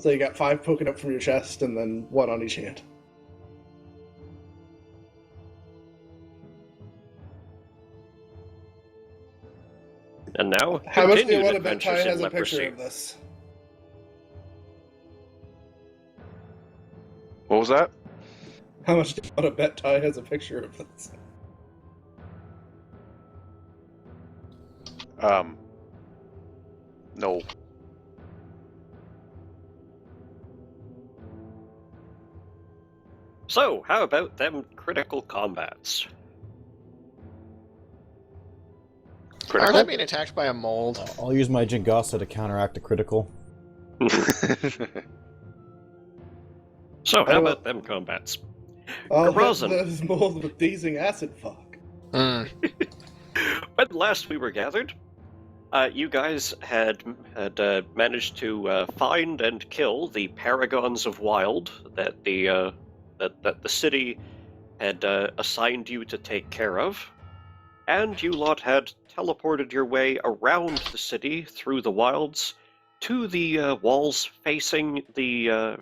So you got 5 poking up from your chest, and then 1 on each hand. And now, how much do you want continued to bet Ty adventures in has a picture leprosy. of this? What was that? How much do you want to bet Ty has a picture of this? No. So, how about them critical combats? Aren't I being attacked by a mold? I'll use my Jingasa to counteract a critical. So, how about them combats? I'll hit Garazin. this mold with dazing acid fog. When last we were gathered, you guys had managed to find and kill the Paragons of Wild that the city had assigned you to take care of, and you lot had teleported your way around the city through the wilds to the walls facing the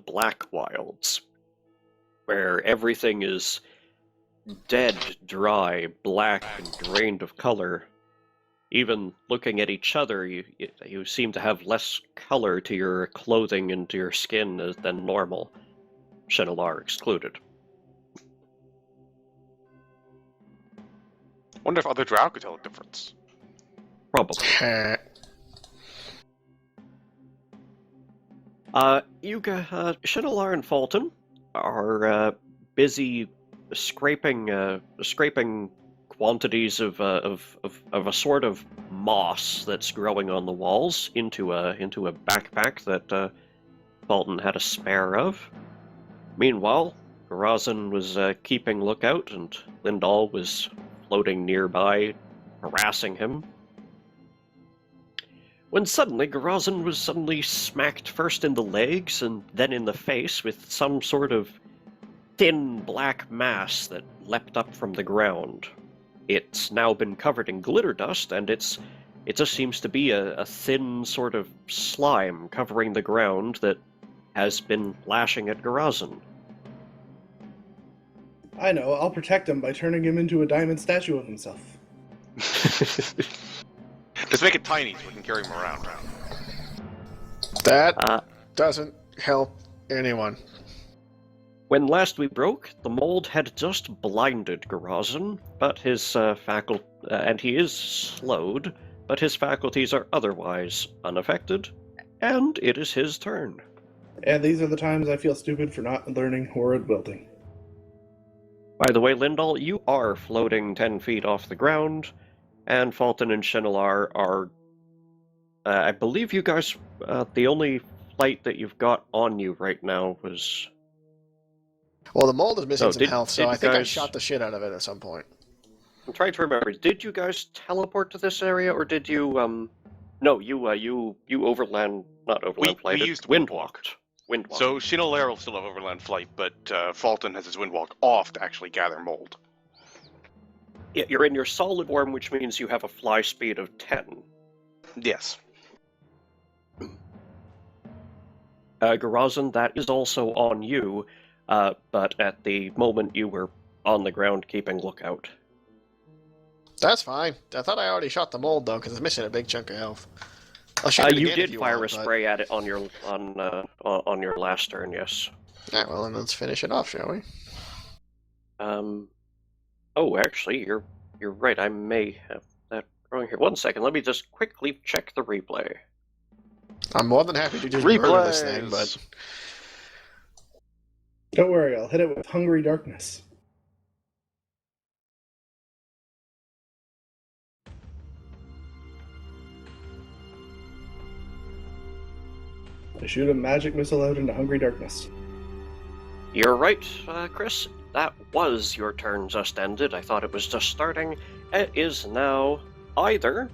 Black Wilds, where everything is dead, dry, black, and drained of color. Even looking at each other, you seem to have less color to your clothing and to your skin than normal, Shinolar excluded. Wonder if other drow could tell the difference. Probably. Shinolar and Fulton are busy scraping quantities of a sort of moss that's growing on the walls into a backpack that Fulton had a spare of. Meanwhile, Garazin was keeping lookout, and Lindahl was floating nearby, harassing him. When suddenly, Garazin was suddenly smacked first in the legs and then in the face with some sort of thin black mass that leapt up from the ground. It's now been covered in glitter dust, and it just seems to be a thin sort of slime covering the ground that has been lashing at Garazin. I know, I'll protect him by turning him into a diamond statue of himself. Let's make it tiny so we can carry him around. That doesn't help anyone. When last we broke, the mold had just blinded Garazin, but his and he is slowed, but his faculties are otherwise unaffected, and it is his turn. And these are the times I feel stupid for not learning horrid wielding. By the way, Lindahl, you are floating 10 feet off the ground, and Fulton and Shinolar are... I believe you guys... the only flight that you've got on you right now was... Well, the mold is missing some did- health, so did I you think I guys- shot the shit out of it at some point. I'm trying to remember, did you guys teleport to this area, or did you, No, you overland... Not overland We flighted. used Windwalked. So Shinolar will still have overland flight, but Fulton has his windwalk off to actually gather mold. Yeah, you're in your solid form, which means you have a fly speed of 10. Yes. Garazin, that is also on you, but at the moment you were on the ground keeping lookout. That's fine. I thought I already shot the mold, though, because it's missing a big chunk of health. I'll shoot it You again did if you fire want, a but- spray at it on your last turn, yes. Alright, well, then let's finish it off, shall we? Oh, actually, you're right. I may have that wrong here. 1 second. Let me just quickly check the replay. I'm more than happy to just murder this thing, but... Don't worry, I'll hit it with Hungry Darkness. I shoot a magic missile out into Hungry Darkness. You're right, Chris. That was your turn just ended. I thought it was just starting. It is now either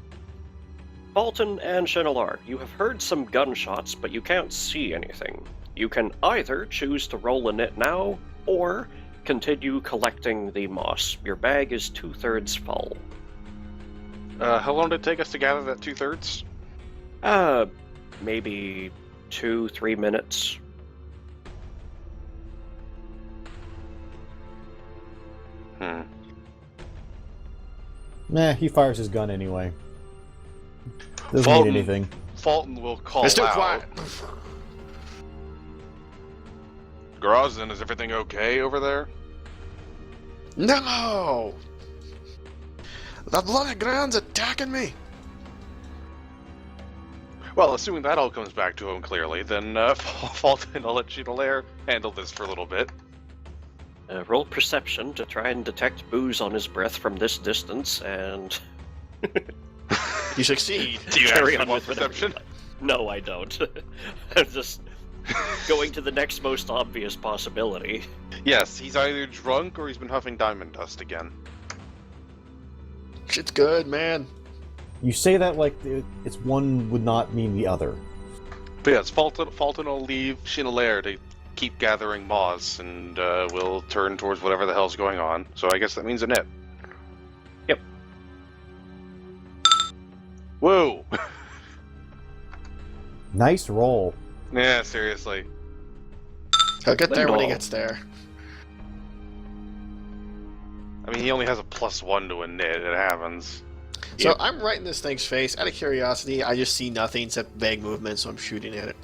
Fulton and Shinolar. You have heard some gunshots, but you can't see anything. You can either choose to roll in it now, or continue collecting the moss. Your bag is 2/3 full. How long did it take us to gather that 2/3? Maybe 2-3 minutes. Meh, he fires his gun anyway. Doesn't Fulton. mean anything. Fulton will call It's too out. quiet. Grozin, is everything okay over there? No! That bloody ground's attacking me! Well, assuming that all comes back to him clearly, then Fulton, I'll let Chandelier handle this for a little bit. Roll perception to try and detect booze on his breath from this distance, and You succeed. Do you Carry actually on want with whatever perception? no, I don't. I'm just going to the next most obvious possibility. Yes, he's either drunk or he's been huffing diamond dust again. Shit's good, man. You say that like it's one would not mean the other. But yes, Fulton will leave Chandelier to keep gathering moss, and we'll turn towards whatever the hell's going on. So I guess that means a net. Yep. Whoa! Nice roll. Yeah, seriously. He'll get there when he Lindor. gets there. I mean, he only has a +1 to a net. It happens. So Yep. I'm right in this thing's face. Out of curiosity, I just see nothing except vague movement, so I'm shooting at it.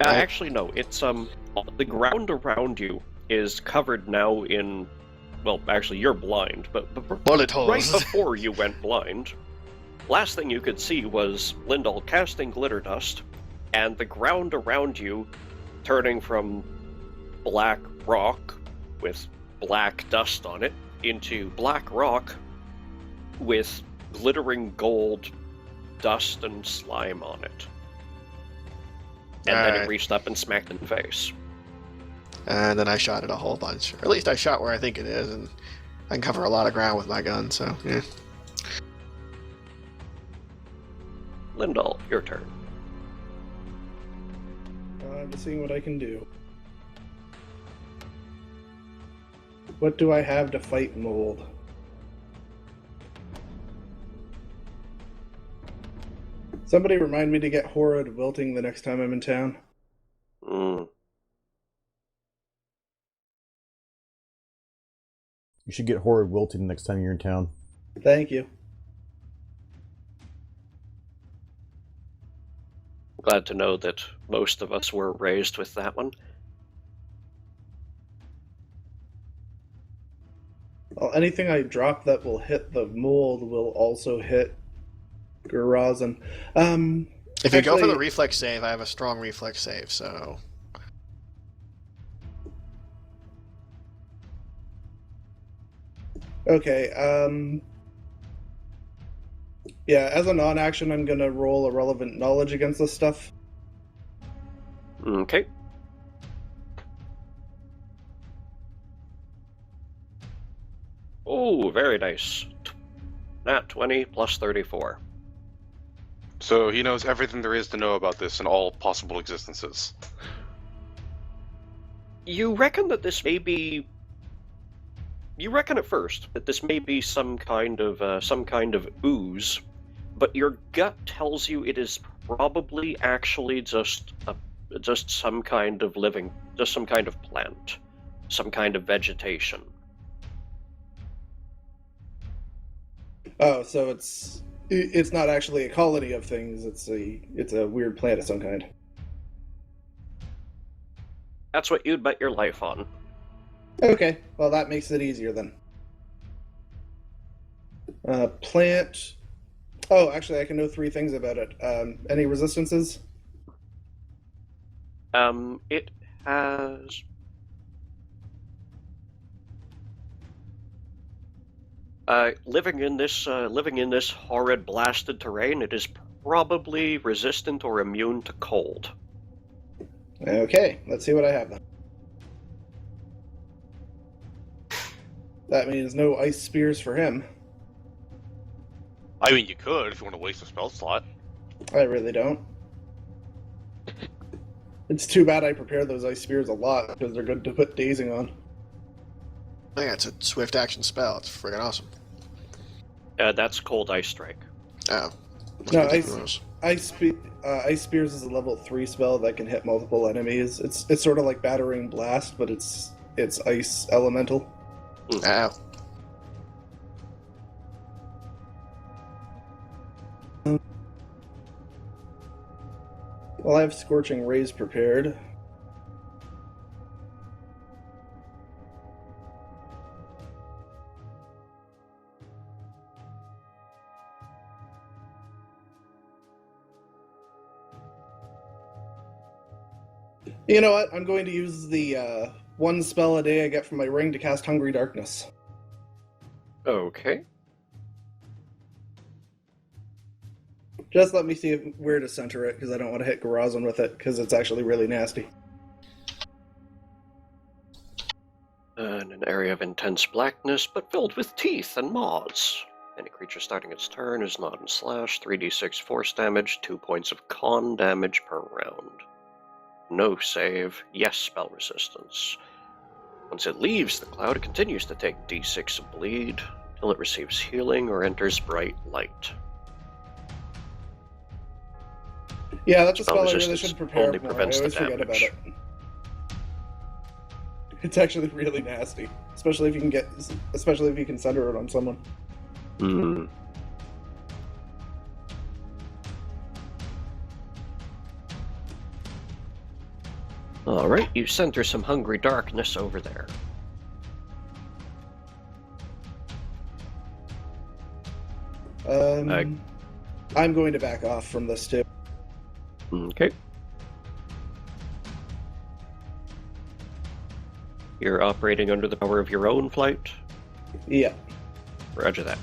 Actually, no. It's the ground around you is covered now in. Well, actually, you're blind, but Bullet holes. right before you went blind, last thing you could see was Lindal casting glitter dust, and the ground around you turning from black rock with black dust on it into black rock with glittering gold dust and slime on it. And then it Alright. reached up and smacked in the face. And then I shot it a whole bunch. Or at least I shot where I think it is, and I can cover a lot of ground with my gun, so yeah. Lindal, your turn. I'm just seeing what I can do. What do I have to fight mold? Somebody remind me to get horrid wilting the next time I'm in town. Mm. You should get horrid wilted next time you're in town. Thank you. Glad to know that most of us were raised with that one. Well, anything I drop that will hit the mold will also hit Gurazin. If you go for the actually- reflex save, I have a strong reflex save, so... Okay, yeah, as a non-action, I'm gonna roll a relevant knowledge against this stuff. Okay. Oh, very nice. Nat 20 plus 34. So he knows everything there is to know about this in all possible existences. You reckon that this may be... You reckon at first that this may be some kind of ooze, but your gut tells you it is probably actually just some kind of plant, some kind of vegetation. Oh, so it's not actually a colony of things. It's a weird plant of some kind. That's what you'd bet your life on. Okay, well that makes it easier then. Plant. Oh, actually, I can know 3 things about it. Any resistances? It has... living in this horrid blasted terrain, it is probably resistant or immune to cold. Okay, let's see what I have then. That means no ice spears for him. I mean, you could if you want to waste a spell slot. I really don't. It's too bad I prepared those ice spears a lot, because they're good to put dazing on. Yeah, it's a swift action spell. It's friggin' awesome. That's Cold Ice Strike. Oh. No, Must be different rules. Ice Spears is a level 3 spell that can hit multiple enemies. It's sort of like Battering Blast, but it's ice elemental. Ow. Well, I have Scorching Rays prepared. You know what? I'm going to use the one spell a day I get from my ring to cast Hungry Darkness. Okay. Just let me see where to center it, because I don't want to hit Garazon with it, because it's actually really nasty. In an area of intense blackness, but filled with teeth and maws. Any creature starting its turn is not in slash. 3d6 force damage, 2 points of con damage per round. No save, yes spell resistance. Once it leaves the cloud, it continues to take d6 of bleed, till it receives healing or enters bright light. Yeah, that's a Spell spell I really resistance should prepare only for. I prevents the always forget about damage. it. It's actually really nasty, especially if you can center it on someone. Hmm. Alright, you center some Hungry Darkness over there. I'm going to back off from this too. Okay. You're operating under the power of your own flight? Yeah, Roger that.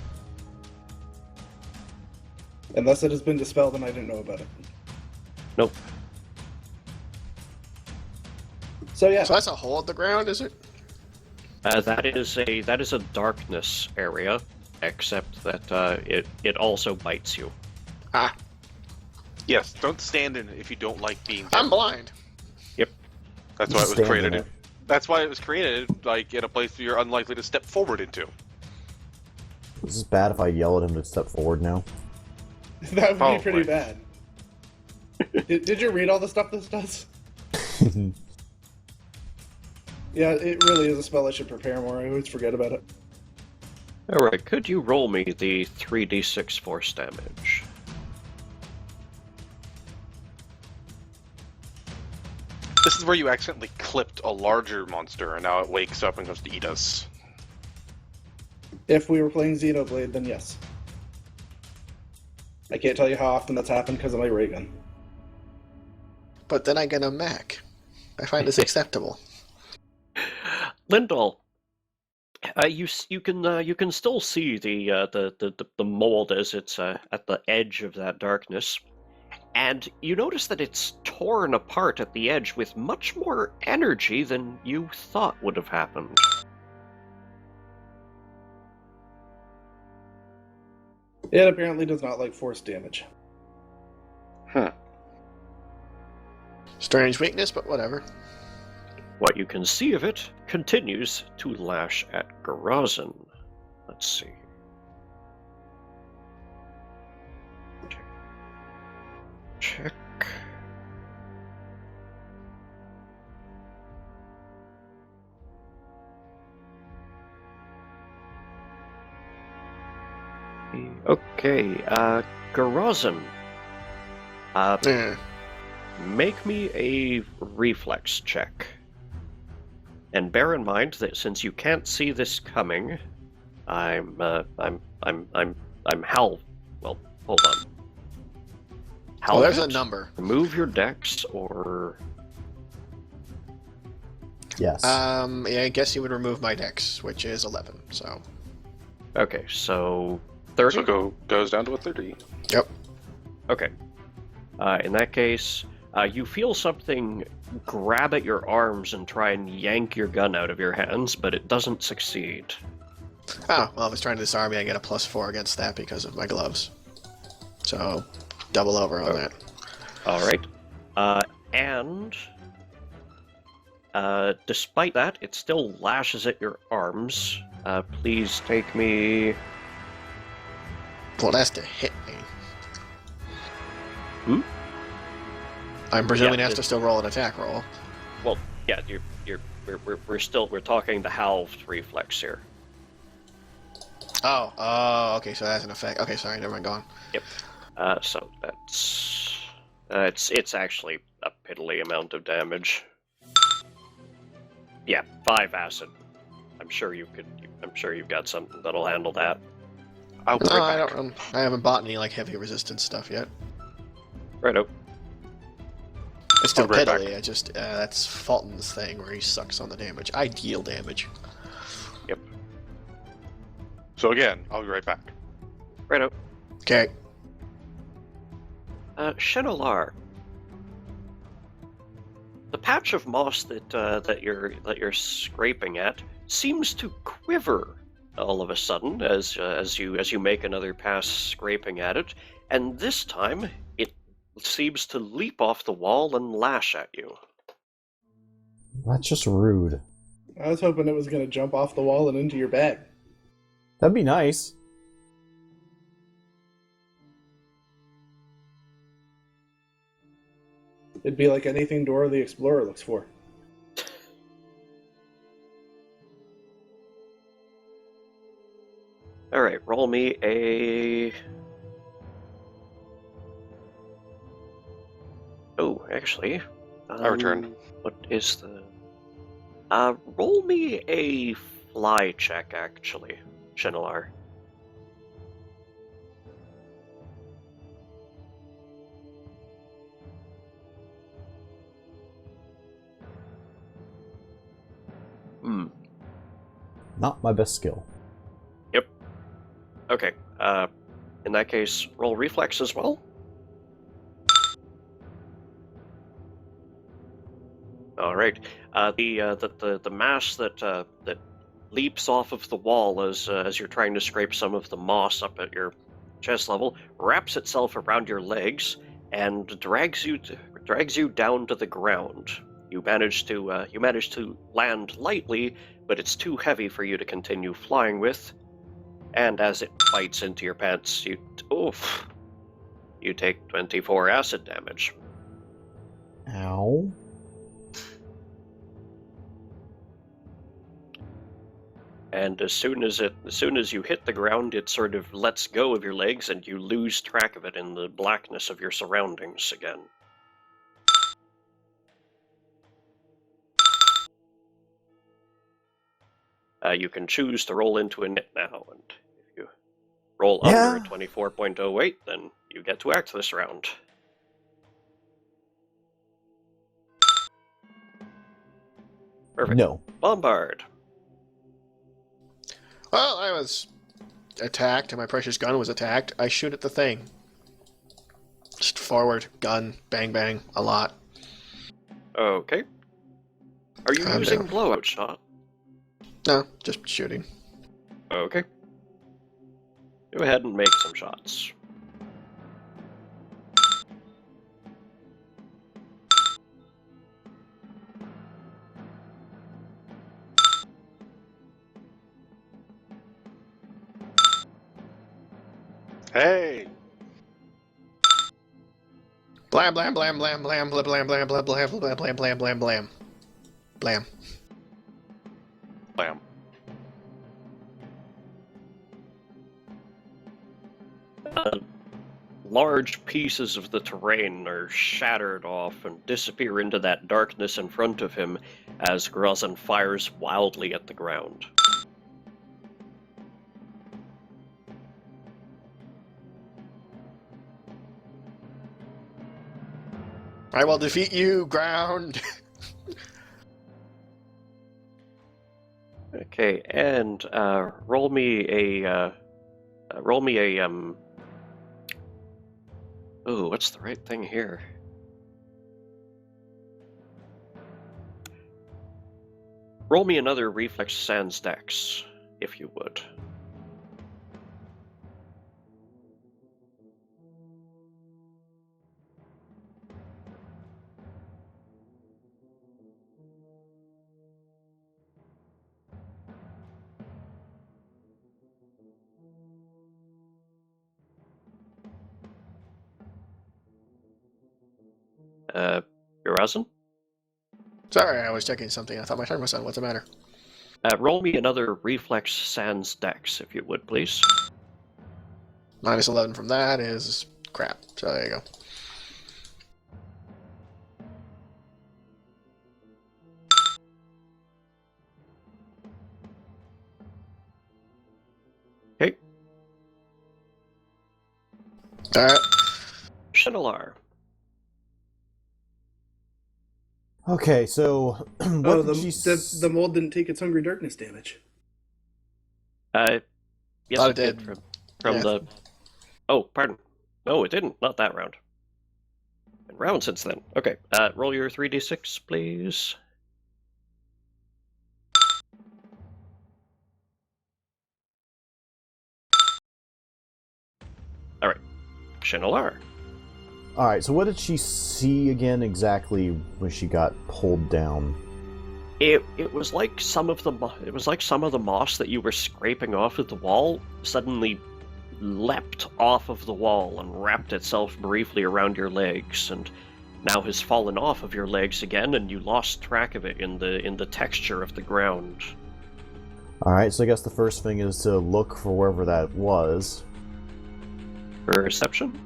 unless it has been dispelled and I didn't know about it. Nope. So yeah, So that's a hole at the ground, is it? That is a darkness area, except that it also bites you. Ah, Yes, don't stand in it if you don't like being bit. I'm blind. That's why it was Stand in created. it. That's why it was created, like, in a place you're unlikely to step forward into. Is this bad if I yell at him to step forward now? that would Probably. be pretty bad. Did you read all the stuff this does? Yeah, it really is a spell I should prepare more. I always forget about it. Alright, could you roll me the 3d6 force damage? This is where you accidentally clipped a larger monster, and now it wakes up and goes to eat us. If we were playing Xenoblade, then yes. I can't tell you how often that's happened because of my ray gun. But then I get a Mac. I find this acceptable. Lindal, you can still see the mold as it's at the edge of that darkness, and you notice that it's torn apart at the edge with much more energy than you thought would have happened. It apparently does not like force damage. Strange weakness, but whatever. What you can see of it continues to lash at Garazon. Let's see. Check. Okay, Garazon. Make me a reflex check. And bear in mind that since you can't see this coming, I'm Hal. Well, hold on. Oh, there's a Halbert, number. remove your dex, or Yes. Yeah, I guess you would remove my dex, which is 11. So. okay, so 30. So goes down to a 30. Yep. Okay. In that case, you feel something grab at your arms and try and yank your gun out of your hands, but it doesn't succeed. Oh, well, if it's trying to disarm me, I get a +4 against that because of my gloves. So, double over on that. All right. And despite that, it still lashes at your arms. Please take me... Well, that's to hit me. I'm presuming Yeah, it has to still roll an attack roll. Well, yeah, we're talking the halved reflex here. Oh, okay, so that's an effect. Okay, sorry, never mind, go on. Yep. So that's it's actually a piddly amount of damage. Yeah, 5 acid. I'm sure you've got something that'll handle that. I'll be No, right back. I haven't bought any like heavy resistance stuff yet. Righto. It's still I'll be right back. piddly. I just that's Fulton's thing where he sucks on the damage. I deal damage. Yep. So again, I'll be right back. Righto. Okay. Shinolar. The patch of moss that you're scraping at seems to quiver all of a sudden as you make another pass scraping at it, and this time it seems to leap off the wall and lash at you. That's just rude. I was hoping it was going to jump off the wall and into your bag. That'd be nice. It'd be like anything Dora the Explorer looks for. All right, roll me a. Oh, actually, I return. What is the? Roll me a fly check, actually, Shinolar. Not my best skill. Yep. Okay. In that case, roll reflex as well. All right. The mass that leaps off of the wall as you're trying to scrape some of the moss up at your chest level wraps itself around your legs and drags you down to the ground. You manage to land lightly, but it's too heavy for you to continue flying with. And as it bites into your pants, you take 24 acid damage. Ow. And as soon as you hit the ground, it sort of lets go of your legs, and you lose track of it in the blackness of your surroundings again. You can choose to roll into a nit now, and if you roll under a 24.08, then you get to act this round. Perfect. No. Bombard. Well, I was attacked, and my precious gun was attacked. I shoot at the thing. Just forward, gun, bang, bang, a lot. Okay. Are you Calm using down. blowout shot? No, just shooting. Okay. Go ahead and make some shots. Hey! Blam, blam, blam, blam, blam, blam, blam, blam, blam, blam, blam, blam, blam, blam, blam. Blam. Blam. Large pieces of the terrain are shattered off and disappear into that darkness in front of him as Grozan fires wildly at the ground. I will defeat you, ground. Okay, and roll me a oh, what's the right thing here? Roll me another reflex sans dex, if you would. Hirazan? Sorry, I was checking something. I thought my turn was done. What's the matter? Roll me another Reflex Sans Dex, if you would, please. Minus 11 from that is crap. So there you go. Okay. Alright. Shinalar. Okay, so what Oh, did the mold didn't take its hungry darkness damage. Yes, Thought it it did. did. From Yeah. the... Oh, pardon. No, it didn't. Not that round. Been round since then. Okay, roll your 3d6, please. Alright. Shinalar. Alright, so what did she see again exactly when she got pulled down? It was like some of the moss that you were scraping off of the wall suddenly leapt off of the wall and wrapped itself briefly around your legs, and now has fallen off of your legs again, and you lost track of it in the texture of the ground. Alright, so I guess the first thing is to look for wherever that was. Perception?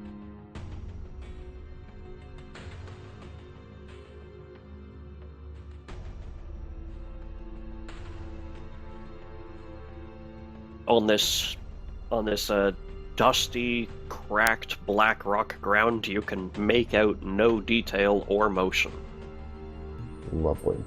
On this dusty, cracked black rock ground, you can make out no detail or motion. Lovely.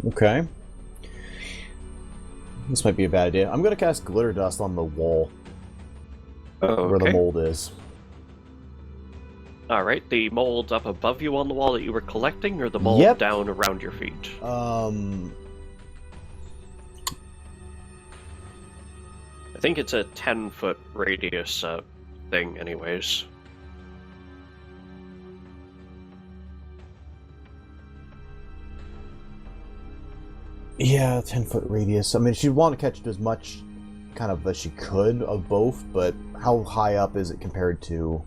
Okay. This might be a bad idea. I'm gonna cast Glitter Dust on the wall where the mold is. Alright, the mold up above you on the wall that you were collecting, or the mold down around your feet? I think it's a 10-foot radius thing, anyways. Yeah, 10-foot radius. I mean, she'd want to catch it as much kind of as she could of both, but how high up is it compared to...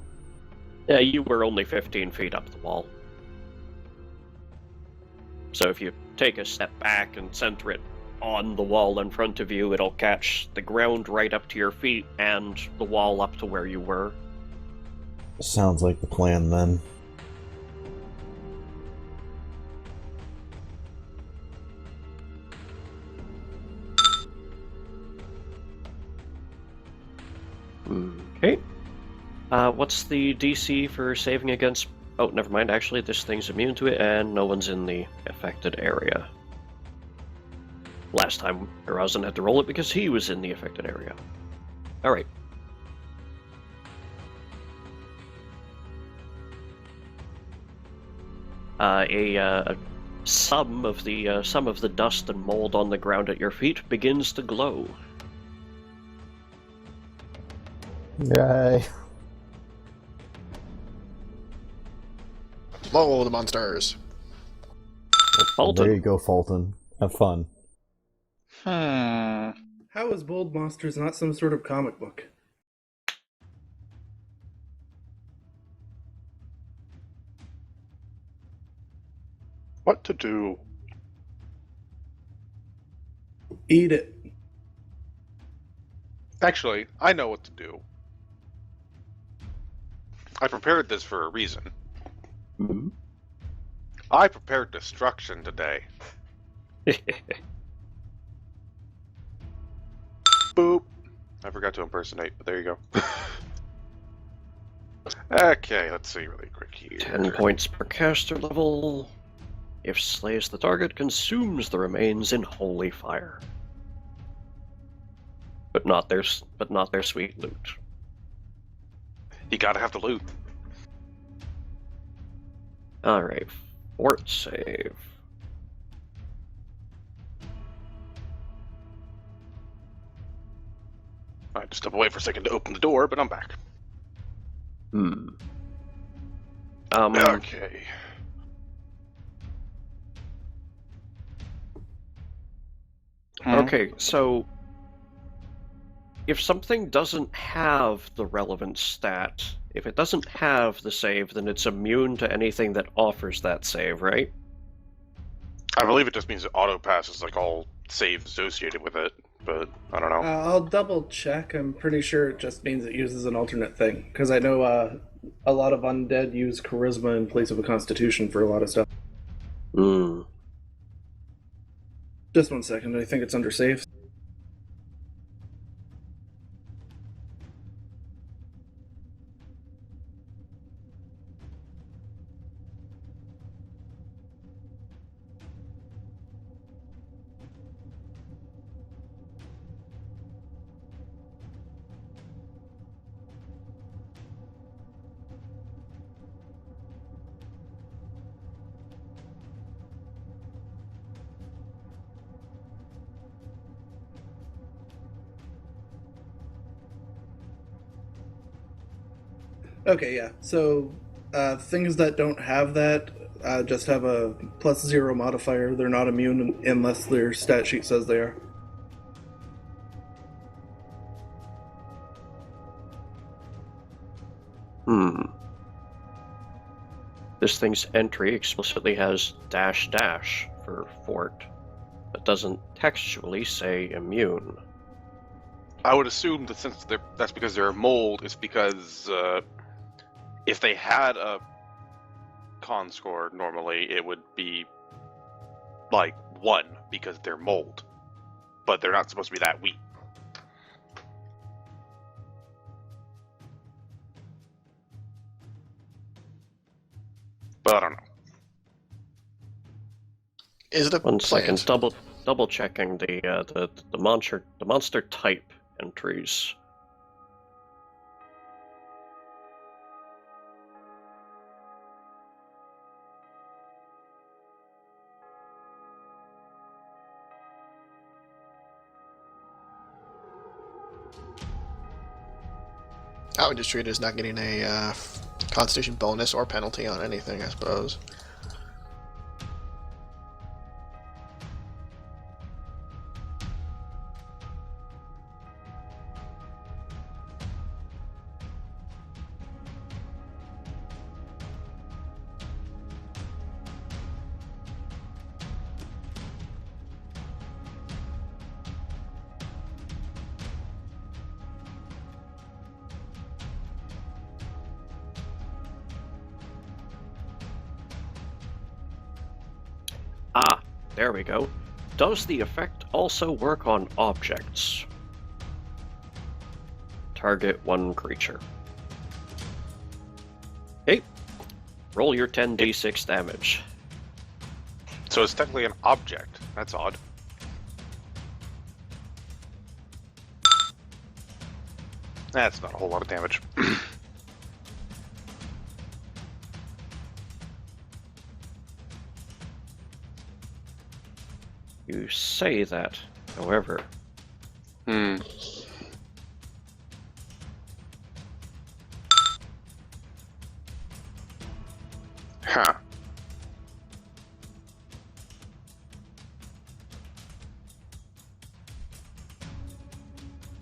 Yeah, you were only 15 feet up the wall. So if you take a step back and center it on the wall in front of you, it'll catch the ground right up to your feet and the wall up to where you were. Sounds like the plan, then. Okay. What's the DC for saving against... Oh, never mind, actually, this thing's immune to it, and no one's in the affected area. Last time, Hirazan had to roll it because he was in the affected area. Alright. Some of the dust and mold on the ground at your feet begins to glow. Yay. Mold monsters. Fulton. There you go, Fulton. Have fun. How is Bold Monsters not some sort of comic book? What to do? Eat it. Actually, I know what to do. I prepared this for a reason. Mm-hmm. I prepared destruction today. Boop. I forgot to impersonate, but there you go. Okay, let's see really quick here. 10 points per caster level. If slays the target, consumes the remains in holy fire. But not their sweet loot. You gotta have the loot. Alright, fort save. I had to step away for a second to open the door, but I'm back. Okay. Okay, so if something doesn't have the relevant stat, if it doesn't have the save, then it's immune to anything that offers that save, right? I believe it just means it auto passes like all saves associated with it, but I don't know. I'll double check. I'm pretty sure it just means it uses an alternate thing. Because I know a lot of undead use charisma in place of a constitution for a lot of stuff. Just 1 second. I think it's under saves. Okay, yeah. So things that don't have that just have a +0 modifier. They're not immune unless their stat sheet says they are. This thing's entry explicitly has -- for fort, but doesn't textually say immune. I would assume that since that's because they're mold, it's because if they had a con score normally, it would be like 1 because they're mold, but they're not supposed to be that weak. But I don't know. Is it a 1 plant? second, double checking the monster type entries. I would just treat it as not getting a Constitution bonus or penalty on anything, I suppose. Ah, there we go. Does the effect also work on objects? Target 1 creature. Okay. Roll your 10d6 damage. So it's technically an object. That's odd. That's not a whole lot of damage. You say that, however. Huh.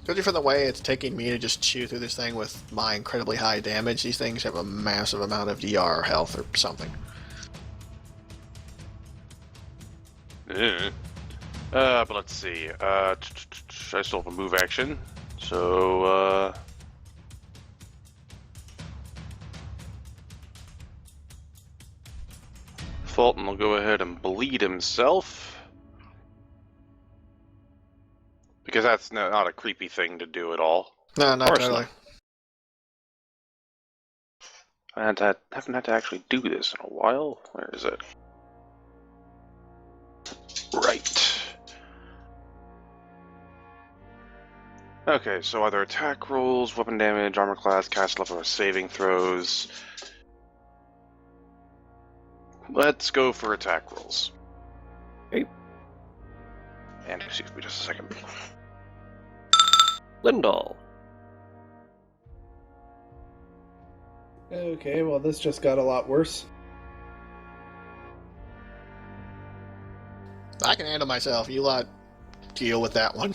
Judging from the way it's taking me to just chew through this thing with my incredibly high damage, these things have a massive amount of DR health or something. But let's see. I still have a move action. So, Fulton will go ahead and bleed himself. Because that's not a creepy thing to do at all. No, not course totally. I haven't had to actually do this in a while. Where is it? Right. Okay, so either attack rolls, weapon damage, armor class, cast level, or saving throws. Let's go for attack rolls. Okay. And excuse me just a second. Lindahl. Okay, well, this just got a lot worse. I can handle myself. You lot deal with that one.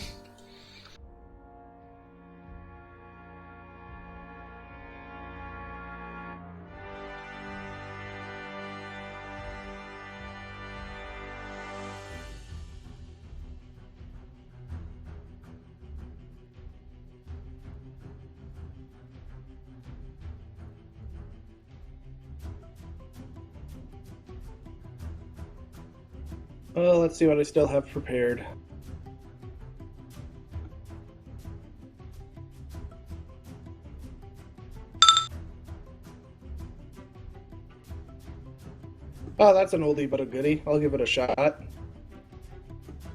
Well, let's see what I still have prepared. Oh, that's an oldie but a goodie. I'll give it a shot.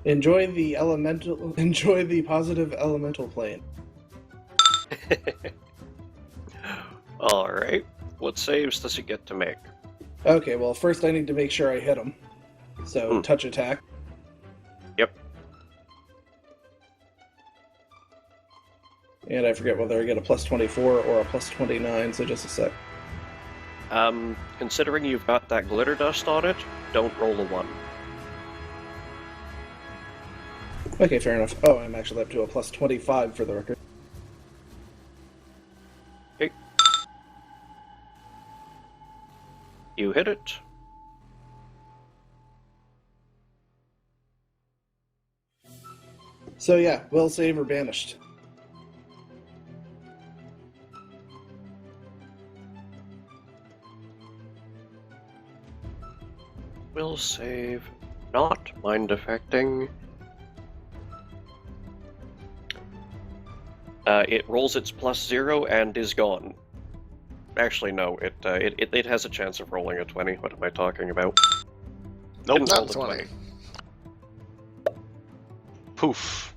Enjoy the positive elemental plane. Alright. What saves does it get to make? Okay, well, first I need to make sure I hit him. So, touch attack. Yep. And I forget whether I get a plus 24 or a plus 29, so just a sec. Considering you've got that glitter dust on it, don't roll a 1. Okay, fair enough. Oh, I'm actually up to a plus 25 for the record. Okay. You hit it. So yeah, will save or banished. Will save. Not mind affecting. It rolls its +0 and is gone. Actually, no. It has a chance of rolling a 20. What am I talking about? Nope, Didn't roll Not the 20. Poof.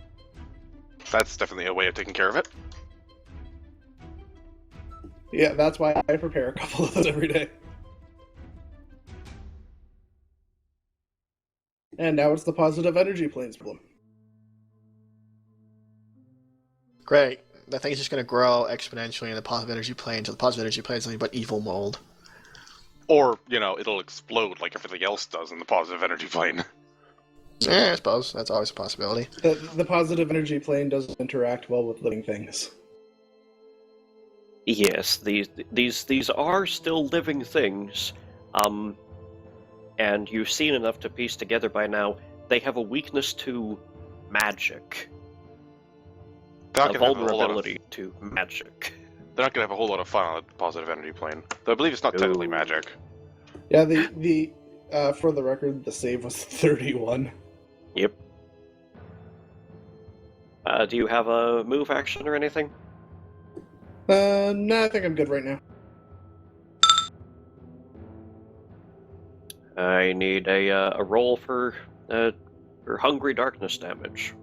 That's definitely a way of taking care of it. Yeah, that's why I prepare a couple of those every day. And now it's the positive energy planes problem. Great. That thing's just going to grow exponentially in the positive energy plane until the positive energy plane is nothing but evil mold. Or, it'll explode like everything else does in the positive energy plane. Yeah, I suppose. That's always a possibility. The positive energy plane doesn't interact well with living things. Yes, these are still living things. And you've seen enough to piece together by now. They have a weakness to magic. They're A not gonna have a whole lot of, vulnerability to magic. they're not going to have a whole lot of fun on the positive energy plane. Though I believe it's not technically Ooh. magic. Yeah, the for the record, the save was 31. Yep. Do you have a move action or anything? No, I think I'm good right now. I need a roll for hungry darkness damage.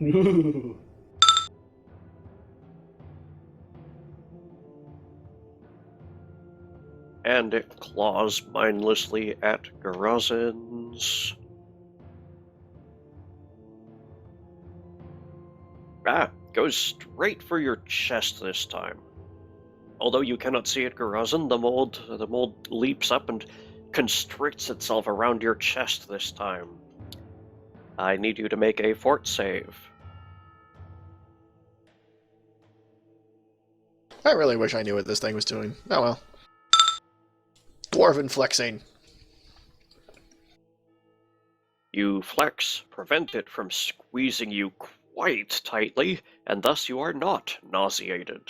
Ooh. And it claws mindlessly at Garazins. Goes straight for your chest this time. Although you cannot see it, Garazin, the mold leaps up and constricts itself around your chest this time. I need you to make a fort save. I really wish I knew what this thing was doing. Oh well. Dwarven flexing. You flex, prevent it from squeezing you quite tightly, and thus you are not nauseated.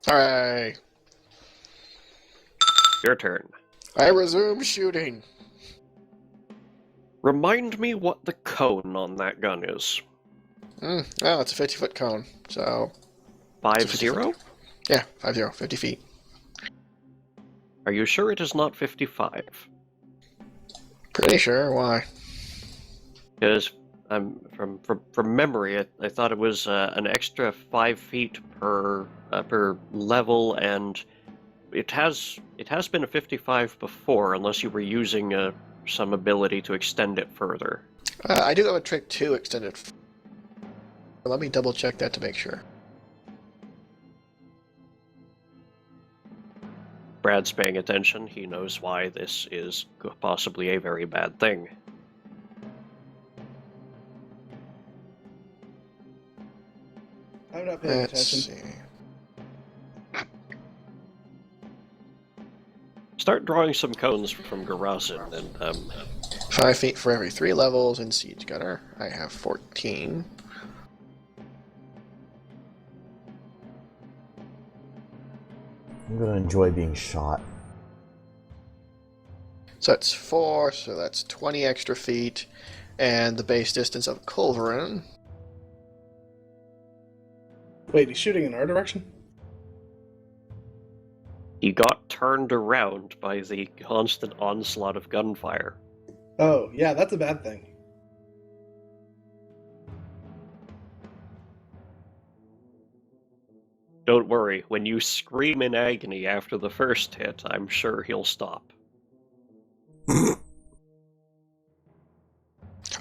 Hooray! Your turn. I resume shooting. Remind me what the cone on that gun is. Well, it's a 50-foot cone, so... 50? Yeah, 50 feet. Are you sure it is not 55? Pretty sure. Why? Because from memory, I thought it was an extra 5 feet per level, and it has been a 55 before, unless you were using some ability to extend it further. I do have a trick to extend it. Let me double check that to make sure. Brad's paying attention. He knows why this is possibly a very bad thing. I'm not paying Let's attention. see. Start drawing some cones from Garazin and 5 feet for every 3 levels in Siege Gunner. I have 14. I'm gonna enjoy being shot. So that's 4, so that's 20 extra feet. And the base distance of Culverin. Wait, he's shooting in our direction? he got turned around by the constant onslaught of gunfire. Oh, yeah, that's a bad thing. Don't worry, when you scream in agony after the first hit, I'm sure he'll stop.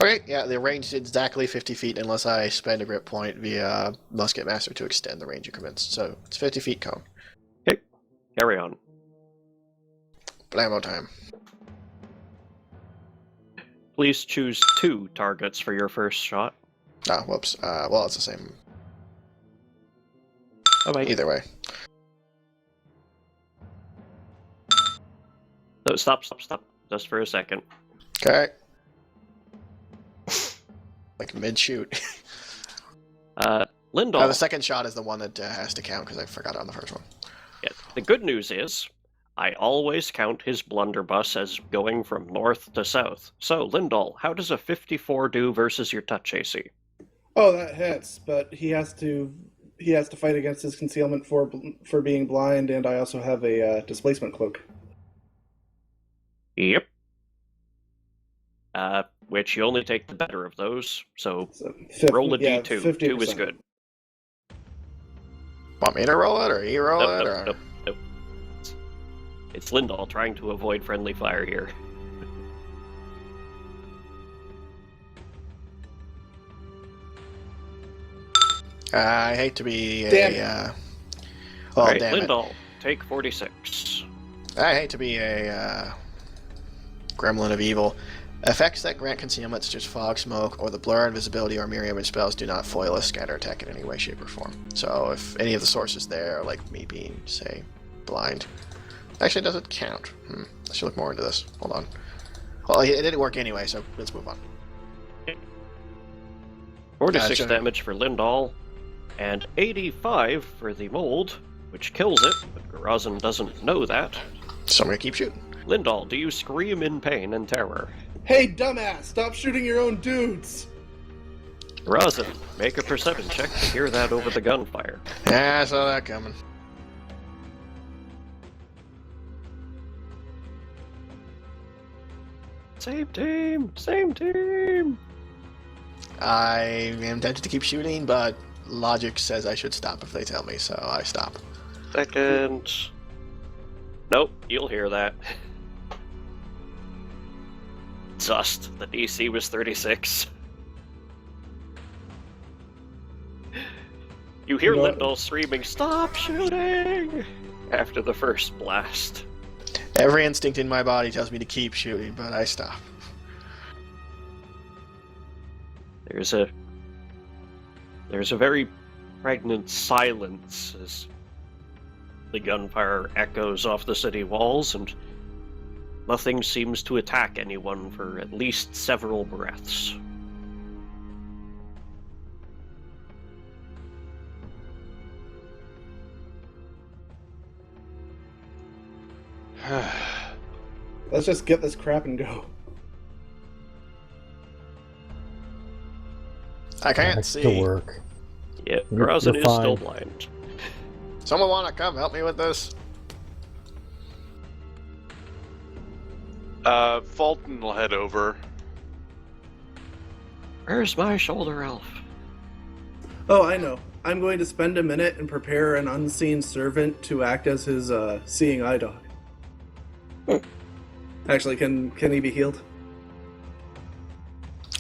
Okay, yeah, the range is exactly 50 feet unless I spend a grip point via Musket Master to extend the range increments. So it's 50 feet cone. Okay, carry on. Blammo time. Please choose 2 targets for your first shot. Ah, whoops. Well, it's the same. Oh, wait. Either way. No, stop. Just for a second. Okay. Like mid-shoot. Lindahl. The second shot is the one that has to count because I forgot on the first one. Yeah, the good news is, I always count his blunderbuss as going from north to south. So, Lindahl, how does a 54 do versus your touch AC? Oh, that hits, but he has to fight against his concealment for being blind, and I also have a displacement cloak. Yep. Which you only take the better of those, so roll a d2. 50%. 2 is good. Want me to roll it, or you roll it, or... Nope. It's Lindahl trying to avoid friendly fire here. I hate to be Damn. Oh, Alright, damn it. Lindahl, take 46. I hate to be a gremlin of evil. Effects that grant concealment, such as fog, smoke, or the blur, invisibility, or mirror image spells do not foil a scatter attack in any way, shape, or form. So if any of the sources there are like me being, say, blind. Actually, does it count? I should look more into this. Hold on. Well, it didn't work anyway, so let's move on. 46 Gotcha. damage for Lindahl, and 85 for the mold, which kills it, but Garazin doesn't know that. So I'm gonna keep shooting. Lindahl, do you scream in pain and terror? Hey, dumbass! Stop shooting your own dudes! Garazin, make a perception check to hear that over the gunfire. Yeah, I saw that coming. Same team! Same team! I am tempted to keep shooting, but logic says I should stop if they tell me, so I stop. Second. Nope, you'll hear that. Zust, the DC was 36. You hear No. Lindahl screaming, "Stop shooting!" after the first blast. Every instinct in my body tells me to keep shooting, but I stop. There's a very pregnant silence as the gunfire echoes off the city walls, and nothing seems to attack anyone for at least several breaths. Let's just get this crap and go. I can't Back see. to work. Yeah, You're Garazin is still fine. blind. Someone want to come help me with this? Fulton will head over. Where's my shoulder elf? Oh, I know. I'm going to spend a minute and prepare an unseen servant to act as his seeing eye dog. Actually, can he be healed?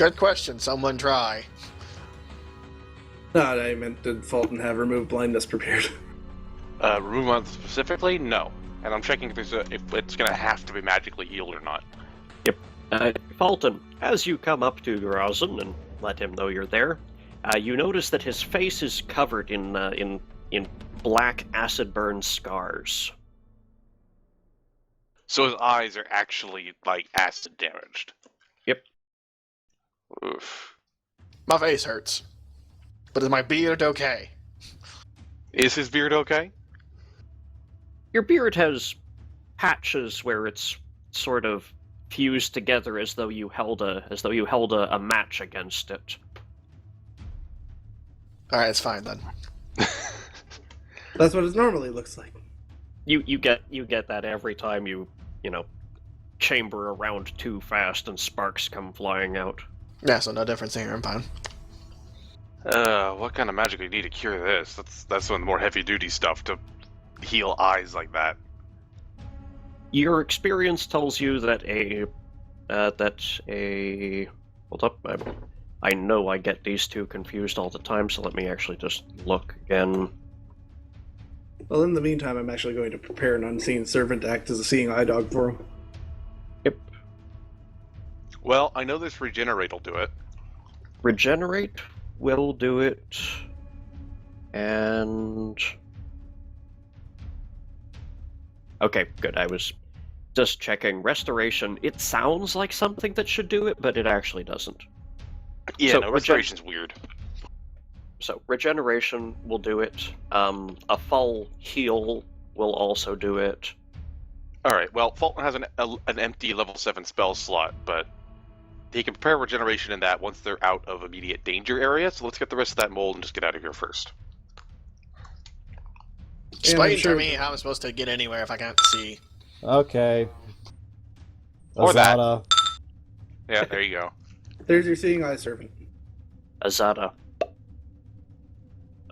Good question. Someone try. No, I meant did Fulton have remove blindness prepared? Remove one specifically? No. And I'm checking if it's gonna have to be magically healed or not. Fulton, as you come up to Grazin and let him know you're there, you notice that his face is covered in black acid burn scars. So his eyes are actually, like, acid damaged. Yep. Oof. My face hurts. But is my beard okay? Is his beard okay? Your beard has patches where it's sort of fused together as though you held a match against it. Alright, it's fine then. That's what it normally looks like. You get that every time you chamber around too fast and sparks come flying out. Yeah, so no difference here, I'm fine. What kind of magic do you need to cure this? That's some of the more heavy-duty stuff to heal eyes like that. Your experience tells you that hold up, I know I get these two confused all the time, so let me actually just look again. Well, in the meantime, I'm actually going to prepare an unseen servant to act as a seeing eye dog for him. Yep. Well, I know this regenerate will do it. Regenerate will do it, and okay, good. I was just checking. Restoration, it sounds like something that should do it, but it actually doesn't. Yeah, So, no, restoration's weird. So, regeneration will do it. A full heal will also do it. Alright, well, Fulton has an empty level 7 spell slot, but he can prepare regeneration in that once they're out of immediate danger area, so let's get the rest of that mold and just get out of here first. Explain sure- to me how I'm supposed to get anywhere if I can't see. Okay. Or that. Azada. Yeah, there you go. There's your seeing eye servant. Azada.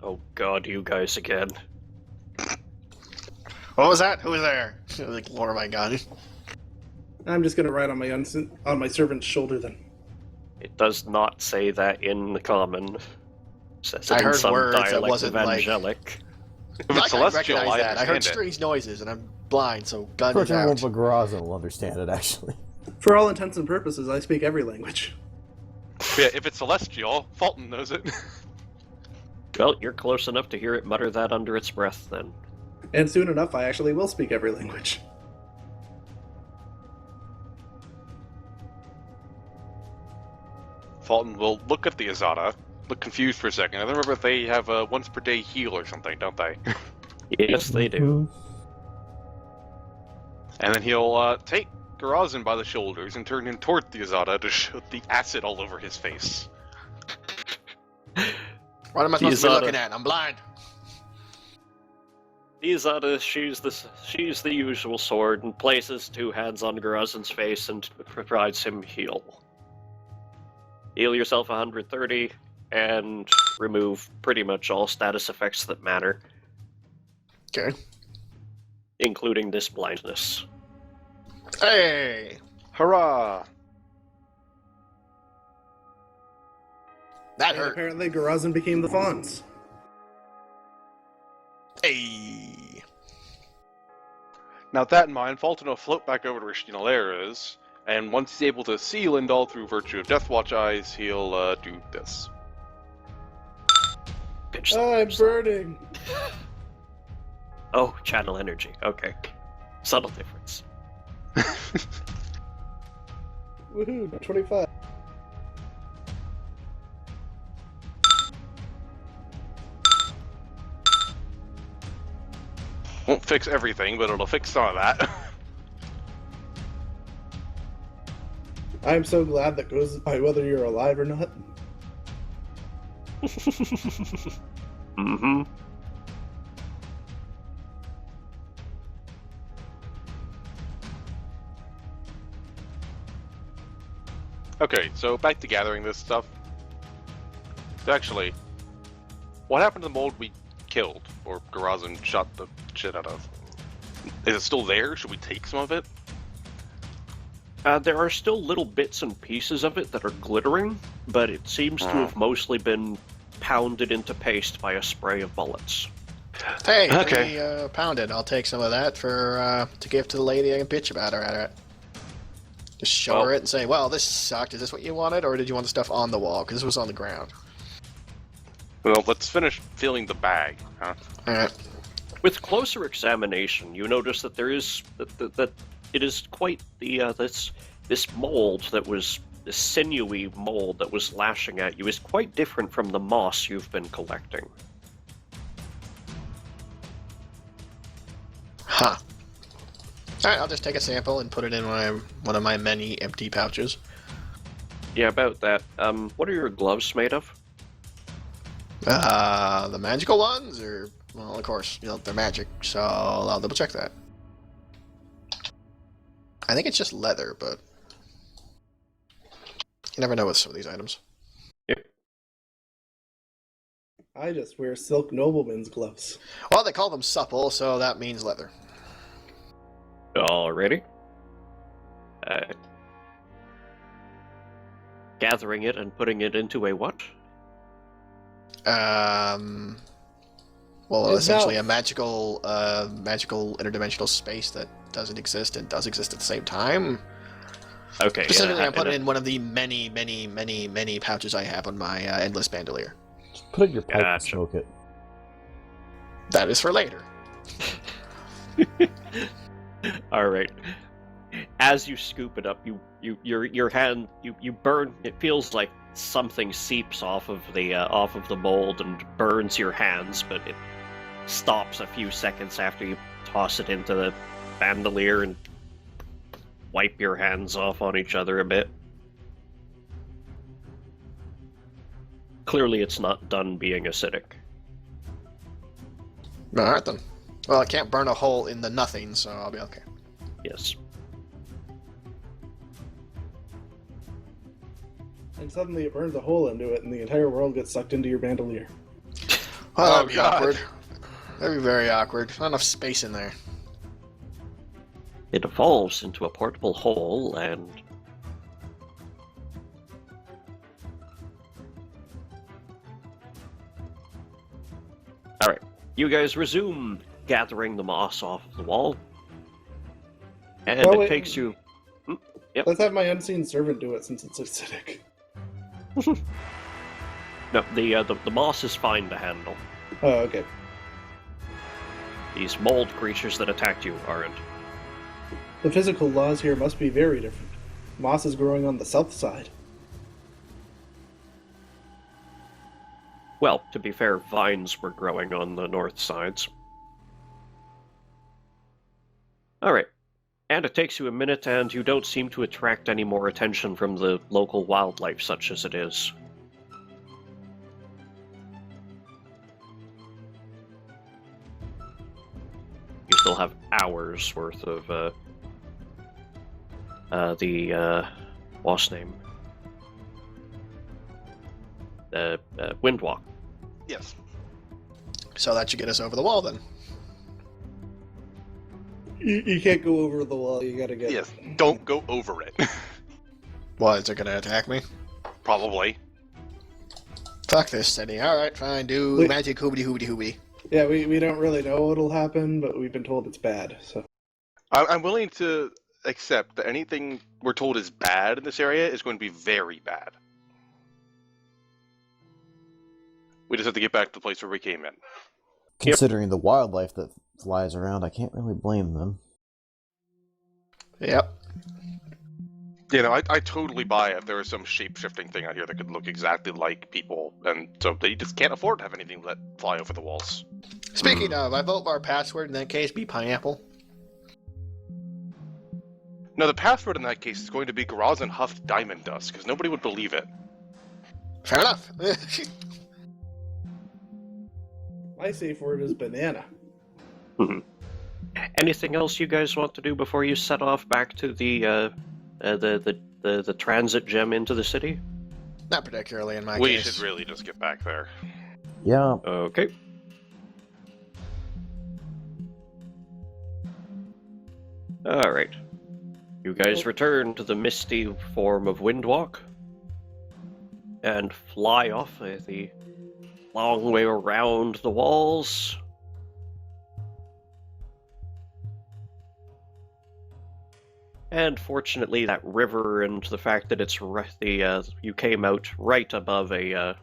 Oh god, you guys again. What was that? Who was there? Like, lower my gun. I'm just gonna ride on my servant's shoulder then. It does not say that in the common. It says it I in heard some words that dialect wasn't of like- angelic. If I it's can celestial, recognize I that. I heard understand it. strange noises, and I'm blind, so gun is Everyone out. but Garazin will understand it, actually. For all intents and purposes, I speak every language. Yeah, if it's celestial, Fulton knows it. Well, you're close enough to hear it mutter that under its breath, then. And soon enough, I actually will speak every language. Fulton will look at the Azada, look confused for a second. I remember they have a once per day heal or something, don't they? Yes, they do. And then he'll take Garazin by the shoulders and turn him toward the Azada to show the acid all over his face. What am I supposed to be Azada. looking at? I'm blind. Izada she's the usual sword and places two hands on Garazin's face and provides him heal. Heal yourself 130 and remove pretty much all status effects that matter, Okay. including this blindness. Hey! Hurrah! That And hurt. apparently, Garazin became the Fawns. Hey! Now, with that in mind, Fulton will float back over to where Shinalera is, and once he's able to see Lindal through virtue of Deathwatch eyes, he'll do this. Pitch I'm burning. Oh, channel energy. Okay. Subtle difference. Woohoo, 25. Won't fix everything, but it'll fix some of that. I'm so glad that goes by whether you're alive or not. Mm-hmm. Okay, so back to gathering this stuff. Actually, what happened to the mold we killed, or Garazin shot the shit out of? Is it still there? Should we take some of it? There are still little bits and pieces of it that are glittering, but it seems to have mostly been pounded into paste by a spray of bullets. Hey, Okay. pounded. I'll take some of that for to give to the lady I can bitch about her at it. Just show her it and say, well, this sucked. Is this what you wanted, or did you want the stuff on the wall? Because this was on the ground. Well, let's finish filling the bag, huh? Alright. With closer examination, you notice that there is that it is quite the this mold that was this sinewy mold that was lashing at you is quite different from the moss you've been collecting. Huh. Alright, I'll just take a sample and put it in one of my many empty pouches. Yeah, about that. What are your gloves made of? The magical ones, or... Well, of course, they're magic, so I'll double check that. I think it's just leather, but... You never know with some of these items. Yep. I just wear silk nobleman's gloves. Well, they call them supple, so that means leather. Alrighty. Gathering it and putting it into a what? Well, It's essentially about- a magical interdimensional space that doesn't exist and does exist at the same time. Okay. Specifically, I put it in one of the many, many, many, many pouches I have on my endless bandolier. Just put it in your pipe and Gotcha. smoke it. That is for later. All right. As you scoop it up, your hand you burn. It feels like something seeps off of the mold and burns your hands, but it stops a few seconds after you toss it into the bandolier and wipe your hands off on each other a bit. Clearly, it's not done being acidic. Alright then. Well, I can't burn a hole in the nothing, so I'll be okay. Yes. And suddenly it burns a hole into it, and the entire world gets sucked into your bandolier. Well, Oh, that'd be God. awkward. That'd be very awkward. Not enough space in there. It evolves into a portable hole and... Alright, you guys resume gathering the moss off the wall. And Well, it wait. takes you... Yep. Let's have my unseen servant do it since it's acidic. No, the moss is fine to handle. Oh, okay. These mold creatures that attacked you aren't. The physical laws here must be very different. Moss is growing on the south side. Well, to be fair, vines were growing on the north sides. Alright. And it takes you a minute, and you don't seem to attract any more attention from the local wildlife, such as it is. You still have hours worth of, what's name? Windwalk. Yes. So that should get us over the wall then. You can't go over the wall, you gotta get... Yes. Don't go over it. What, is it gonna attack me? Probably. Fuck this city. Alright, fine, do Wait. magic hoobity hoobity hoobity. Yeah, we don't really know what'll happen, but we've been told it's bad, so... I'm willing to accept that anything we're told is bad in this area is going to be very bad. We just have to get back to the place where we came in. Considering the wildlife that flies around, I can't really blame them. Yep. You know, I totally buy it if there was some shape-shifting thing out here that could look exactly like people, and so they just can't afford to have anything let fly over the walls. Speaking of, I vote our password in that case be pineapple. No, the password in that case is going to be Graz and Huff Diamond Dust, because nobody would believe it. Fair enough. My safe word is banana. Anything else you guys want to do before you set off back to the transit gem into the city? Not particularly in my We case. should really just get back there. Yeah, Okay. Alright. You guys return to the misty form of Windwalk and fly off the long way around the walls. And fortunately, that river and the fact that it's you came out right above a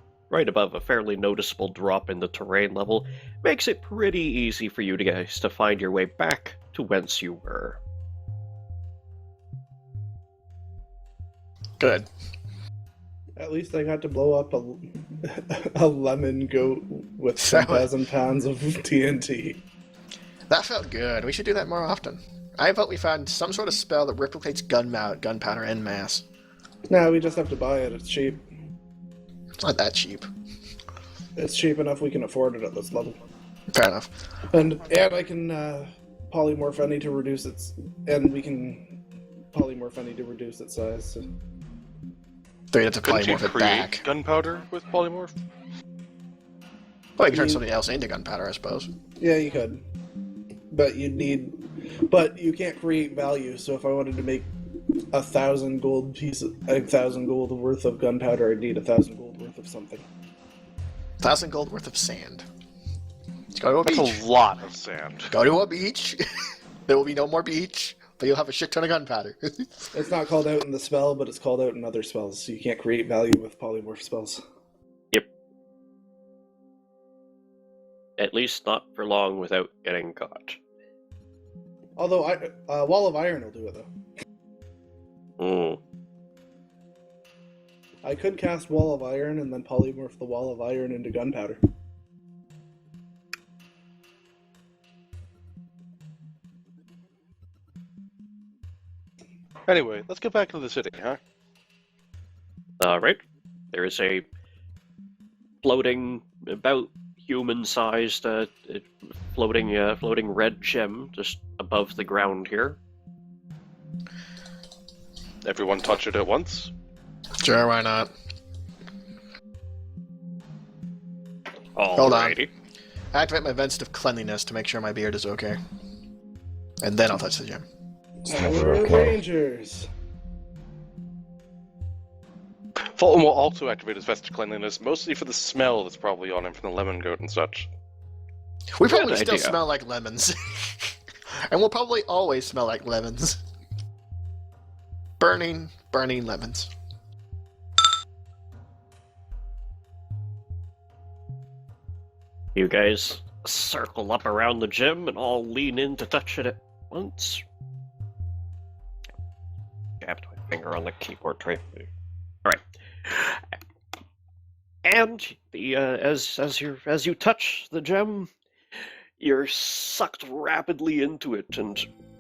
fairly noticeable drop in the terrain level makes it pretty easy for you guys to find your way back to whence you were. Good. At least I got to blow up a lemon goat with 10,000 pounds of TNT. That felt good. We should do that more often. I vote we find some sort of spell that replicates gunpowder en masse. No, we just have to buy it. It's cheap. It's not that cheap. It's cheap enough we can afford it at this level. Fair enough. And I can polymorph any to reduce its... And we can polymorph any to reduce its size. So. So you have to Couldn't you polymorph it create back. gunpowder with polymorph? Well, you can turn something else into gunpowder, I suppose. Yeah, you could. But you can't create value, so if I wanted to make 1,000 gold worth of gunpowder, I'd need 1,000 gold worth of something. 1,000 gold worth of sand. Let's go to a That's beach. a lot of sand. Go to a beach. There will be no more beach, but you'll have a shit ton of gunpowder. It's not called out in the spell, but it's called out in other spells, so you can't create value with polymorph spells. Yep. At least not for long without getting caught. Although, Wall of Iron will do it, though. I could cast Wall of Iron and then polymorph the Wall of Iron into gunpowder. Anyway, let's get back to the city, huh? Alright. There is a floating, about human-sized, floating red gem just above the ground here. Everyone touch it at once? Sure, why not? Hold on. Alrighty. Activate my Vest of Cleanliness to make sure my beard is okay. And then I'll touch the gem. We're Okay. Rangers! Fulton will also activate his Vest of Cleanliness, mostly for the smell that's probably on him from the lemon goat and such. We probably Good still idea. smell like lemons. And we'll probably always smell like lemons. Burning lemons. You guys circle up around the gym and all lean in to touch it at once. Jabbed my finger on the keyboard tray. Alright. And as you touch the gem, you're sucked rapidly into it, and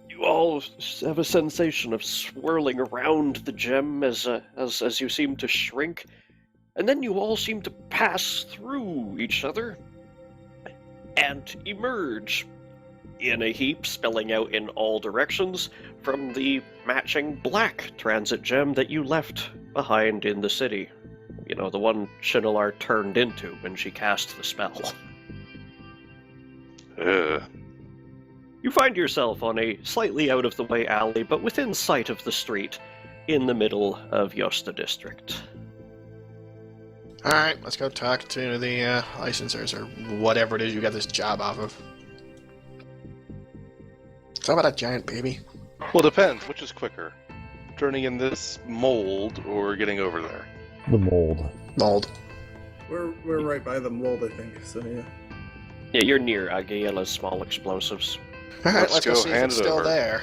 you all have a sensation of swirling around the gem as you seem to shrink, and then you all seem to pass through each other and emerge in a heap, spilling out in all directions from the matching black transit gem that you left behind in the city. You know, the one Shinolar turned into when she cast the spell. You find yourself on a slightly out-of-the-way alley, but within sight of the street, in the middle of Yosta District. Alright, let's go talk to the licensors, or whatever it is you got this job off of. So how about a giant baby? Well, it depends. Which is quicker? Turning in this mold or getting over there? The mold. Mold. We're right by the mold, I think, so yeah. Yeah, you're near Agayela's small explosives. Alright, Let's let's go go see if hand it's it still over. there.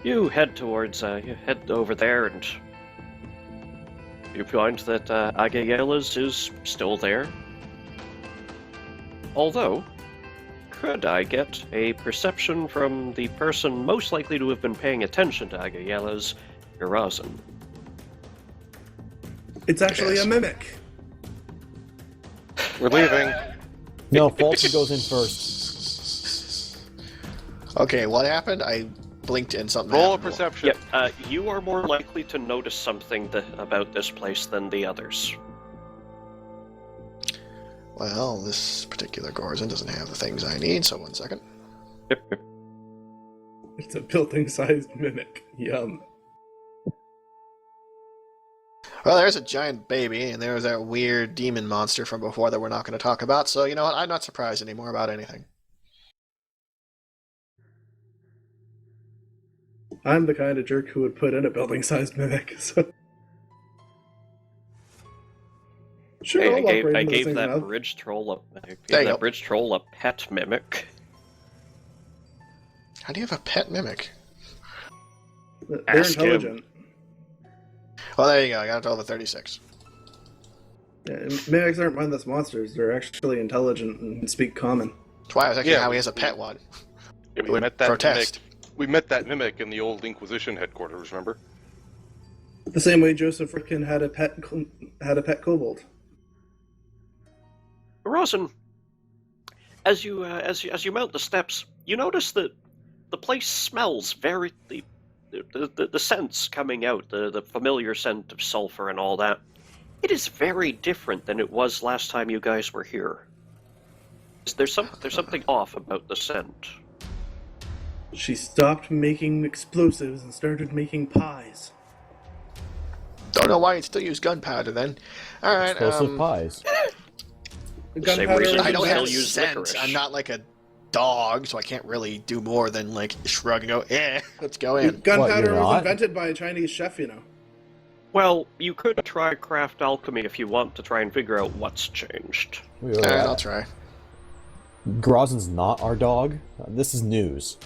You head over there, and you find that Agayela's is still there. Although, could I get a perception from the person most likely to have been paying attention to Agayela's, Urazan? It's actually Yes. a mimic! We're leaving. No, Fulton goes in first. Okay, what happened? I blinked and something Roll a happened. perception. Yep, you are more likely to notice something about this place than the others. Well, this particular Gorzin doesn't have the things I need, so 1 second. Yep, yep. It's a building-sized mimic. Yum. Well, there's a giant baby, and there was that weird demon monster from before that we're not going to talk about, so you know what? I'm not surprised anymore about anything. I'm the kind of jerk who would put in a building-sized mimic, so... Sure, Hey, I'll I walk gave, right I into this gave thing's that mouth. bridge troll There you go. bridge troll a pet mimic. How do you have a pet mimic? They're Ask him. intelligent. Well, there you go. I got it to all the 36. Yeah, mimics aren't mindless monsters. They're actually intelligent and speak common. That's why I was asking Yeah, how we- he has a pet one. Yeah, It would met that protest. mimic. We met that mimic in the old Inquisition headquarters. Remember? The same way Joseph Rifkin had a pet kobold. Rosin, as you mount the steps, you notice that the place smells very the scents coming out, the familiar scent of sulfur and all that. It is very different than it was last time you guys were here. There's something off about the scent. She stopped making explosives and started making pies. Don't know why you'd still use gunpowder then. All right. Explosive pies. Same reason I don't Still have use scent. licorice. I'm not like a dog, so I can't really do more than like shrug and go, let's go in. Gunpowder you're was not? invented by a Chinese chef, you know. Well, you could try craft alchemy if you want to try and figure out what's changed. Wait, All right, I'll try. Grozin's not our dog. This is news.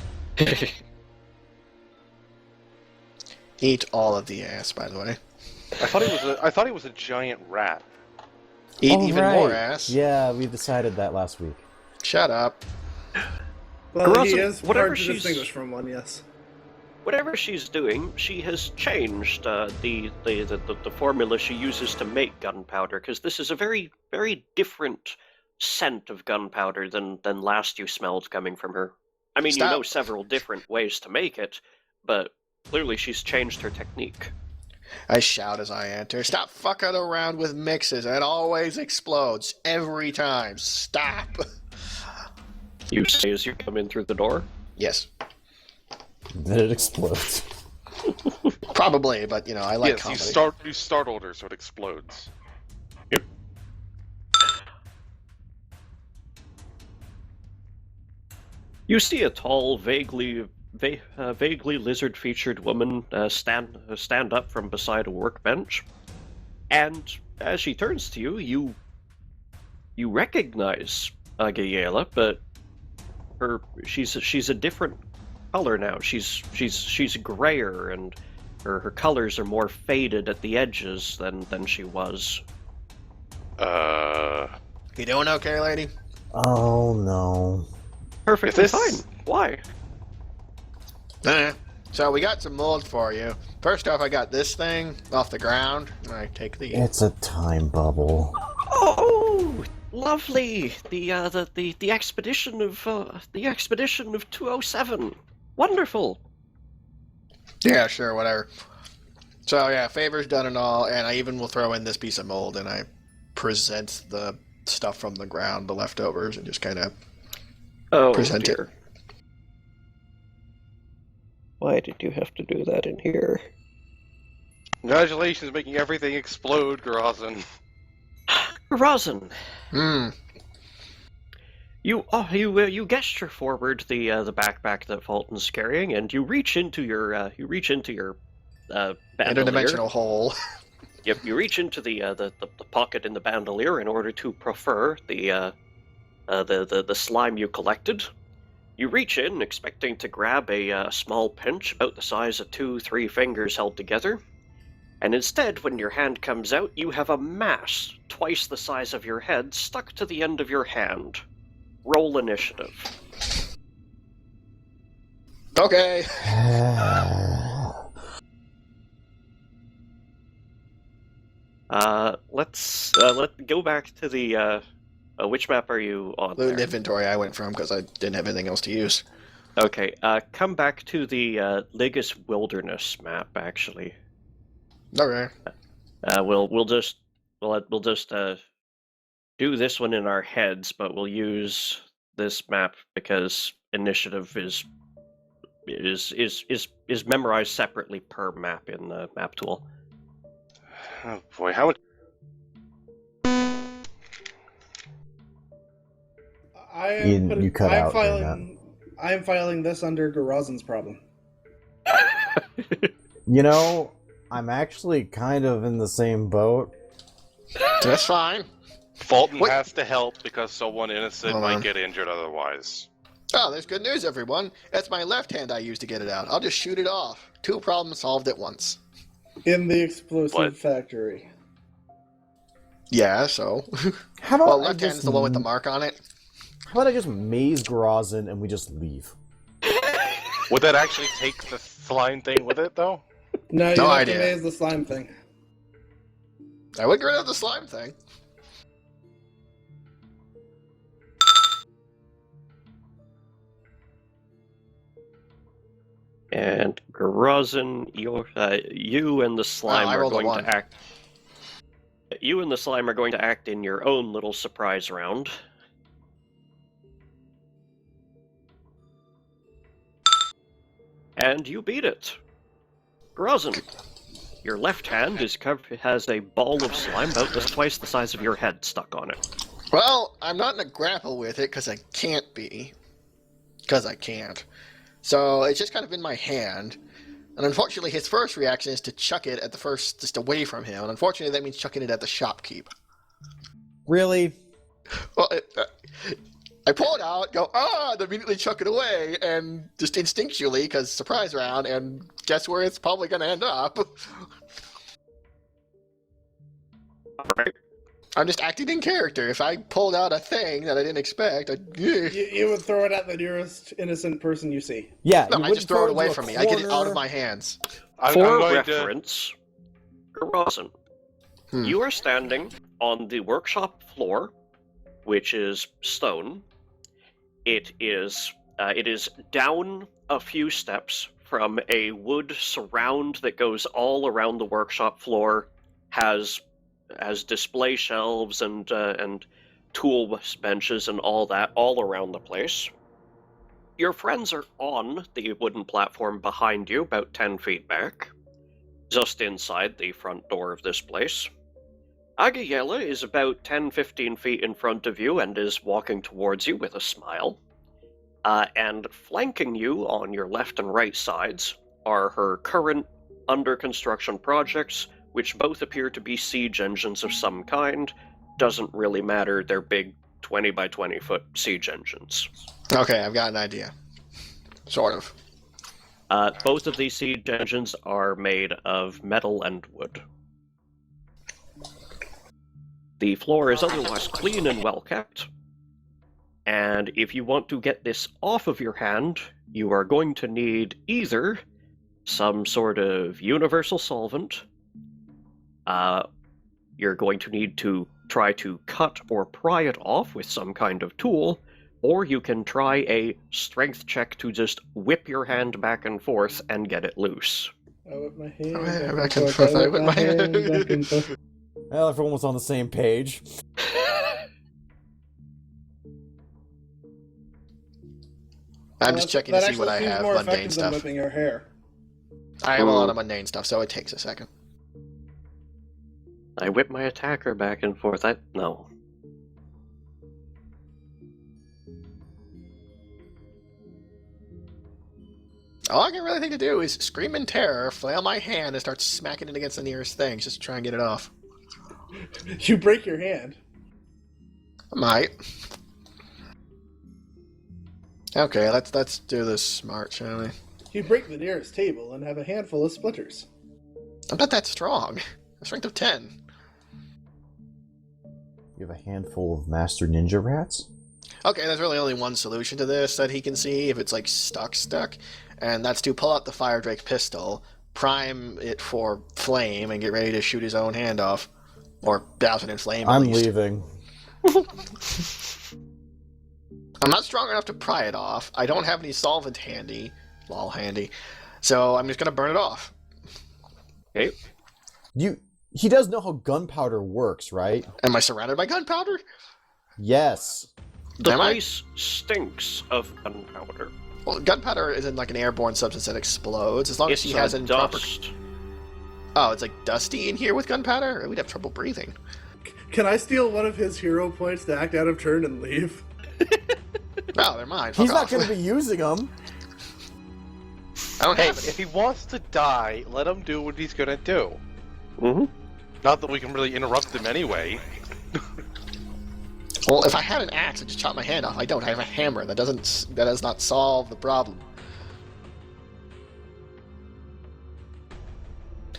Eat all of the ass, by the way. I thought he was a giant rat. Eat Oh, even right. more ass. Yeah, we decided that last week. Shut up. Well, he Grozen, is whatever hard to she's- distinguish from one, yes. Whatever she's doing, she has changed the formula she uses to make gunpowder, because this is a very, very different scent of gunpowder than last you smelled coming from her. I mean, you know Stop. several different ways to make it, but clearly she's changed her technique. I shout as I enter. Stop fucking around with mixes. It always explodes. Every time. Stop. You say as you come in through the door. Yes. Then it explodes. Probably, but you know, I like Yes, comedy. you startled her, so it explodes. You see a tall, vaguely lizard-featured woman stand up from beside a workbench, and as she turns to you, you recognize Agayela, but she's a different color now. She's grayer, and her colors are more faded at the edges than she was. You doing okay, lady? Oh no. Perfectly If this- fine. Why? So we got some mold for you. First off, I got this thing off the ground. I take the. It's a time bubble. Oh, lovely! The expedition of 207. Wonderful. Yeah, sure, whatever. So yeah, favors done and all, and I even will throw in this piece of mold, and I present the stuff from the ground, the leftovers, and just kind of. Oh Present it. dear. Why did you have to do that in here? Congratulations, making everything explode, Grozen. Rosin, Hmm. you gesture forward the backpack that Fulton's carrying, and you reach into your bandolier. Interdimensional hole. Yep, you reach into the pocket in the bandolier in order to prefer the slime you collected. You reach in, expecting to grab a small pinch about the size of 2-3 fingers held together, and instead, when your hand comes out, you have a mass twice the size of your head stuck to the end of your hand. Roll initiative. Okay. Let's go back to the which map are you on The there? inventory I went from because I didn't have anything else to use. Okay, come back to the Ligus Wilderness map. Actually, Okay. we'll just do this one in our heads, but we'll use this map because initiative is is memorized separately per map in the MapTool. Oh boy, how much? You cut out during that. I am filing this under Garazen's problem. You know, I'm actually kind of in the same boat. That's fine. Fulton What? has to help because someone innocent Hold might on. get injured otherwise. Oh, there's good news, everyone. That's my left hand I used to get it out. I'll just shoot it off. 2 problems solved at once. In the explosive What? factory. Yeah, so. How about Well, I left hand just is the one with the mark on it. How about I just maze Grazin and we just leave? Would that actually take the slime thing with it, though? No, you No have idea. to maze the slime thing. I would get rid of the slime thing. And Grazin, you and the slime I are rolled a going 1. to act. You and the slime are going to act in your own little surprise round. And you beat it. Grazin, your left hand has a ball of slime about twice the size of your head stuck on it. Well, I'm not in a grapple with it because I can't be. Because I can't. So it's just kind of in my hand. And unfortunately, his first reaction is to chuck it at the first, just away from him. And unfortunately, that means chucking it at the shopkeep. Really? Well, I pull it out, go, and immediately chuck it away, and just instinctually, because surprise round, and guess where it's probably going to end up? Alright. I'm just acting in character. If I pulled out a thing that I didn't expect, You would throw it at the nearest innocent person you see. Yeah. no, you I wouldn't just throw it away into a from me. I get it out corner. of my hands. I'm For going to... reference, Grazin, you are standing on the workshop floor, which is stone. It is down a few steps from a wood surround that goes all around the workshop floor, has display shelves and tool benches and all that all around the place. Your friends are on the wooden platform behind you, about 10 feet back, just inside the front door of this place. Agayela is about 10-15 feet in front of you and is walking towards you with a smile. And flanking you on your left and right sides are her current under construction projects, which both appear to be siege engines of some kind. Doesn't really matter, they're big 20 by 20 foot siege engines. Okay, I've got an idea. Sort of. Both of these siege engines are made of metal and wood. The floor is otherwise clean and well kept. And if you want to get this off of your hand, you are going to need either some sort of universal solvent. You're going to need to try to cut or pry it off with some kind of tool, or you can try a strength check to just whip your hand back and forth and get it loose. I whip my hand Back and forth, I whip my hand. back and forth. Well, everyone was on the same page. I'm just checking to see what I have, more mundane effective than stuff. whipping your hair. I have a lot of mundane stuff, so it takes a second. I whip my attacker back and forth. No. All I can really think to do is scream in terror, flail my hand, and start smacking it against the nearest thing, just to try and get it off. You break your hand. I might. Okay, let's do this smart, shall we? You break the nearest table and have a handful of splinters. I'm not that strong. A strength of 10. You have a handful of master ninja rats? Okay, there's really only one solution to this that he can see if it's like stuck, and that's to pull out the Fire Drake pistol, prime it for flame, and get ready to shoot his own hand off. Or douse it in flame, at I'm least. leaving. I'm not strong enough to pry it off. I don't have any solvent handy. Lol handy. So I'm just gonna burn it off. Okay. He does know how gunpowder works, right? Am I surrounded by gunpowder? Yes. The Am I? place stinks of gunpowder. Well, gunpowder isn't like an airborne substance that explodes. As long as It's she has it in proper... dust. Oh, it's like dusty in here with gunpowder? We'd have trouble breathing. Can I steal one of his hero points to act out of turn and leave? No, they're mine. Fuck He's not off. going to be using them. I don't Hey, have any. if he wants to die, let him do what he's gonna do. Mm-hmm. Not that we can really interrupt him anyway. Well, if I had an axe, I'd just chop my hand off. I don't. I have a hammer. That does not solve the problem.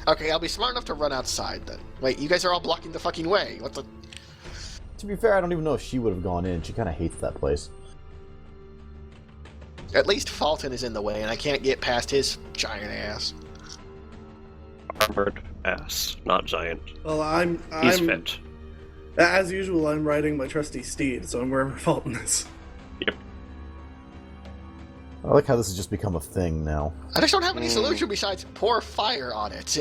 Okay, I'll be smart enough to run outside then. Wait, you guys are all blocking the fucking way. What the... To be fair, I don't even know if she would have gone in. She kind of hates that place. At least Fulton is in the way, and I can't get past his giant ass. Armored ass, not giant. Well, I'm He's fit. as usual. I'm riding my trusty steed, so I'm wherever Fulton is. Yep. I like how this has just become a thing now. I just don't have any solution besides pour fire on it.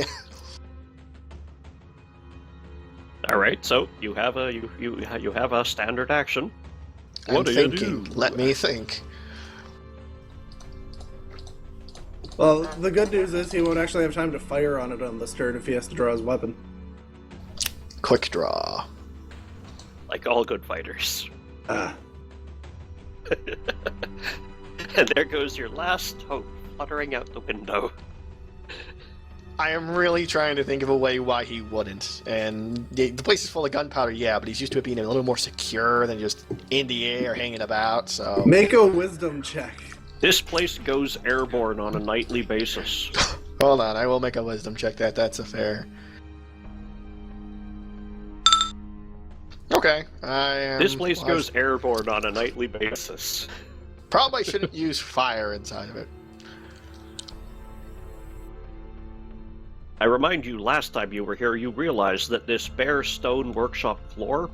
All right, so you have a you have a standard action. I'm What do you thinking. do? Let me think. Well, the good news is he won't actually have time to fire on it on this turn if he has to draw his weapon. Quick draw. Like all good fighters. Ah. And there goes your last hope, fluttering out the window. I am really trying to think of a way why he wouldn't. And the place is full of gunpowder, yeah, but he's used to it being a little more secure than just in the air hanging about, so... Make a wisdom check. This place goes airborne on a nightly basis. Hold on, I will make a wisdom check that. That's a fair... Okay, This place goes airborne on a nightly basis. Probably shouldn't use fire inside of it. I remind you, last time you were here, you realized that this bare stone workshop floor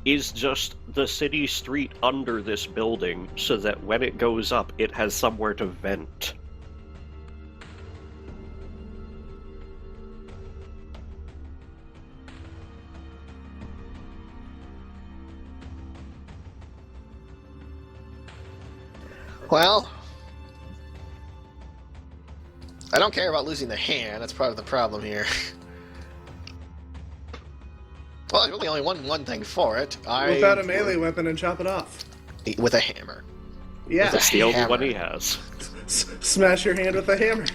is just the city street under this building, so that when it goes up, it has somewhere to vent. Well... I don't care about losing the hand, that's part of the problem here. Well, there's really only one thing for it. Whip out a melee weapon and chop it off. With a hammer. Yeah. That's the only hammer. one he has. Smash your hand with a hammer.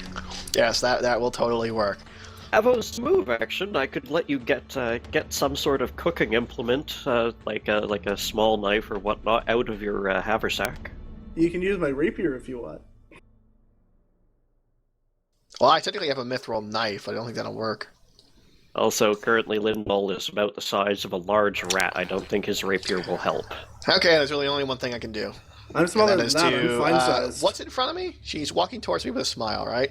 Yes, that will totally work. Avo's move action, I could let you get some sort of cooking implement, like a small knife or whatnot, out of your haversack. You can use my rapier if you want. Well, I technically have a mithril knife, but I don't think that'll work. Also, currently Lindball is about the size of a large rat. I don't think his rapier will help. Okay, there's really only one thing I can do. I'm smaller And than is that. I'm fine sized. What's in front of me? She's walking towards me with a smile, right?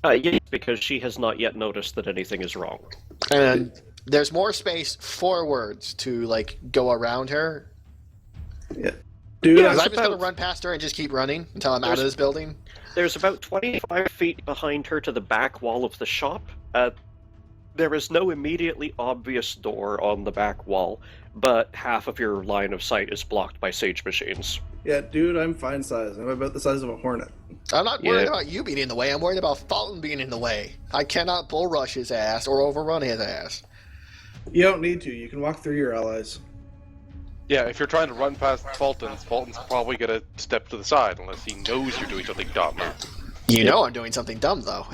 Yes, because she has not yet noticed that anything is wrong. And there's more space forwards to, like, go around her. Yeah. Dude, Yeah, Because it's I'm just going to about- run past her and just keep running until I'm out of There's- this building. There's about 25 feet behind her to the back wall of the shop. There is no immediately obvious door on the back wall, but half of your line of sight is blocked by sage machines. yeah, dude, I'm fine sized. I'm about the size of a hornet. I'm not worried Yeah. about you being in the way. I'm worried about Fulton being in the way. I cannot bull rush his ass or overrun his ass. You don't need to. You can walk through your allies. Yeah, if you're trying to run past Fulton's probably gonna step to the side unless he knows you're doing something dumb. You know I'm doing something dumb, though.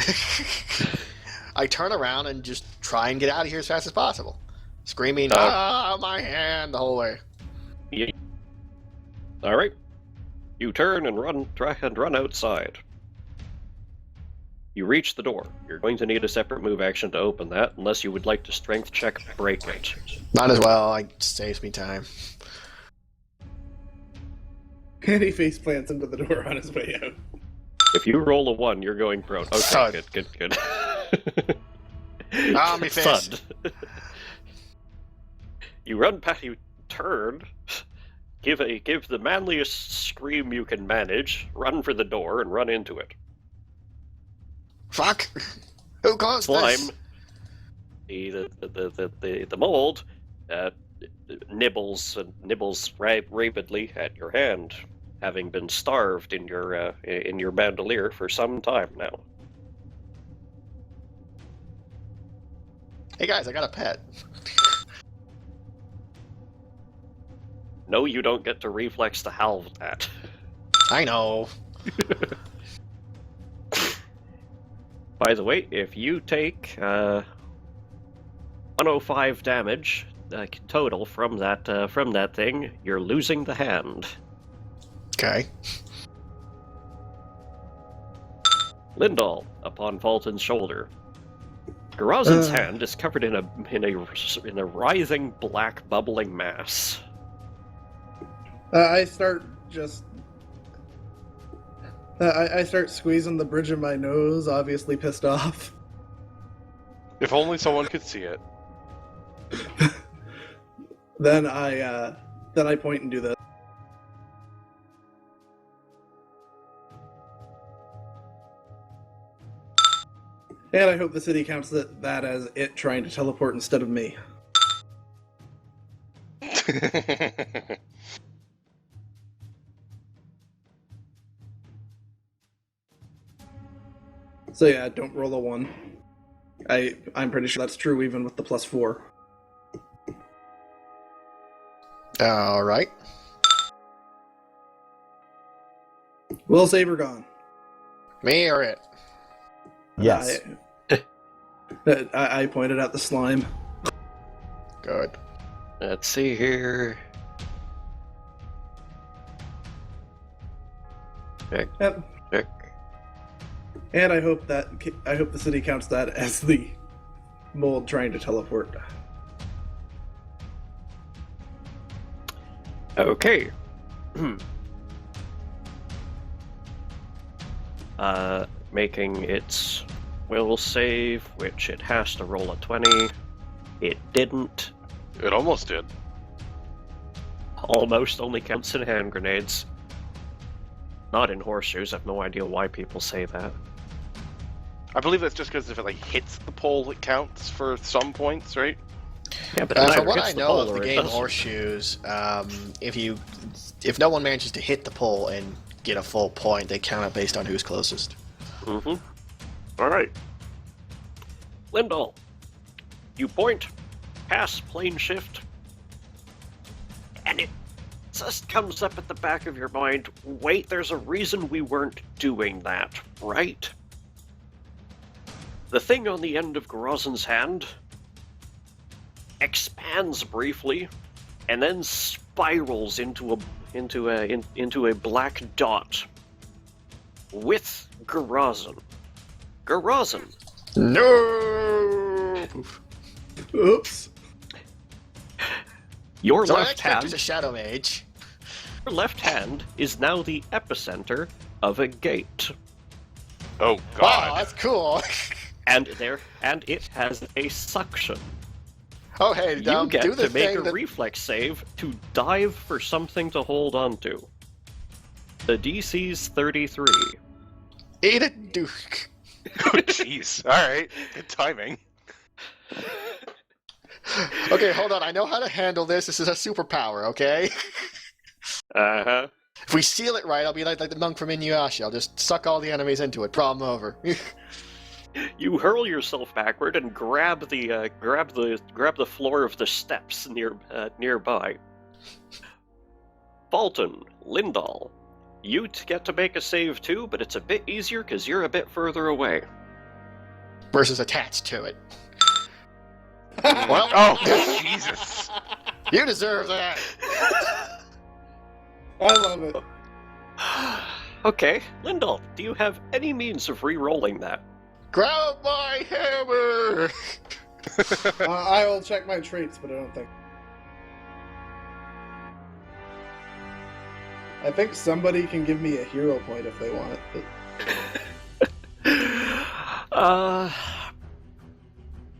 I turn around and just try and get out of here as fast as possible. Screaming, my hand, the whole way. Yeah. All right. You turn and try and run outside. You reach the door. You're going to need a separate move action to open that, unless you would like to strength check break it. Might as well, it saves me time. And he face plants into the door on his way out. If you roll a 1, you're going prone. Okay, Thud. good. Ah, me face. Thud. You run past, you turn, give the manliest scream you can manage, run for the door, and run into it. Fuck! Who caused Slime, this? the mold, nibbles rapidly at your hand. having been starved in your bandolier for some time now. Hey guys, I got a pet. No, you don't get to reflex to halve that. I know. By the way, if you take 105 damage total from that thing, you're losing the hand. Okay. Lindahl, upon Fulton's shoulder. Garazan's hand is covered in a writhing black bubbling mass. I start squeezing the bridge of my nose, obviously pissed off. If only someone could see it. Then I point and do this. And I hope the city counts that as it trying to teleport instead of me. So yeah, don't roll a 1. I'm pretty sure that's true even with the +4. Alright. Will Saber gone? Me or it? Yes. I pointed out the slime. Good. Let's see here. Check. Yep. Check. And I hope the city counts that as the mold trying to teleport. Okay. Making its will save, which it has to roll a 20. It didn't. It almost did. Almost only counts in hand grenades. Not in horseshoes. I have no idea why people say that. I believe that's just because if it hits the pole, it counts for some points, right? Yeah, but From what I know of the game Horseshoes, if no one manages to hit the pole and get a full point, they count it based on who's closest. Mm-hmm. Alright. Lindahl, you point, pass plane shift, and it just comes up at the back of your mind, wait, there's a reason we weren't doing that, right? The thing on the end of Garazan's hand expands briefly, and then spirals into a black dot with Garazan. Garazan. No. Oops. Your So my left next character's hand. a Shadow Mage. Your left hand is now the epicenter of a gate, Oh, Wow, God. that's cool. and it has a suction. Oh, hey, You do get the to make thing a that... reflex save to dive for something to hold on to. The DC's 33. Eat a duke. Oh, jeez. Alright. Good timing. Okay, hold on. I know how to handle this. This is a superpower, okay? Uh-huh. If we seal it right, I'll be like the monk from Inuyasha. I'll just suck all the enemies into it. Problem over. You hurl yourself backward and grab the floor of the steps nearby. Fulton, Lindahl, you get to make a save too, but it's a bit easier because you're a bit further away. Versus attached to it. Well, Oh, Jesus. you deserve that. I love it. Okay, Lindahl, do you have any means of re-rolling that? Grab my hammer. I will check my traits, but I don't think. I think somebody can give me a hero point if they want.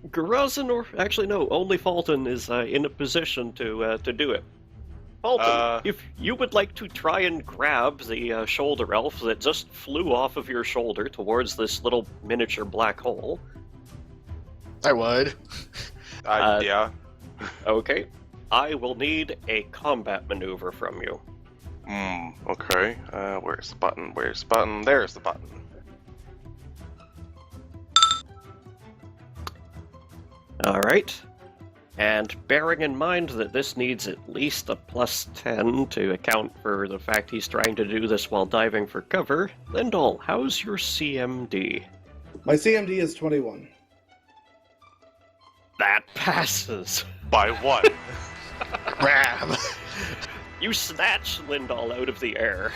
Garazan, or actually no, only Fulton is in a position to do it. Fulton, if you would like to try and grab the shoulder elf that just flew off of your shoulder towards this little miniature black hole. I would. Yeah. Okay, I will need a combat maneuver from you. Okay. Where's the button? Where's the button? There's the button. Alright. And bearing in mind that this needs at least a +10 to account for the fact he's trying to do this while diving for cover, Lindall, how's your CMD? My CMD is 21. That passes. By what? Grab! You snatch Lindall out of the air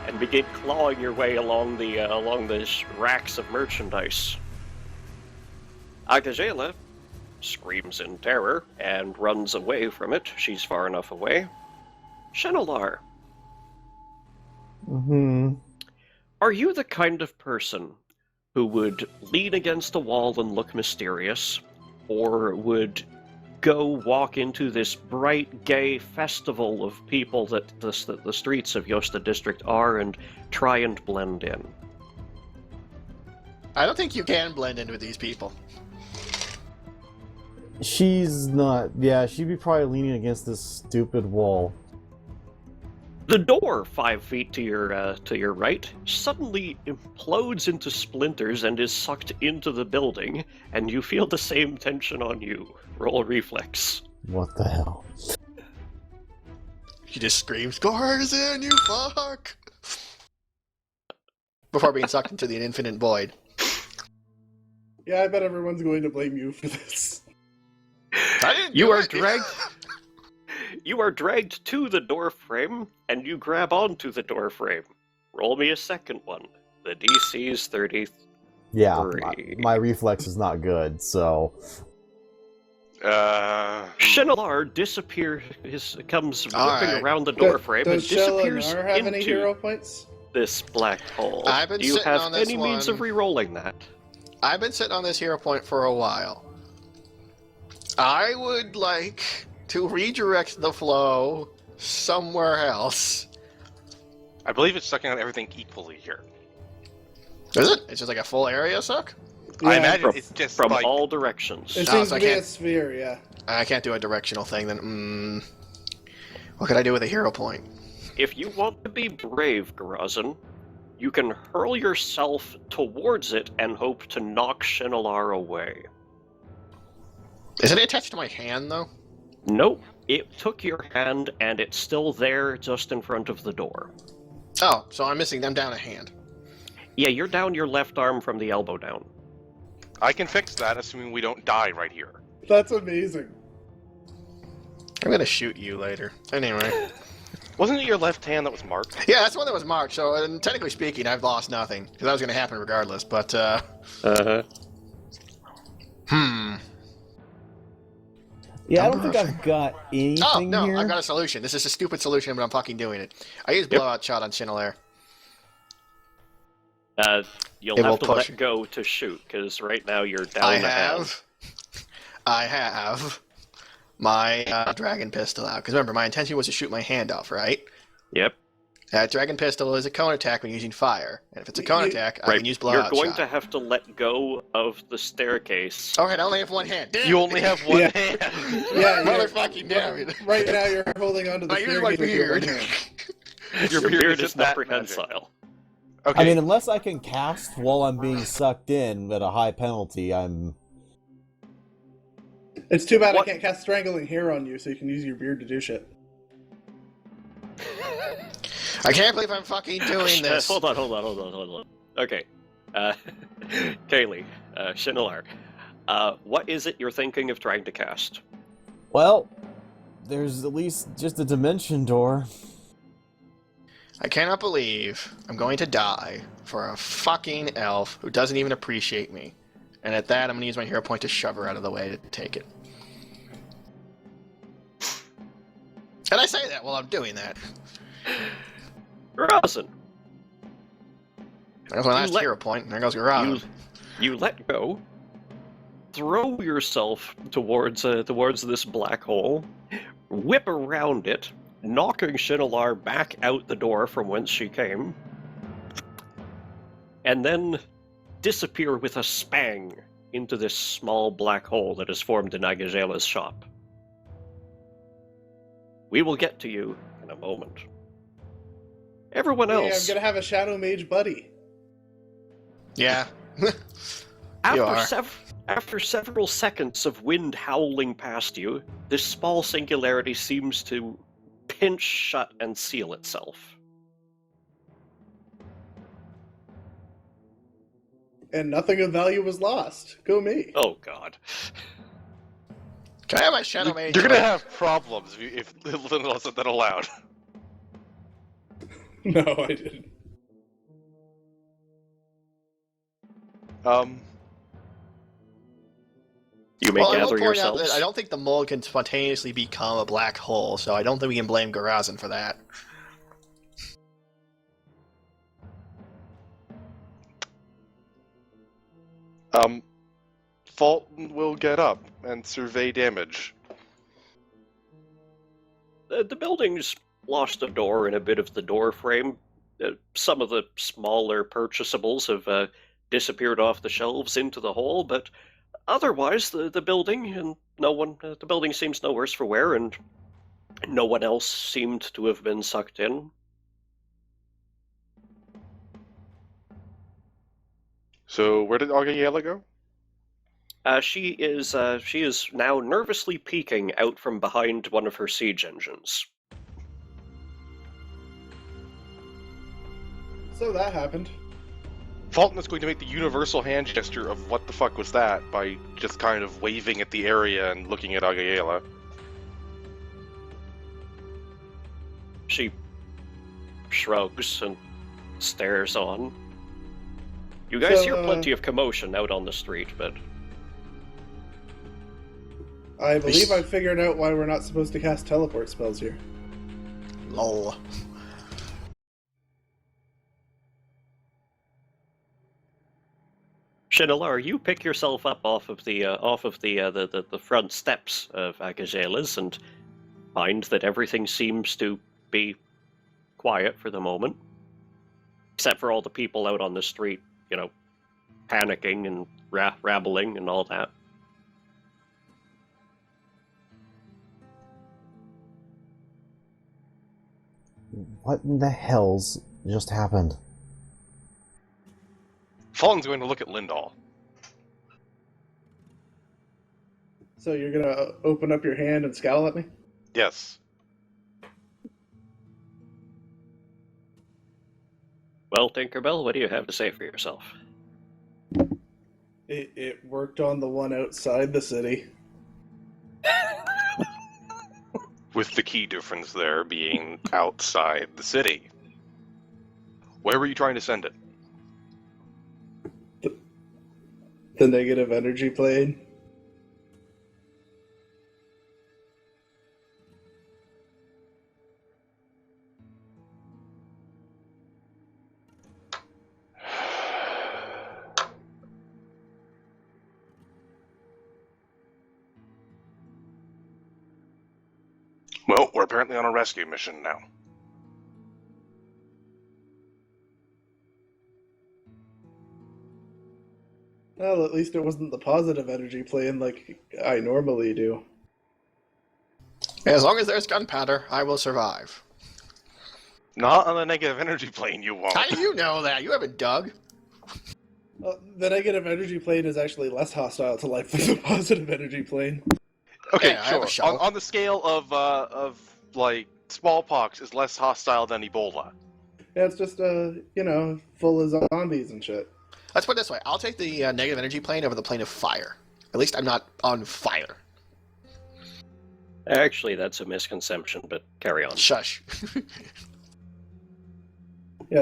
and begin clawing your way along the racks of merchandise. Agajela screams in terror and runs away from it. She's far enough away. Shenalar, are you the kind of person who would lean against a wall and look mysterious, or would go walk into this bright, gay festival of people that the streets of Yosta District are and try and blend in? I don't think you can blend in with these people. She's not. Yeah, she'd be probably leaning against this stupid wall. The door 5 feet to your right suddenly implodes into splinters and is sucked into the building, and you feel the same tension on you. Roll reflex. What the hell? She just screams, "Corzin, you fuck!" before being sucked into the infinite void. Yeah, I bet everyone's going to blame you for this. I didn't You do are it. dragged. You are dragged to the door frame, and you grab onto the door frame. Roll me a second one. The DC is 30. Yeah, Three. my reflex is not good, so... Shenalar comes whipping Alright. around the door frame and Does disappears Shelanar have any into hero points? this black hole. I've been Do you sitting have on this any means of one. re-rolling that? I've been sitting on this hero point for a while. I would like to redirect the flow somewhere else. I believe it's sucking out everything equally here. Is it? It's just like a full area suck? I Yeah, imagine From, it's just from like all directions. It Oh, seems so to I be a can't- sphere, yeah. I can't do a directional thing then. What could I do with a hero point? If you want to be brave, Garazin, you can hurl yourself towards it and hope to knock Shenalar away. Isn't it attached to my hand though? Nope. It took your hand, and it's still there just in front of the door. Oh, so I'm missing them down a hand. Yeah, you're down your left arm from the elbow down. I can fix that, assuming we don't die right here. That's amazing. I'm gonna shoot you later. Anyway. Wasn't it your left hand that was marked? Yeah, that's the one that was marked, so technically speaking, I've lost nothing. Because that was gonna happen regardless, but, Uh-huh. Yeah, I don't Number think of- I've got Oh, anything no, here. I've got a solution. This is a stupid solution, but I'm fucking doing it. I used Yep. blowout shot on Chinelair. You'll It will have to push. let go to shoot, because right now you're down I have my dragon pistol out. Because remember, my intention was to shoot my hand off, right? Yep. That dragon pistol is a cone attack when using fire. And if it's a cone attack, I can use blowout You're going shot. to have to let go of the staircase. Alright, I only have one hand. Damn You it. only have one Yeah. hand. Yeah, you're- Motherfucking damn it. Right now you're holding onto the I use my staircase with your one beard. hand. Your beard is isn't that not prehensile. magic. Okay. I mean, unless I can cast while I'm being sucked in at a high penalty, I'm... It's too bad What? I can't cast Strangling here on you, so you can use your beard to do shit. I can't believe I'm fucking doing this. Hold on. Okay. Kaylee, Shenalar, what is it you're thinking of trying to cast? Well, there's at least just a dimension door. I cannot believe I'm going to die for a fucking elf who doesn't even appreciate me. And at that, I'm going to use my hero point to shove her out of the way to take it. And I say that while I'm doing that. Garazin, There's my last let- hero point. There goes Garazin. you let go, throw yourself towards this black hole, whip around it, knocking Shenalar back out the door from whence she came, and then disappear with a spang into this small black hole that has formed in Agajela's shop. We will get to you in a moment. Everyone Yeah, I'm else, gonna have a Shadow Mage buddy. Yeah. You are. after several seconds of wind howling past you, this small singularity seems to pinch shut and seal itself. And nothing of value was lost. Go me. Oh god. Can I have my Shadow Mage? You're gonna have problems if Lindell said that aloud. No, I didn't. You may Well, I will gather point out yourselves. that I don't think the mold can spontaneously become a black hole, so I don't think we can blame Garazin for that. Fulton will get up and survey damage. The building's lost a door and a bit of the door frame. Some of the smaller purchasables have disappeared off the shelves into the hole, but otherwise the building and the building seems no worse for wear, and no one else seemed to have been sucked in. So where did Agayela go? She is now nervously peeking out from behind one of her siege engines. So that happened. Fulton is going to make the universal hand gesture of what the fuck was that by just kind of waving at the area and looking at Agayela. She shrugs and stares on. You guys So, hear plenty of commotion out on the street, but I believe I figured out why we're not supposed to cast teleport spells here. Lol. Shinalar, you pick yourself up off of the front steps of Agajela's and find that everything seems to be quiet for the moment, except for all the people out on the street, panicking and rabbling and all that. What in the hell's just happened? Fulton's going to look at Lindahl. So you're gonna open up your hand and scowl at me? Yes. Well, Tinkerbell, what do you have to say for yourself? It worked on the one outside the city. With the key difference there being outside the city. Where were you trying to send it? The negative energy plane. Well, we're apparently on a rescue mission now. Well, at least it wasn't the positive energy plane like I normally do. As long as there's gunpowder, I will survive. Not on the negative energy plane, you won't. How do you know that? You haven't dug. The negative energy plane is actually less hostile to life than the positive energy plane. Okay, Yeah, I have a sure. shovel. On the scale of like smallpox is less hostile than Ebola. Yeah, it's just full of zombies and shit. Let's put it this way. I'll take the negative energy plane over the plane of fire. At least I'm not on fire. Actually, that's a misconception, but carry on. Shush. Yeah,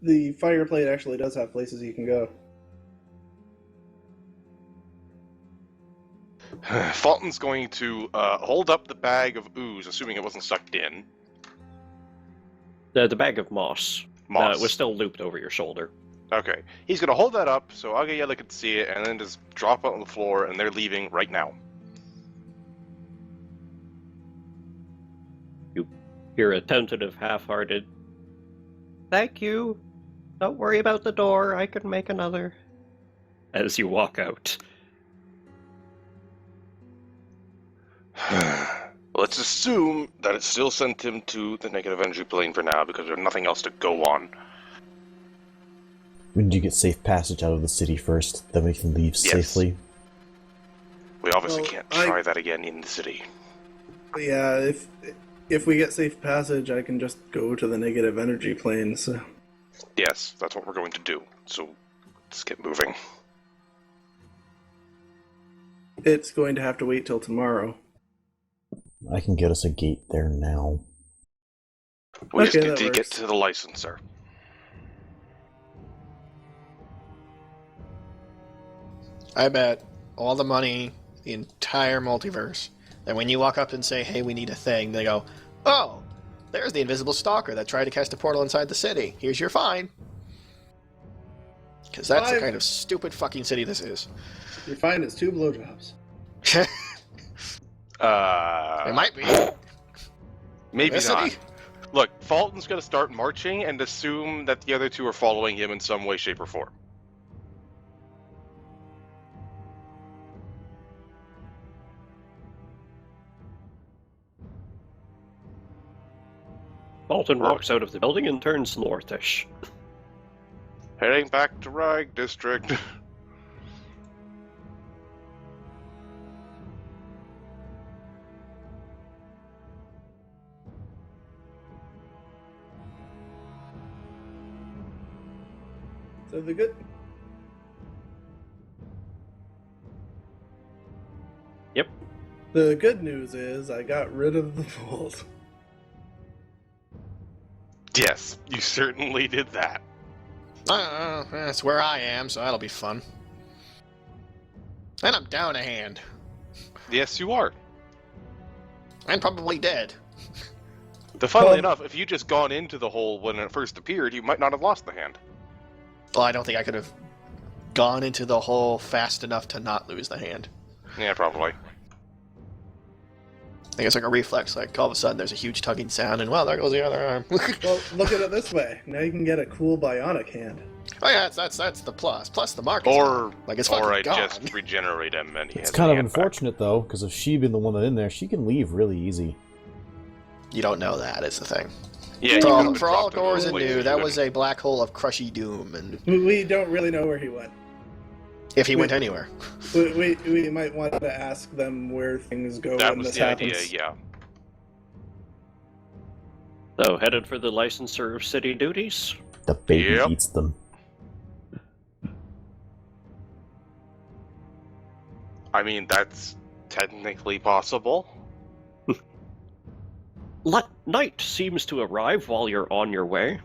the fire plane actually does have places you can go. Fulton's going to hold up the bag of ooze, assuming it wasn't sucked in. The bag of moss. Moss. Was still looped over your shoulder. Okay. He's going to hold that up so Agayela could see it, and then just drop it on the floor, and they're leaving right now. You hear a tentative, half-hearted, "Thank you. Don't worry about the door. I can make another." As you walk out. Let's assume that it still sent him to the negative energy plane for now, because there's nothing else to go on. We need to get safe passage out of the city first, then we can leave safely. We obviously Well, can't try that again in the city. Yeah, if we get safe passage, I can just go to the negative energy plane, so... Yes, that's what we're going to do. So, let's get moving. It's going to have to wait till tomorrow. I can get us a gate there now. We just Okay, need that to get works. to the licensor. I bet all the money, the entire multiverse, that when you walk up and say, hey, we need a thing, they go, oh, there's the invisible stalker that tried to cast a portal inside the city. Here's your fine. Because that's the kind of stupid fucking city this is. Your fine is 2 blowjobs. It might be. Maybe This not. city? Look, Fulton's going to start marching and assume that the other two are following him in some way, shape, or form. Bolton walks out of the building and turns northish. Heading back to Rag District. So Yep. the good news is I got rid of the vault. Yes, you certainly did that. That's where I am, so that'll be fun. And I'm down a hand. Yes, you are. I'm probably dead. Funnily enough, if you just gone into the hole when it first appeared, you might not have lost the hand. Well, I don't think I could have gone into the hole fast enough to not lose the hand. Yeah, probably. I think it's like a reflex, like all of a sudden there's a huge tugging sound, and well, there goes the other arm. Well, look at it this way. Now you can get a cool bionic hand. Oh yeah, that's the plus. Plus the mark. Or, like it's or fucking I gone. just regenerate him and he It's has kind a of hand back. unfortunate, though, because if she been the one in there, she can leave really easy. You don't know that is the thing. Yeah, For all Gores and knew, that was a black hole of crushy doom, and We don't really know where he went. if he went anywhere. We might want to ask them where things go That when was this the happens. idea, yeah. So, headed for the licensor of city duties? The baby Yep. eats them. I mean, that's technically possible. Night seems to arrive while you're on your way.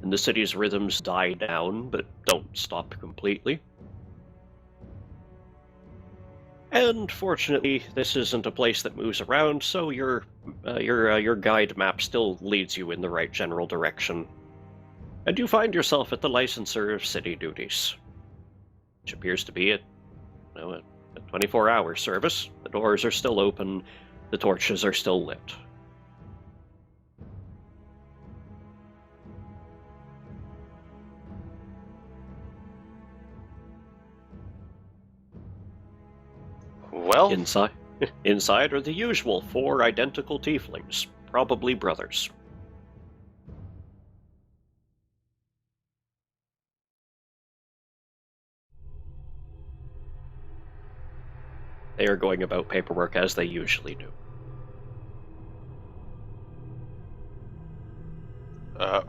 And the city's rhythms die down, but don't stop completely. And fortunately, this isn't a place that moves around, so your guide map still leads you in the right general direction. And you find yourself at the licensor of city duties, which appears to be a 24-hour service. The doors are still open, the torches are still lit. Well, Inside are the usual 4 identical tieflings, probably brothers. They are going about paperwork as they usually do.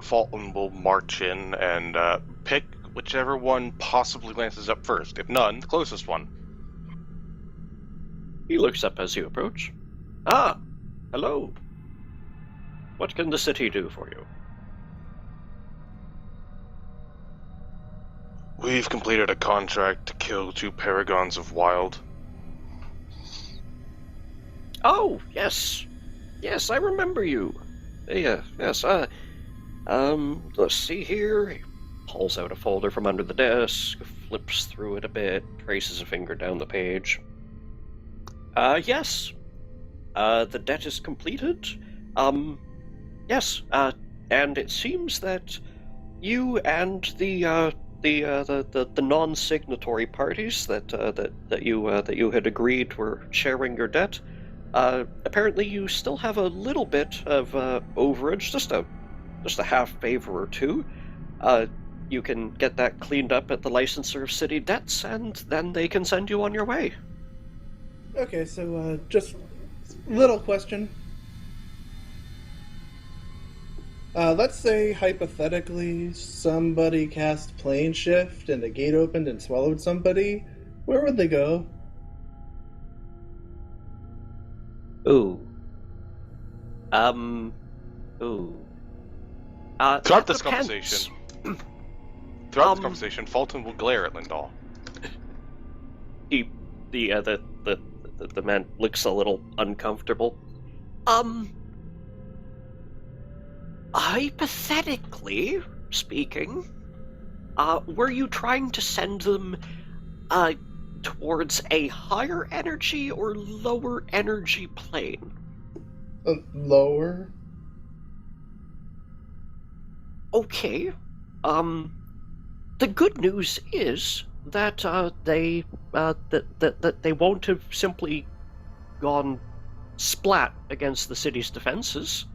Fulton will march in and pick whichever one possibly glances up first. If none, the closest one. He looks up as you approach. Ah, hello. What can the city do for you? We've completed a contract to kill 2 paragons of wild. Oh, yes. Yes, I remember you. Yes, let's see here. He pulls out a folder from under the desk, flips through it a bit, traces a finger down the page. Yes. The debt is completed. Yes, and it seems that you and the non-signatory parties that you had agreed were sharing your debt Apparently you still have a little bit of overage, just a half favor or two. You can get that cleaned up at the Licenser of City Debts, and then they can send you on your way. Okay, so just little question. Let's say hypothetically somebody cast plane shift and a gate opened and swallowed somebody. Where would they go? Ooh. Ooh. Throughout that this depends. conversation, Fulton will glare at Lindahl. The man looks a little uncomfortable. Hypothetically speaking, were you trying to send them, towards a higher energy or lower energy plane? Lower? Okay. The good news is that they won't have simply gone splat against the city's defenses.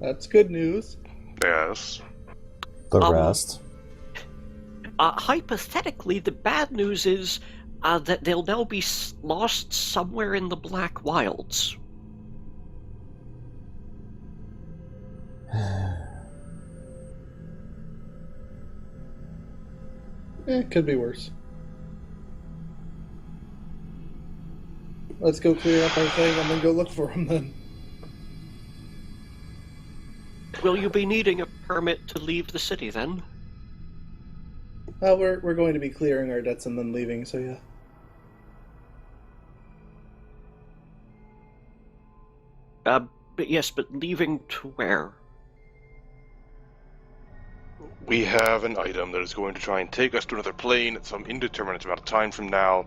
That's good news. Yes. The rest. Hypothetically, the bad news is that they'll now be lost somewhere in the Black Wilds. It could be worse. Let's go clear up our thing and then go look for them then. Will you be needing a permit to leave the city then? We're going to be clearing our debts and then leaving, so yeah. But yes, but leaving to where? We have an item that is going to try and take us to another plane at some indeterminate amount of time from now.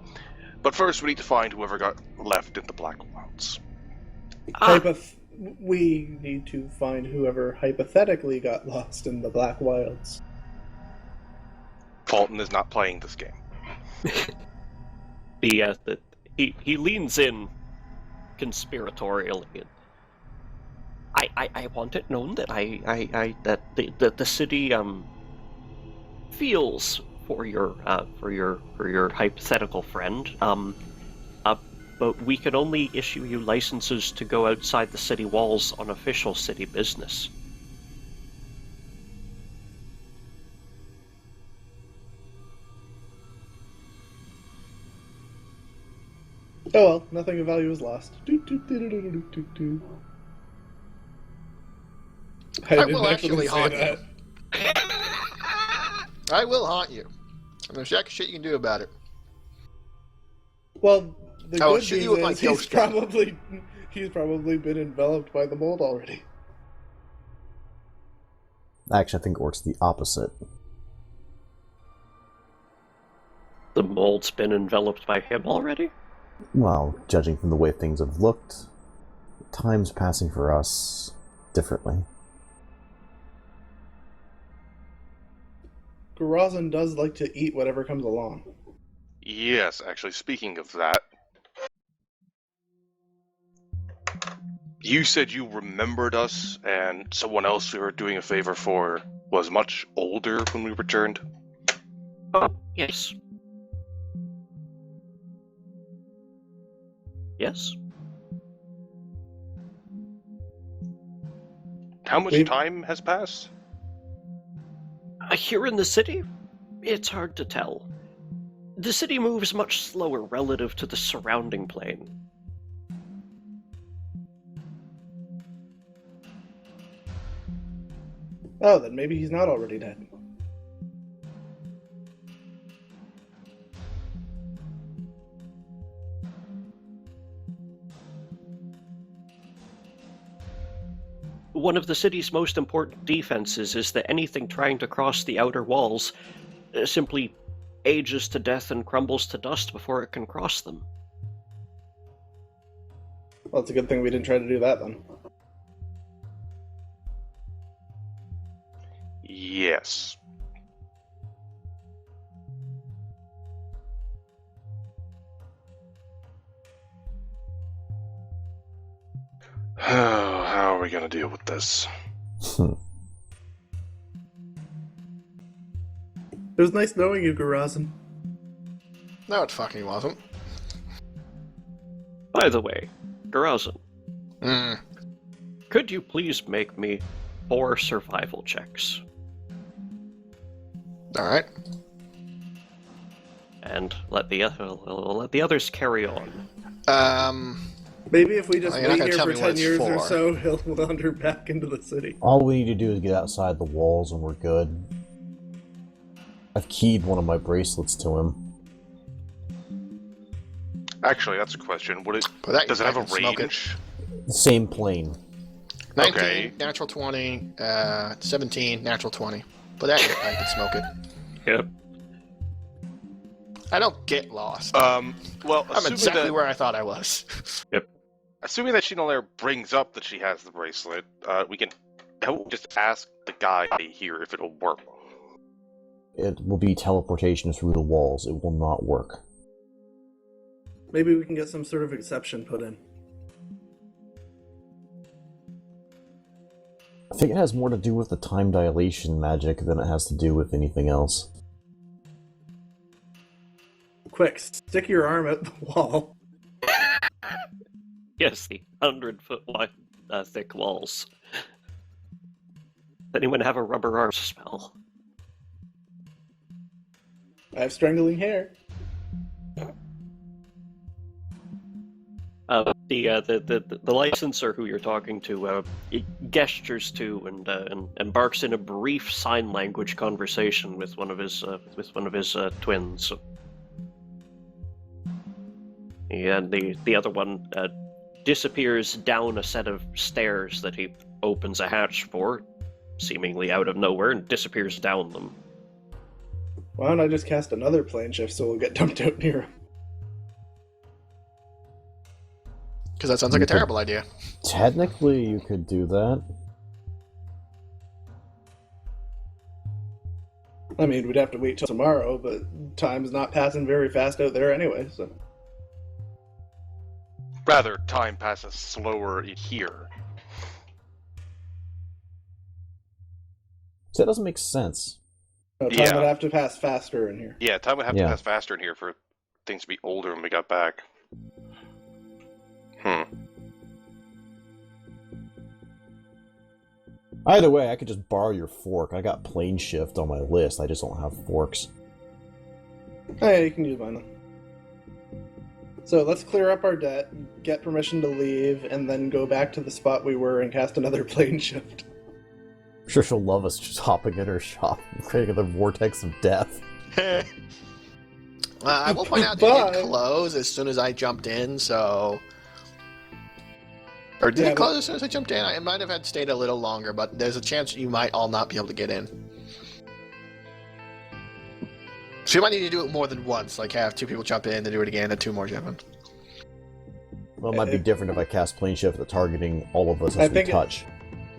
But first, we need to find whoever got left in the Black Wilds. We need to find whoever hypothetically got lost in the Black Wilds. Fulton is not playing this game. He leans in conspiratorially. I want it known that that the city feels for your hypothetical friend. But we can only issue you licenses to go outside the city walls on official city business. Oh well, nothing of value is lost. I will actually haunt you. I will haunt you. And there's jack shit you can do about it. Well, the I will good shoot you news with my is ghost gun. he's probably been enveloped by the mold already. Actually, I think it works the opposite. The mold's been enveloped by him already? Well, judging from the way things have looked, time's passing for us differently. Gorazin does like to eat whatever comes along. Yes, actually, speaking of that, you said you remembered us, and someone else we were doing a favor for was much older when we returned. Oh, yes. Yes. How much time has passed? Here in the city, it's hard to tell. The city moves much slower relative to the surrounding plane. Oh, then maybe he's not already dead. One of the city's most important defenses is that anything trying to cross the outer walls simply ages to death and crumbles to dust before it can cross them. Well, it's a good thing we didn't try to do that then. Yes. How are we gonna deal with this? It was nice knowing you, Garazin. No, it fucking wasn't. By the way, Garazin, Mm. could you please make me 4 survival checks? Alright. And let the others carry on. Maybe if we just Well, you're not wait gonna here tell for me what 10 it's years or for. so, he'll wander back into the city. All we need to do is get outside the walls and we're good. I've keyed one of my bracelets to him. Actually, that's a question. Would it? Put that in Does it your have a pack and smoke it. range? The same plane. 19, Okay. natural 20, 17, natural 20. Put that in your pipe and smoke it. Yep. I don't get lost. Well, I'm exactly where I thought I was. assuming that she no longer brings up that she has the bracelet, we can just ask the guy here if it'll work. It will be teleportation through the walls. It will not work. Maybe we can get some sort of exception put in. I think it has more to do with the time dilation magic than it has to do with anything else. Quick, stick your arm out the wall. Yes, the 100-foot wide, thick walls. Does anyone have a rubber arm spell? I have strangling hair. The licensor who you're talking to gestures to and embarks in a brief sign language conversation with one of his twins. And the other one disappears down a set of stairs that he opens a hatch for, seemingly out of nowhere, and disappears down them. Why don't I just cast another plane shift so we'll get dumped out near him? Because that sounds like a terrible idea. Technically, you could do that. I mean, we'd have to wait till tomorrow, but time's not passing very fast out there anyway, so... Rather, time passes slower here. So that doesn't make sense. No, time Yeah. would have to pass faster in here. Yeah, time would have Yeah. to pass faster in here for things to be older when we got back. Either way, I could just borrow your fork. I got plane shift on my list. I just don't have forks. Oh yeah, you can use mine then. So let's clear up our debt, get permission to leave, and then go back to the spot we were and cast another plane shift. I'm sure she'll love us just hopping in her shop and creating the vortex of death. I will point out that it did close as soon as I jumped in, so... Or did Yeah, it close as soon as I jumped in? It might have had stayed a little longer, but there's a chance you might all not be able to get in. So you might need to do it more than once, like have 2 people jump in, then do it again, then 2 more jump in. Well, it might be different if I cast plane shift at targeting all of us I as we think touch.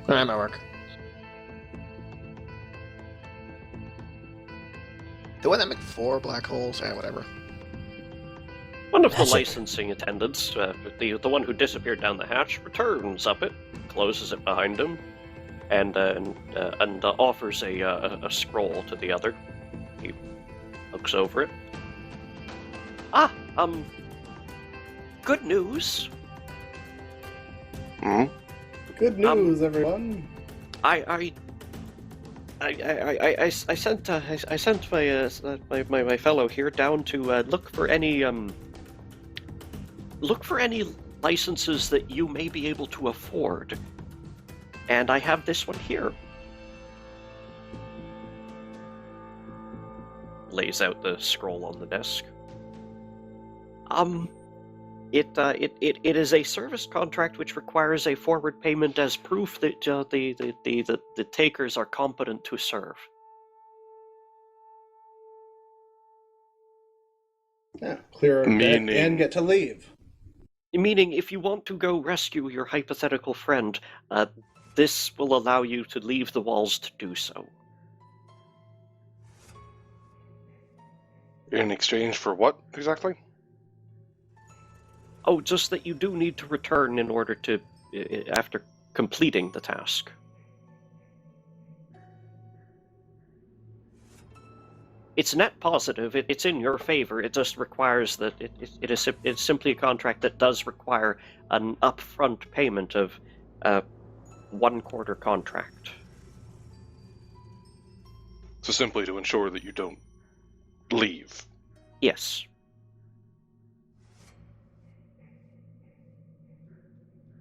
That might work. The one that make 4 black holes? Whatever. One of the Magic. licensing attendants, the one who disappeared down the hatch, returns up it, closes it behind him, and offers a scroll to the other. He looks over it. Good news. Hmm? Good news, everyone. I sent my fellow here down to look for any licenses that you may be able to afford, and I have this one here. Lays out the scroll on the desk. It is a service contract which requires a forward payment as proof that the takers are competent to serve. Yeah, clear our debt Meaning- and get to leave. Meaning, if you want to go rescue your hypothetical friend, this will allow you to leave the walls to do so. In exchange for what, exactly? Oh, just that you do need to return in order to after completing the task. It's net positive. It's in your favor. It just requires that it's simply a contract that does require an upfront payment of 1 quarter contract. So simply to ensure that you don't leave. Yes.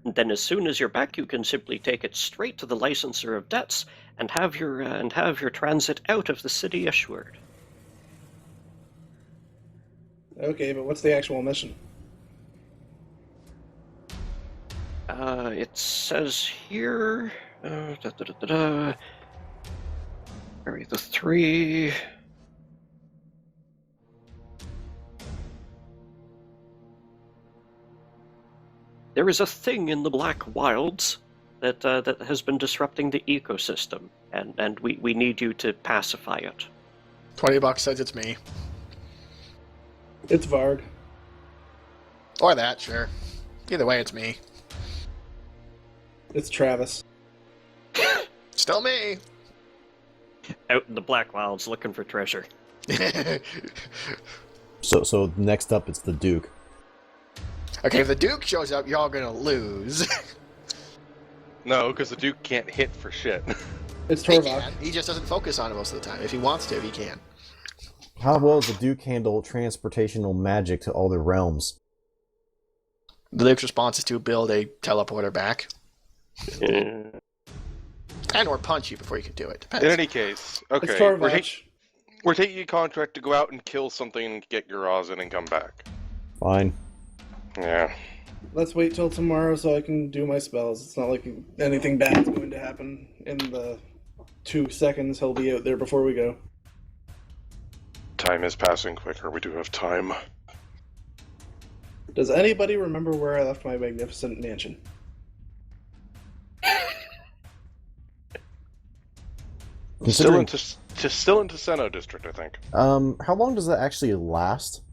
And then as soon as you're back, you can simply take it straight to the licensor of debts and have your transit out of the city assured. Okay, but what's the actual mission? It says here... Carry the 3... There is a thing in the Black Wilds that has been disrupting the ecosystem, and we need you to pacify it. $20 says it's me. It's Varg. Or that, sure. Either way, it's me. It's Travis. Still me! Out in the Black Wilds looking for treasure. So next up, it's the Duke. Okay, if the Duke shows up, y'all gonna lose. No, because the Duke can't hit for shit. It's He Torvok. can. He just doesn't focus on it most of the time. If he wants to, he can. How well does the Duke handle transportational magic to other realms? The Duke's response is to build a teleporter back. And or punch you before you can do it. Depends. In any case, It's okay, Torvok. we're taking a contract to go out and kill something and get your Oz in and come back. Fine. Yeah. Let's wait till tomorrow so I can do my spells. It's not like anything bad's going to happen in the 2 seconds he'll be out there before we go. Time is passing quicker. We do have time. Does anybody remember where I left my magnificent mansion? Still Considering, in Ticeno district, I think. how long does that actually last?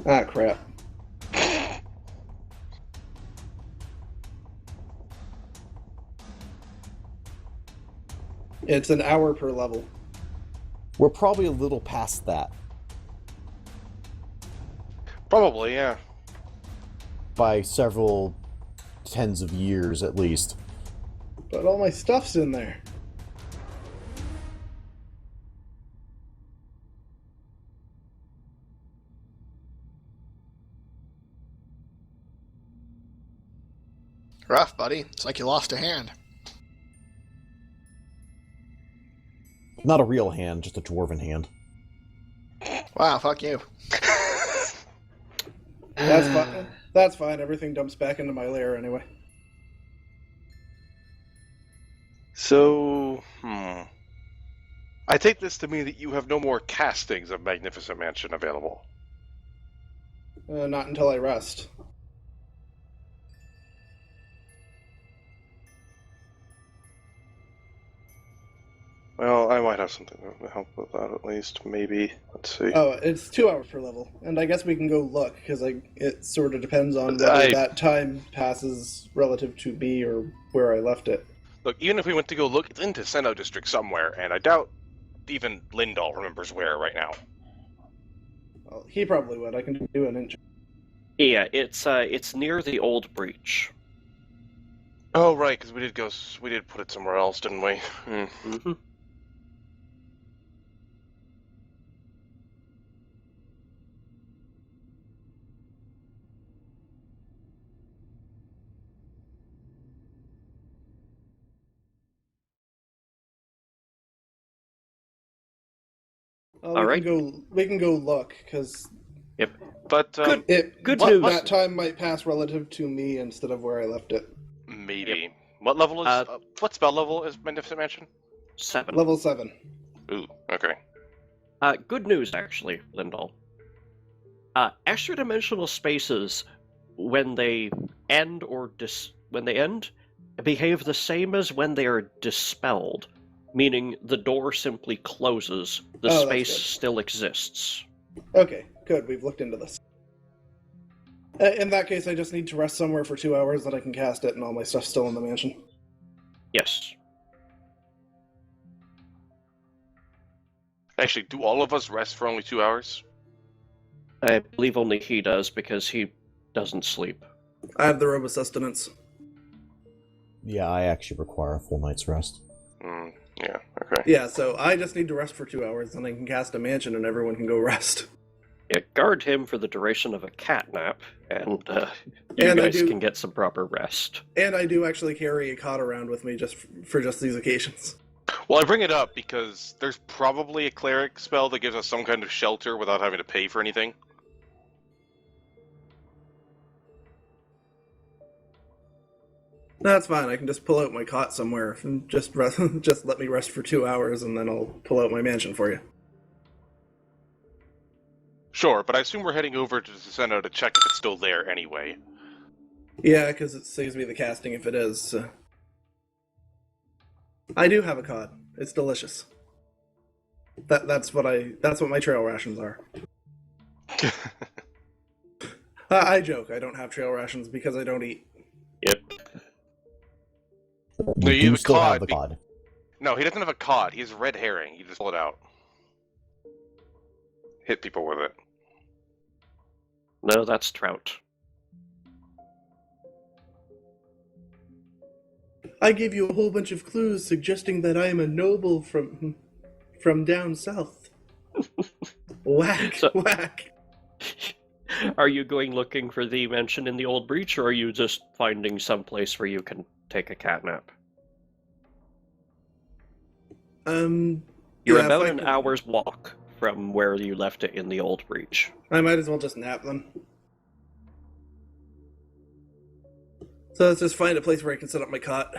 Crap. It's an hour per level. We're probably a little past that Probably, yeah. by several tens of years at least. But all my stuff's in there. Rough, buddy. It's like you lost a hand. Not a real hand, just a dwarven hand. Wow, fuck you. That's fine. That's fine. Everything dumps back into my lair anyway. So, I take this to mean that you have no more castings of Magnificent Mansion available. Not until I rest. Well, I might have something to help with that at least. Maybe. Let's see. Oh, it's 2 hours per level, and I guess we can go look because it sort of depends on whether that time passes relative to me or where I left it. Look, even if we went to go look, it's in Ticeno district somewhere, and I doubt even Lindahl remembers where right now. Well, he probably would. I can do an inch. Yeah, it's near the old breach. Oh, right, because we did put it somewhere else, didn't we? Mm-hmm. Well, All we right. can go look because But Good Good news. That time might pass relative to me instead of where I left it. maybe. What level is? What spell level is Magnificent Mansion? 7. Level 7. Ooh, okay. Good news, actually, Lindahl. Extra-dimensional spaces, when they end behave the same as when they are dispelled, meaning the door simply closes, the Oh, that's space good. still exists. Okay, good. We've looked into this. In that case, I just need to rest somewhere for 2 hours that I can cast it, and all my stuff's still in the mansion. Yes. Actually, do all of us rest for only 2 hours? I believe only he does, because he doesn't sleep. I have the robo-sustenance. Yeah, I actually require a full night's rest. Yeah, okay. Yeah, so I just need to rest for 2 hours, then I can cast a mansion and everyone can go rest. Yeah, guard him for the duration of a cat nap, and you And I guys do- can get some proper rest. And I do actually carry a cot around with me just for just these occasions. Well, I bring it up because there's probably a cleric spell that gives us some kind of shelter without having to pay for anything. That's fine, I can just pull out my cot somewhere and just just let me rest for 2 hours and then I'll pull out my mansion for you. Sure, but I assume we're heading over to Descendo to check if it's still there anyway. Yeah, because it saves me the casting if it is. So. I do have a cod. It's delicious. That's what my trail rations are. I joke. I don't have trail rations because I don't eat. Yep. No, you do have a still have cod the be- cod. No, he doesn't have a cod. He has a red herring. You just pull it out. Hit people with it. No, that's trout. I gave you a whole bunch of clues suggesting that I am a noble from down south. Whack, So- whack. Are you going looking for the mansion in the old breach, or are you just finding some place where you can take a cat nap? You're You're about an hour's walk from where you left it in the old breach. I might as well just nap then. So let's just find a place where I can set up my cot.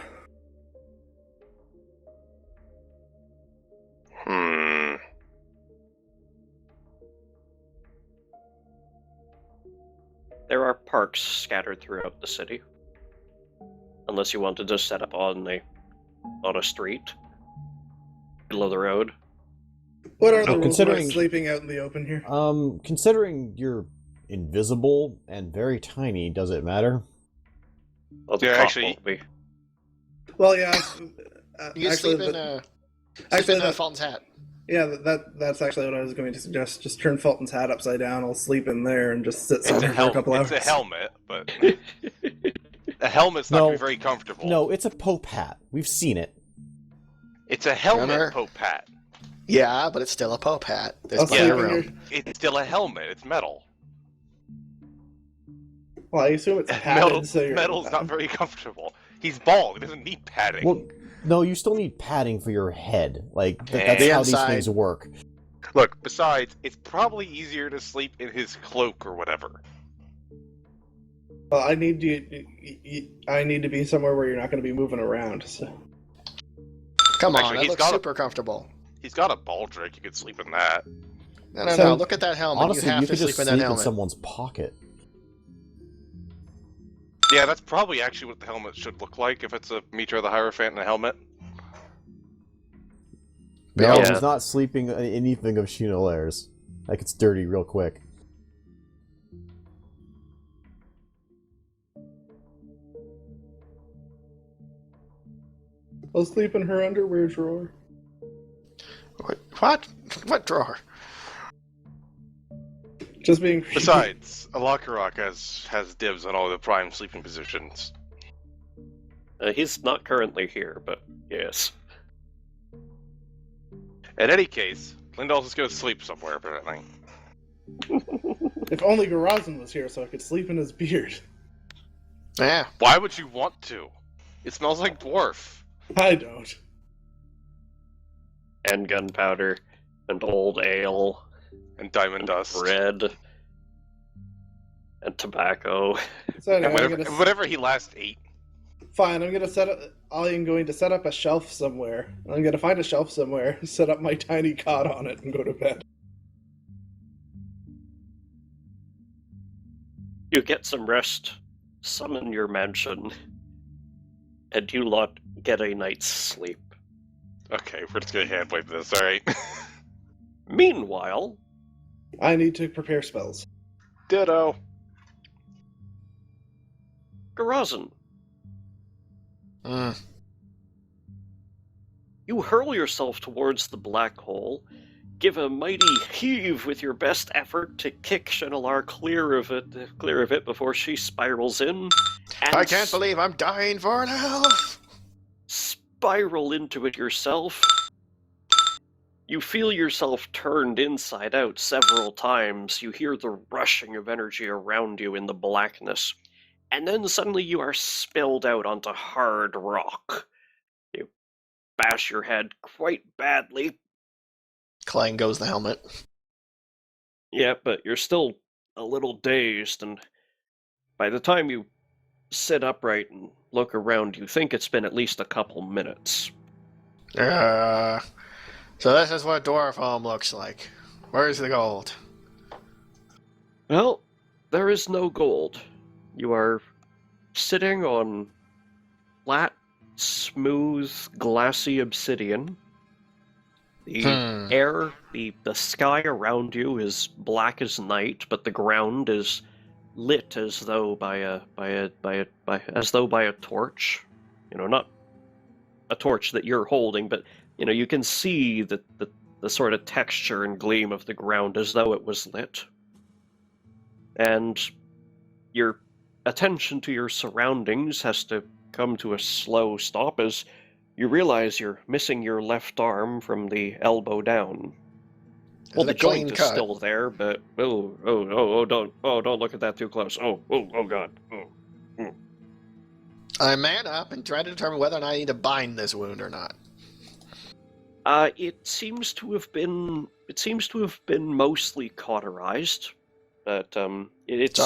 There are parks scattered throughout the city. Unless you want to just set up on a street, middle of the road. What are the rules considering- about sleeping out in the open here? Considering you're invisible and very tiny, does it matter? Well, the Yeah, cot actually- won't be. Well, yeah. You can actually, sleep in, actually, a Fulton's hat. yeah, that's actually what I was going to suggest. Just turn Fulton's hat upside down. I'll sleep in there and just sit It's somewhere for a couple hours. It's a helmet, but a helmet's not No. gonna be very comfortable. No, it's a Pope hat. We've seen it. It's a helmet, Remember? Pope hat. Yeah, but it's still a Pope hat. There's I'll plenty sleep of in room. here. It's still a helmet. It's metal. Well, I assume it's padded, so you're... Metal's not very comfortable. He's bald. He doesn't need padding. Well, no, you still need padding for your head. Like, Yeah. that's The how inside. these things work. Look, besides, it's probably easier to sleep in his cloak or whatever. Well, I need to be somewhere where you're not going to be moving around. So. Come on, Actually, that he's looks got a- super comfortable. He's got a baldric. You could sleep in that. No, no, So- no. Look at that helmet. Honestly, you have you to could just sleep in sleep that in helmet. someone's pocket. Yeah, that's probably actually what the helmet should look like if it's a Mitra the Hierophant in a helmet. No, Yeah. he's not sleeping in anything of Chenolaire's. That gets dirty real quick. I'll sleep in her underwear drawer. What? What drawer? Just being creepy. Besides, Alakarok has dibs on all the prime sleeping positions. He's not currently here, but yes. In any case, Lindall's just gonna sleep somewhere apparently. If only Garazin was here so I could sleep in his beard. Yeah. Why would you want to? It smells like dwarf. I don't. And gunpowder, and old ale, And diamond and dust. bread, and tobacco. So anyway, And I'm whatever, gonna... whatever he last ate. Fine, I'm going to set up a shelf somewhere. I'm going to find a shelf somewhere, set up my tiny cot on it, and go to bed. You get some rest, summon your mansion, and you lot get a night's sleep. Okay, we're just gonna handwipe this, alright? Meanwhile, I need to prepare spells. Ditto. Garazin, Hmm. you hurl yourself towards the black hole, give a mighty heave with your best effort to kick Shenalar clear of it before she spirals in, and I can't believe I'm dying for an elf! spiral into it yourself. You feel yourself turned inside out several times. You hear the rushing of energy around you in the blackness. And then suddenly you are spilled out onto hard rock. You bash your head quite badly. Clang goes the helmet. Yeah, but you're still a little dazed, and by the time you sit upright and look around, you think it's been at least a couple minutes. So this is what dwarf home looks like. Where's the gold? Well, there is no gold. You are sitting on flat, smooth, glassy obsidian. The air, the sky around you is black as night, but the ground is lit as though by a torch. You know, not a torch that you're holding, but you know, you can see the sort of texture and gleam of the ground as though it was lit. And your attention to your surroundings has to come to a slow stop as you realize you're missing your left arm from the elbow down. Well, the joint is still there, but don't look at that too close. Oh God. I man up and try to determine whether or not I need to bind this wound or not. It seems to have been mostly cauterized, but it's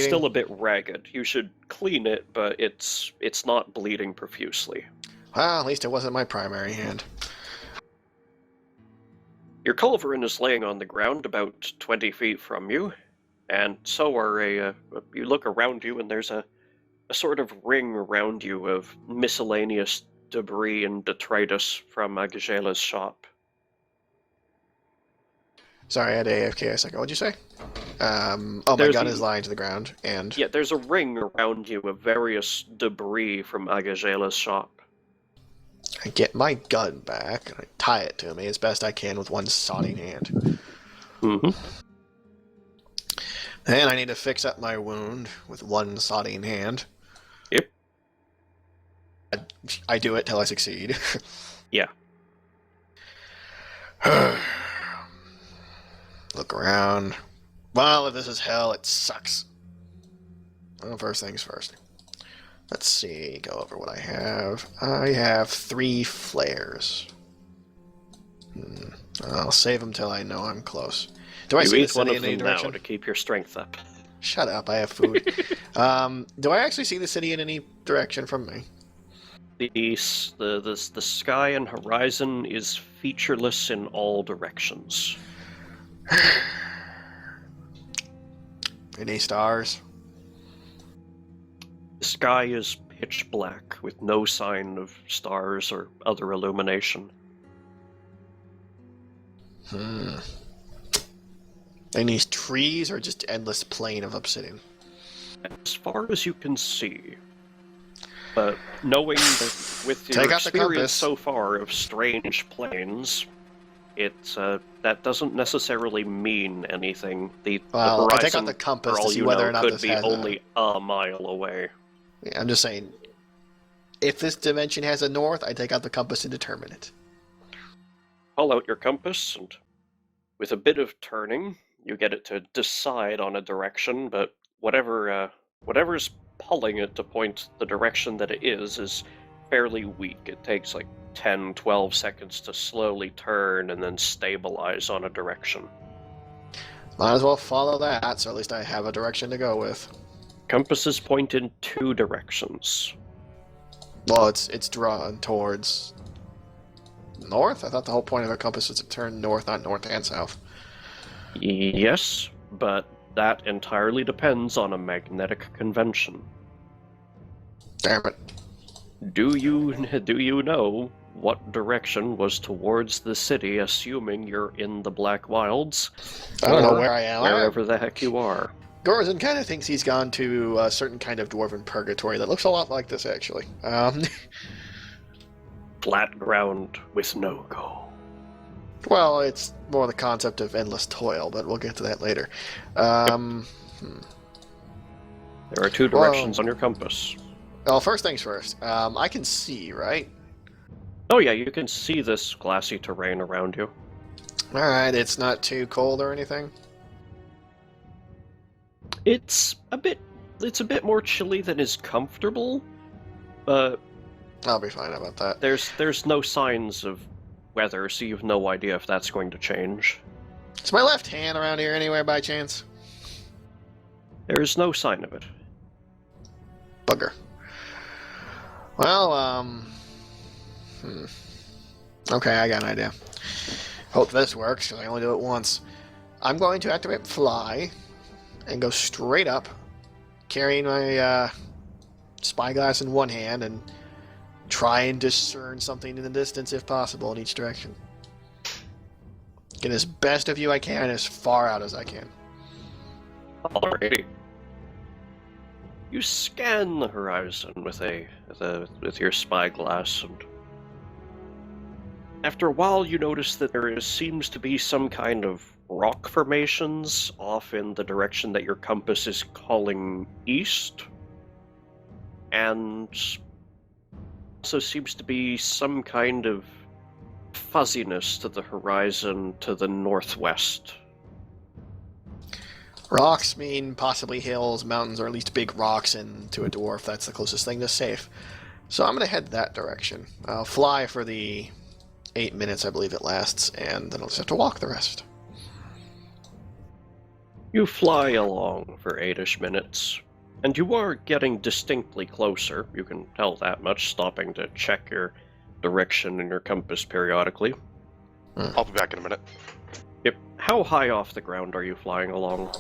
still a bit ragged. You should clean it, but it's not bleeding profusely. Well, at least it wasn't my primary hand. Your culverin is laying on the ground about 20 feet from you, and so are you look around you and there's a sort of ring around you of miscellaneous debris and detritus from Agajela's shop. Sorry, I had AFK a second. What'd you say? My gun is lying to the ground, and... Yeah, there's a ring around you of various debris from Agajela's shop. I get my gun back, and I tie it to me as best I can with one sodding hand. Mm-hmm. And I need to fix up my wound with one sodding hand. Yep. I do it till I succeed. Yeah. Look around. Well, if this is hell, it sucks. Well, first things first. Let's see, go over what I have. I have 3 flares. I'll save them till I know I'm close. Do I see the city in any direction? Now to keep your strength up. Shut up, I have food. Do I actually see the city in any direction from me? The sky and horizon is featureless in all directions. Any stars? The sky is pitch black with no sign of stars or other illumination. Any trees or just endless plain of obsidian? As far as you can see. But knowing that with your experience so far of strange plains, that doesn't necessarily mean anything. The horizon, I take out the compass to see whether or not could be only a mile away. Yeah, I'm just saying, if this dimension has a north, I take out the compass to determine it. Pull out your compass, and with a bit of turning, you get it to decide on a direction, but whatever's pulling it to point the direction that it is fairly weak. It takes like 10-12 seconds to slowly turn and then stabilize on a direction. Might as well follow that, so at least I have a direction to go with. Compasses point in 2 directions. Well, it's drawn towards north? I thought the whole point of a compass was to turn north, not north and south. Yes, but that entirely depends on a magnetic convention. Damn it. Do you know what direction was towards the city, assuming you're in the Black Wilds? I don't know where I am. Wherever the heck you are. Gorazin kind of thinks he's gone to a certain kind of dwarven purgatory that looks a lot like this, actually. Flat ground with no goal. Well, it's more the concept of endless toil, but we'll get to that later. There are two directions on your compass. Well, first things first. I can see, right? Oh yeah, you can see this glassy terrain around you. Alright, it's not too cold or anything? It's a bit more chilly than is comfortable, but I'll be fine about that. there's no signs of weather, so you've no idea if that's going to change. Is my left hand around here anywhere by chance? There is no sign of it. Bugger. Well, Okay, I got an idea. Hope this works, because I only do it once. I'm going to activate Fly, and go straight up, carrying my spyglass in one hand, and try and discern something in the distance if possible in each direction. Get as best of view I can, as far out as I can. Alrighty. You scan the horizon with your spyglass, and after a while you notice that there seems to be some kind of rock formations off in the direction that your compass is calling east, and also seems to be some kind of fuzziness to the horizon to the northwest. Rocks mean possibly hills, mountains, or at least big rocks, and to a dwarf that's the closest thing to safe. So I'm going to head that direction. I'll fly for the 8 minutes I believe it lasts, and then I'll just have to walk the rest. You fly along for 8-ish minutes, and you are getting distinctly closer. You can tell that much, stopping to check your direction and your compass periodically. I'll be back in a minute. Yep. How high off the ground are you flying along?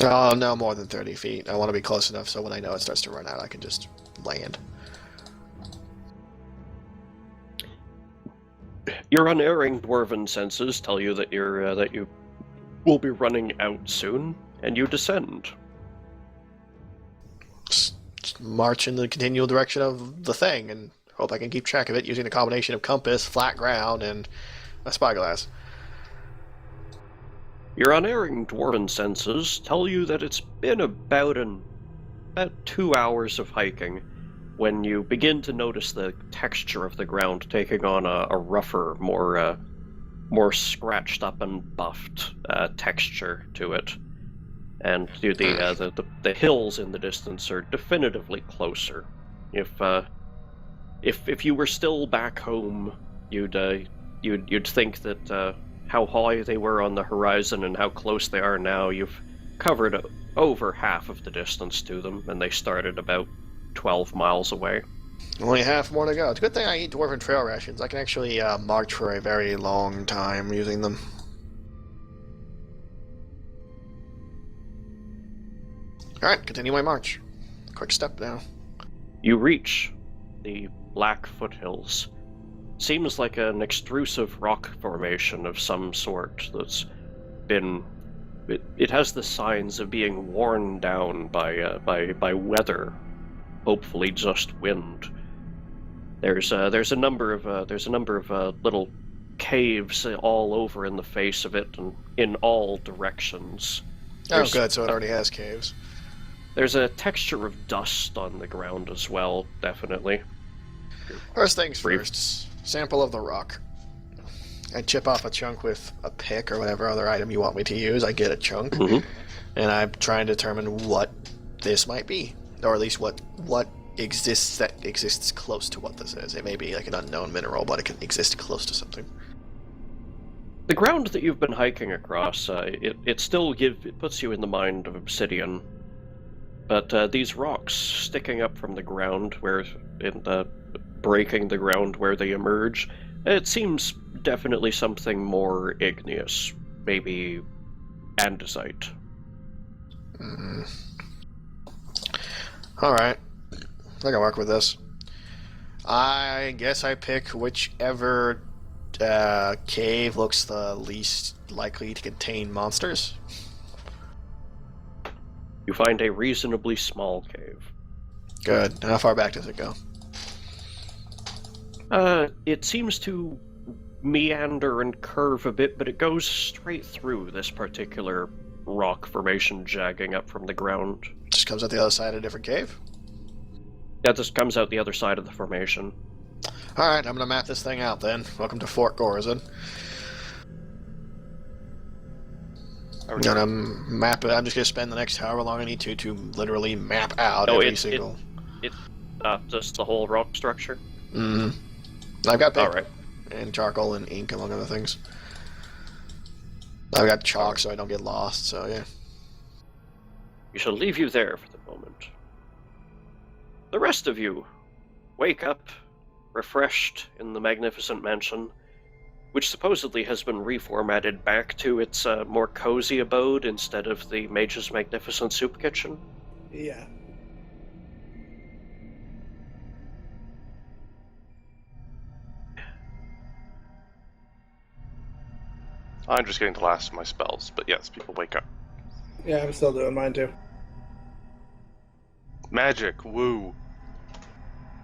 Oh, no more than 30 feet. I want to be close enough so when I know it starts to run out, I can just land. Your unerring dwarven senses tell you that you will be running out soon, and you descend. Just march in the continual direction of the thing, and hope I can keep track of it using a combination of compass, flat ground, and a spyglass. Your unerring dwarven senses tell you that it's been about 2 hours of hiking when you begin to notice the texture of the ground taking on a rougher, more scratched up and buffed texture to it, and the hills in the distance are definitively closer. If you were still back home, you'd think that how high they were on the horizon and how close they are now, you've covered over half of the distance to them, and they started about 12 miles away. Only half more to go. It's a good thing I eat dwarven trail rations. I can actually march for a very long time using them. Alright, continue my march. Quick step now. You reach the Black Foothills. Seems like an extrusive rock formation of some sort that's been... It has the signs of being worn down by weather, hopefully just wind. There's a number of little caves all over in the face of it, and in all directions. Oh, good. So it already has caves. There's a texture of dust on the ground as well, definitely. First things first. Sample of the rock. I chip off a chunk with a pick or whatever other item you want me to use. I get a chunk, and I'm trying to determine what this might be, or at least what exists close to what this is. It may be like an unknown mineral, but it can exist close to something. The ground that you've been hiking across, it puts you in the mind of obsidian, but these rocks sticking up from the ground, breaking the ground where they emerge, it seems definitely something more igneous, maybe andesite. Alright. I can work with this. I guess I pick whichever cave looks the least likely to contain monsters. You find a reasonably small cave. Good. And how far back does it go? It seems to meander and curve a bit, but it goes straight through this particular rock formation jagging up from the ground. Just comes out the other side of a different cave? That just comes out the other side of the formation. Alright, I'm gonna map this thing out then. Welcome to Fort Gorizon. I'm gonna map it. I'm just gonna spend the next however long I need to literally map out every single... Just the whole rock structure? Mm-hmm. I've got paper. Alright. And charcoal and ink, among other things. I've got chalk so I don't get lost, so yeah. We shall leave you there for the moment. The rest of you, wake up, refreshed in the magnificent mansion, which supposedly has been reformatted back to its more cozy abode instead of the Mage's Magnificent Soup Kitchen. Yeah. I'm just getting the last of my spells, but yes, people wake up. Yeah, I'm still doing mine too. Magic, woo.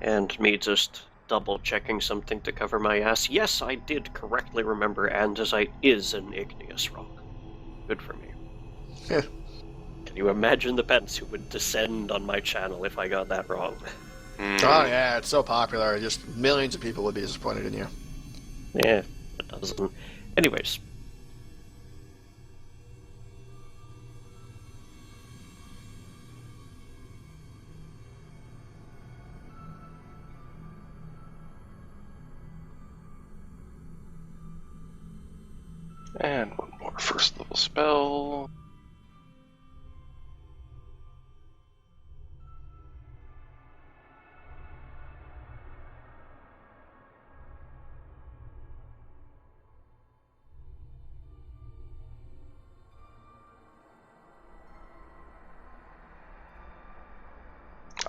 And me just double-checking something to cover my ass. Yes, I did correctly remember andesite is an igneous rock. Good for me. Yeah. Can you imagine the pets who would descend on my channel if I got that wrong? Mm. Oh yeah, it's so popular. Just millions of people would be disappointed in you. Yeah, it doesn't. Anyways. And one more first level spell.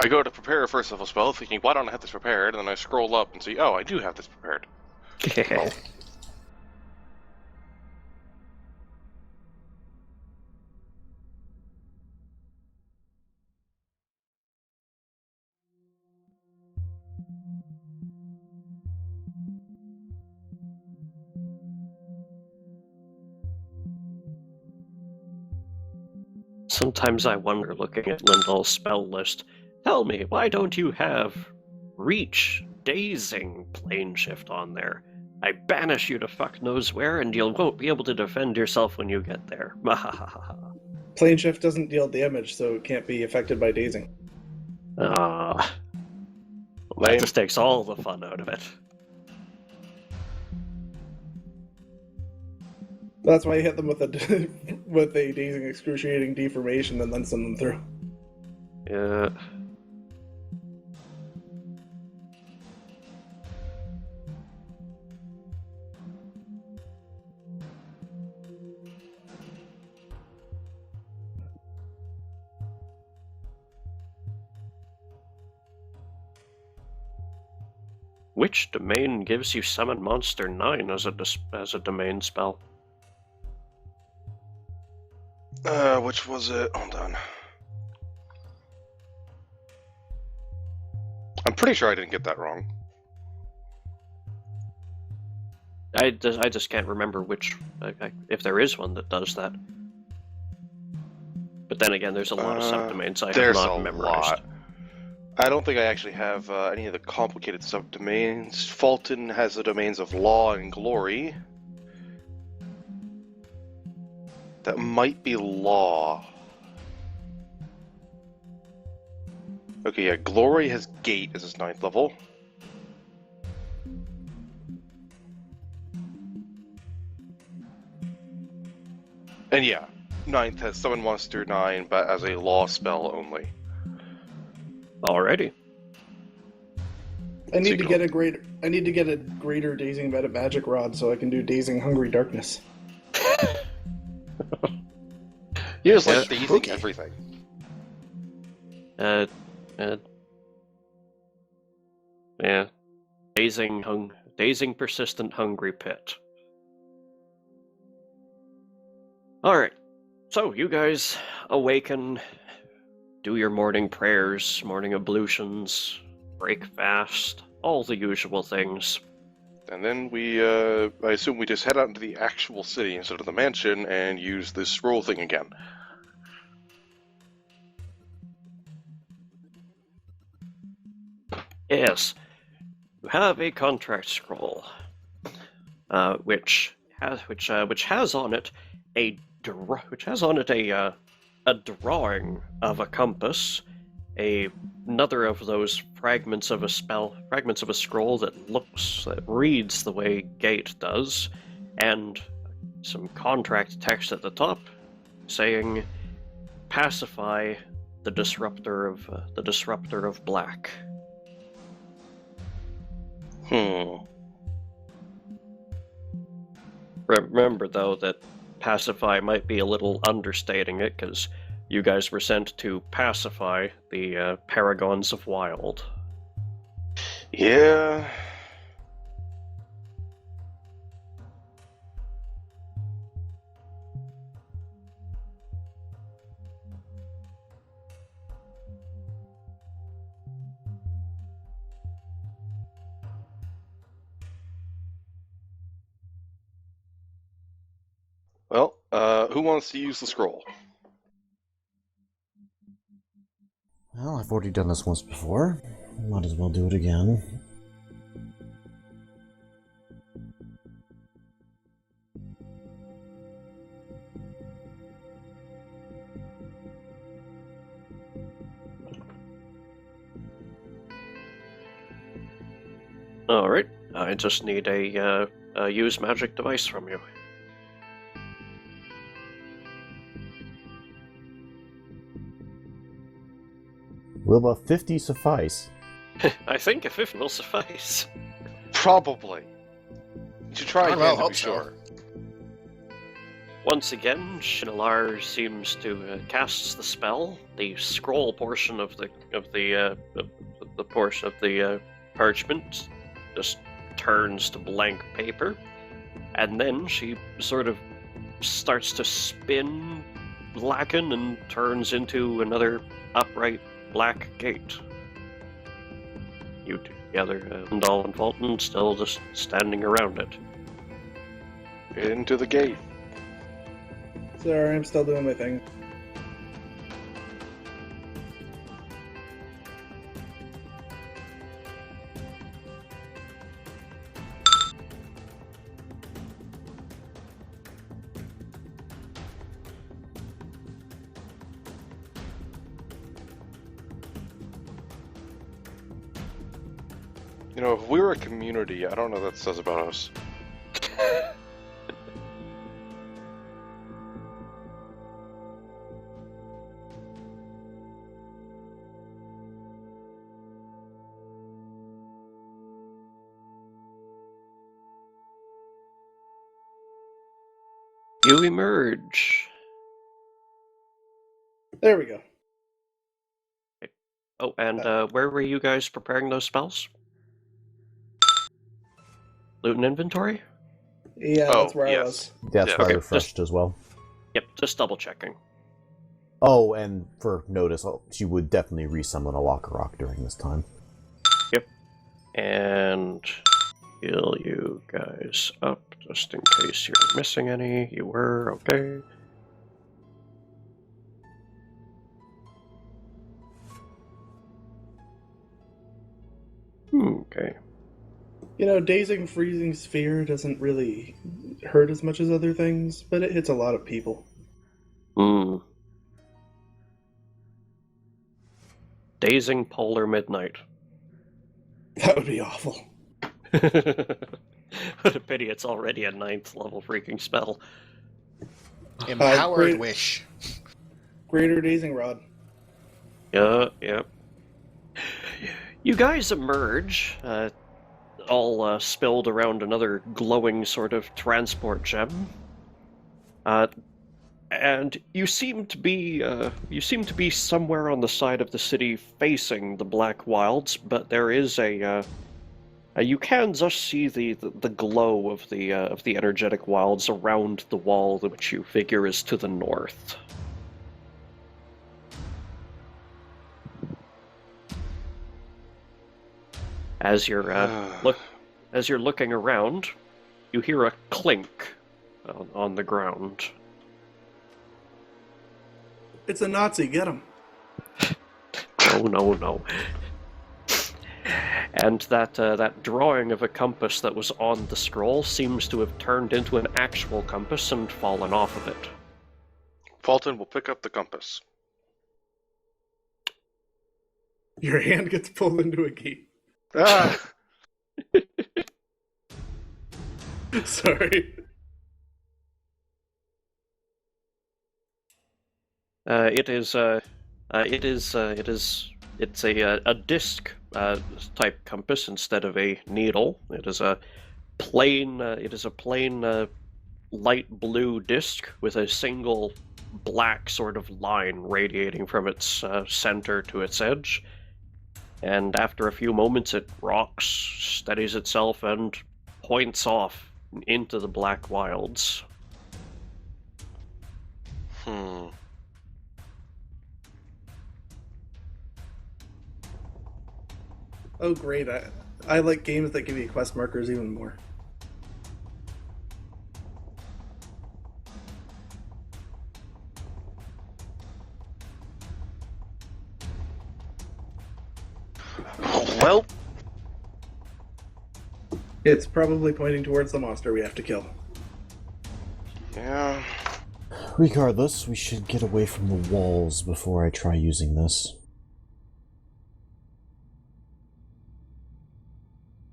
I go to prepare a first level spell, thinking, why don't I have this prepared? And then I scroll up and see, oh, I do have this prepared. Oh. Sometimes I wonder, looking at Lindell's spell list, tell me, why don't you have Reach, Dazing, Plane Shift on there? I banish you to fuck knows where, and you won't be able to defend yourself when you get there. Plane shift doesn't deal damage, so it can't be affected by dazing. That Lame. just takes all the fun out of it. That's why you hit them with a with a dazing, excruciating deformation, and then send them through. Yeah. Which domain gives you Summon Monster 9 as a domain spell? Which was it? Hold on. I'm pretty sure I didn't get that wrong. I just can't remember which, if there is one that does that. But then again, there's a lot of subdomains I have not memorized. Lot. I don't think I actually have any of the complicated subdomains. Fulton has the domains of Law and Glory. That might be Law. Okay, yeah, Glory has Gate as its 9th level. And yeah, 9th has Summon Monster 9, but as a Law spell only. Alrighty. I need to get a greater dazing magic rod so I can do dazing hungry darkness. You just like Yeah, dazing spooky. everything. Yeah. Dazing persistent hungry pit. Alright. So you guys awaken do your morning prayers, morning ablutions, break fast, all the usual things. And then I assume we just head out into the actual city instead of the mansion and use this scroll thing again. Yes, you have a contract scroll, which has on it a drawing of a compass, another of those fragments of a scroll that reads the way Gate does, and some contract text at the top saying, "Pacify the disruptor of black." Remember, though, that pacify might be a little understating it, because you guys were sent to pacify the Paragons of Wild. Yeah. Well, who wants to use the scroll? Well, I've already done this once before. Might as well do it again. Alright, I just need a use magic device from you. Will a 50 suffice? I think a 50 will suffice. Probably. You should try I again well to hope be so. sure. Once again, Shinalar seems to casts the spell. The scroll portion of the portion of the parchment just turns to blank paper, and then she sort of starts to spin, blacken, and turns into another upright black gate. You two together, Ndal and Fulton, still just standing around it. Into the gate. Sorry, I'm still doing my thing. You know, if we were a community, I don't know what that says about us. You emerge. There we go. Oh, and where were you guys preparing those spells? Loot and inventory? Yeah, Oh, that's where I yes. was. That's Yeah. why I Okay, refreshed as well. Yep, just double checking. Oh, and for notice, she would definitely resummon a Locker Rock during this time. And heal you guys up just in case you're missing any. You were, okay. Okay. You know, Dazing Freezing Sphere doesn't really hurt as much as other things, but it hits a lot of people. Dazing Polar Midnight. That would be awful. What a pity it's already a 9th level freaking spell. Empowered great. wish. Greater Dazing Rod. Yep. You guys emerge, all spilled around another glowing sort of transport gem. And you seem to be somewhere on the side of the city facing the Black Wilds, but there is you can just see the glow of the energetic wilds around the wall, which you figure is to the north. As you're as you're looking around, you hear a clink on the ground. It's a Nazi. Get him. No. And that drawing of a compass that was on the scroll seems to have turned into an actual compass and fallen off of it. Fulton will pick up the compass. Your hand gets pulled into a gate. Ah! Sorry. It's a disc type compass instead of a needle. It is a plain light blue disc with a single black sort of line radiating from its center to its edge. And after a few moments, it rocks, steadies itself, and points off into the black wilds. Oh, great. I like games that give you quest markers even more. Well, It's probably pointing towards the monster we have to kill. yeah. Regardless, we should get away from the walls before I try using this.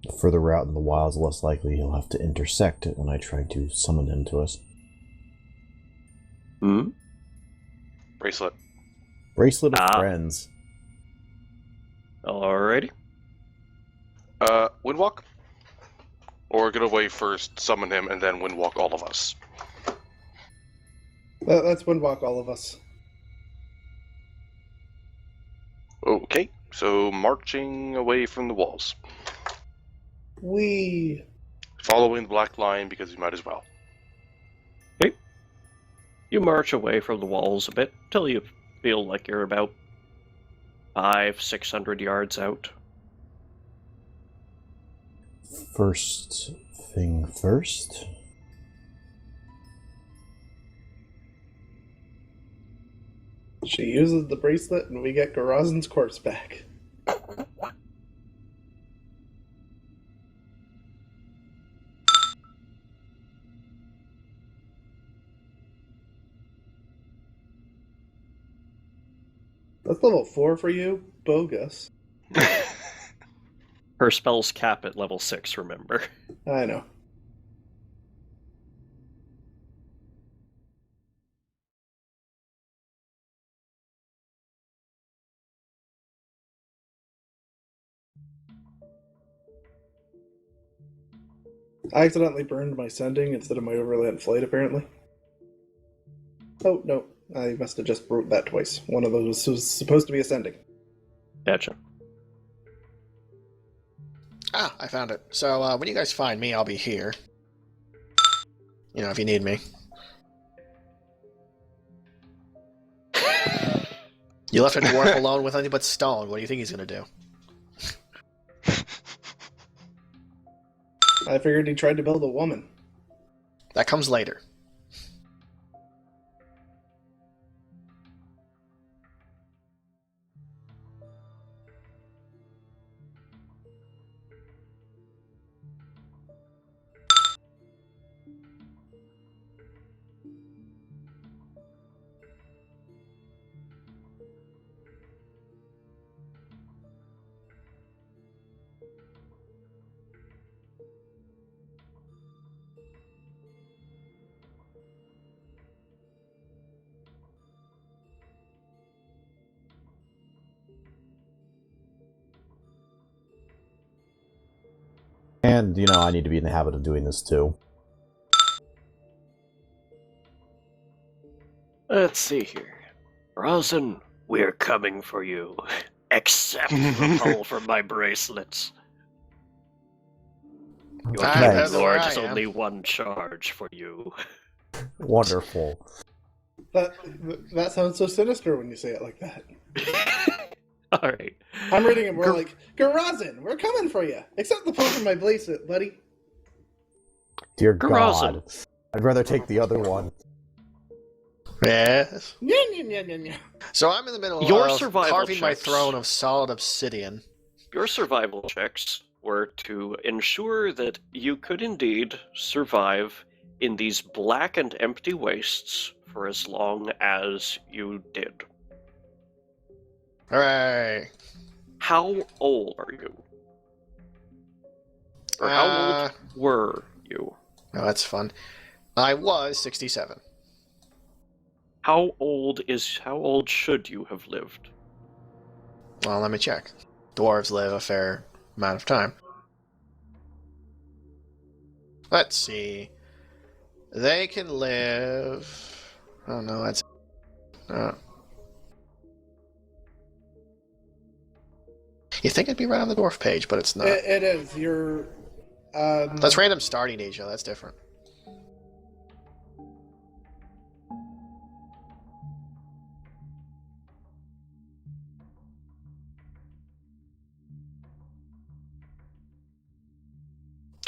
The further out in the wilds, the less likely he'll have to intersect it when I try to summon him to us. Hmm? Bracelet. Bracelet of Friends. Alrighty. Windwalk? Or get away first, summon him, and then windwalk all of us. Let's windwalk all of us. Okay, so marching away from the walls. Following the black line because we might as well. Okay. You march away from the walls a bit till you feel like you're about 500-600 yards out. First thing first. She uses the bracelet and we get Garazen's corpse back. That's level 4 for you? Bogus. Her spells cap at level 6, remember. I know. I accidentally burned my sending instead of my overland flight, apparently. Oh, no. I must have just wrote that twice. One of those was supposed to be a sending. Gotcha. Ah, I found it. So, when you guys find me, I'll be here. You know, if you need me. You left a dwarf alone with nothing but stone. What do you think he's gonna do? I figured he tried to build a woman. That comes later. And, you know, I need to be in the habit of doing this too. Let's see here. Rosin, we're coming for you. Accept the pull from my bracelets. Your Nice. Lord has only one charge for you. Wonderful. That sounds so sinister when you say it like that. All right. I'm reading it more like, Garazin, we're coming for you. Accept the pull from my bracelet, buddy. Dear Garazin. God. I'd rather take the other one. Yes. Yeah, yeah, yeah, yeah, yeah. So I'm in the middle Your of survival carving my checks. throne of solid obsidian. Your survival checks were to ensure that you could indeed survive in these black and empty wastes for as long as you did. Hooray! How old are you? Or how old were you? Oh, that's fun. I was 67. How old should you have lived? Well, let me check. Dwarves live a fair amount of time. Let's see. They can live... Oh, no, that's... You think it'd be right on the dwarf page, but it's not. It is. You're... That's random starting age, though. That's different.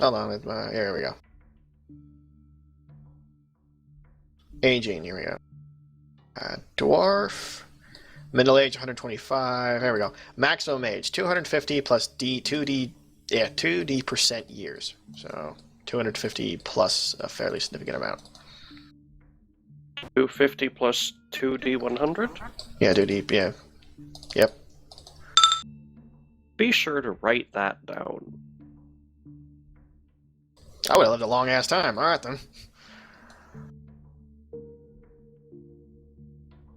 Hold on. Here we go. Aging. Here we go. Dwarf. Middle age 125. There we go. Maximum age 250 plus D 2D. Yeah, 2D% years. So 250 plus a fairly significant amount. 250 plus 2D100? Yeah, 2D. Yeah. Yep. Be sure to write that down. I would have lived a long ass time. All right then.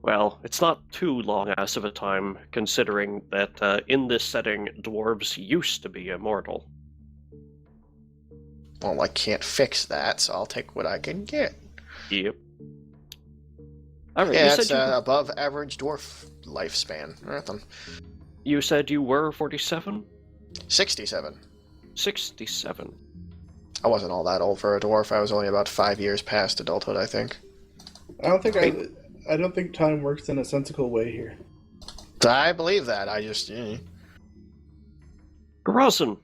Well, it's not too long-ass of a time, considering that in this setting, dwarves used to be immortal. Well, I can't fix that, so I'll take what I can get. Yep. Alright, Yeah, you it's said above average dwarf lifespan. All right then. you said you were 47? 67. 67. I wasn't all that old for a dwarf. I was only about 5 years past adulthood, I think. I don't think time works in a sensical way here. I believe that. I just... Garazin,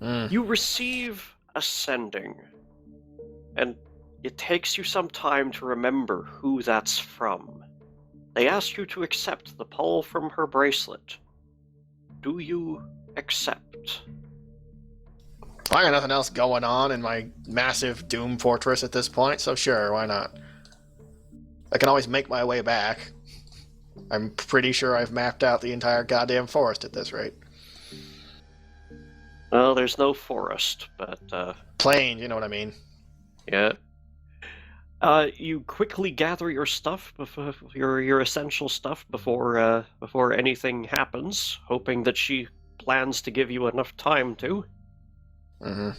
Mm. you receive a sending, and it takes you some time to remember who that's from. They ask you to accept the pull from her bracelet. Do you accept? I got nothing else going on in my massive Doom Fortress at this point, so sure, why not? I can always make my way back. I'm pretty sure I've mapped out the entire goddamn forest at this rate. Well, there's no forest, but, Plain, you know what I mean. yeah. You quickly gather your stuff, before, your essential stuff, before anything happens, hoping that she plans to give you enough time to. Mm-hmm.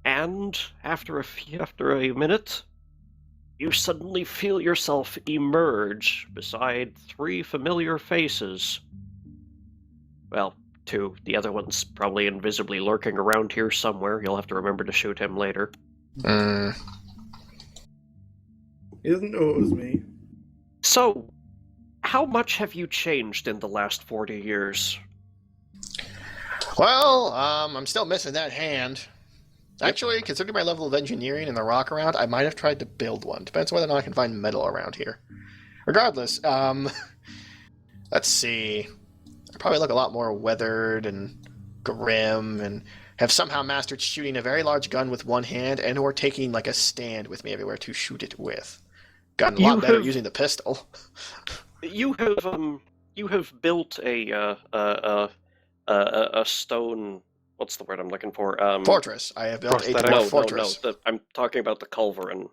And after a minute, you suddenly feel yourself emerge beside 3 familiar faces. Well, 2. The other one's probably invisibly lurking around here somewhere. You'll have to remember to shoot him later. Mm. He doesn't know it was me. So, how much have you changed in the last 40 years? Well, I'm still missing that hand. Actually, considering my level of engineering and the rock around, I might have tried to build one. Depends whether or not I can find metal around here. Regardless, let's see. I probably look a lot more weathered and grim, and have somehow mastered shooting a very large gun with one hand, and or taking like a stand with me everywhere to shoot it with. Gotten a lot better at using the pistol. You have built a stone. What's the word I'm looking for? Fortress. I have built a dwarf no, fortress. No. I'm talking about the culverin.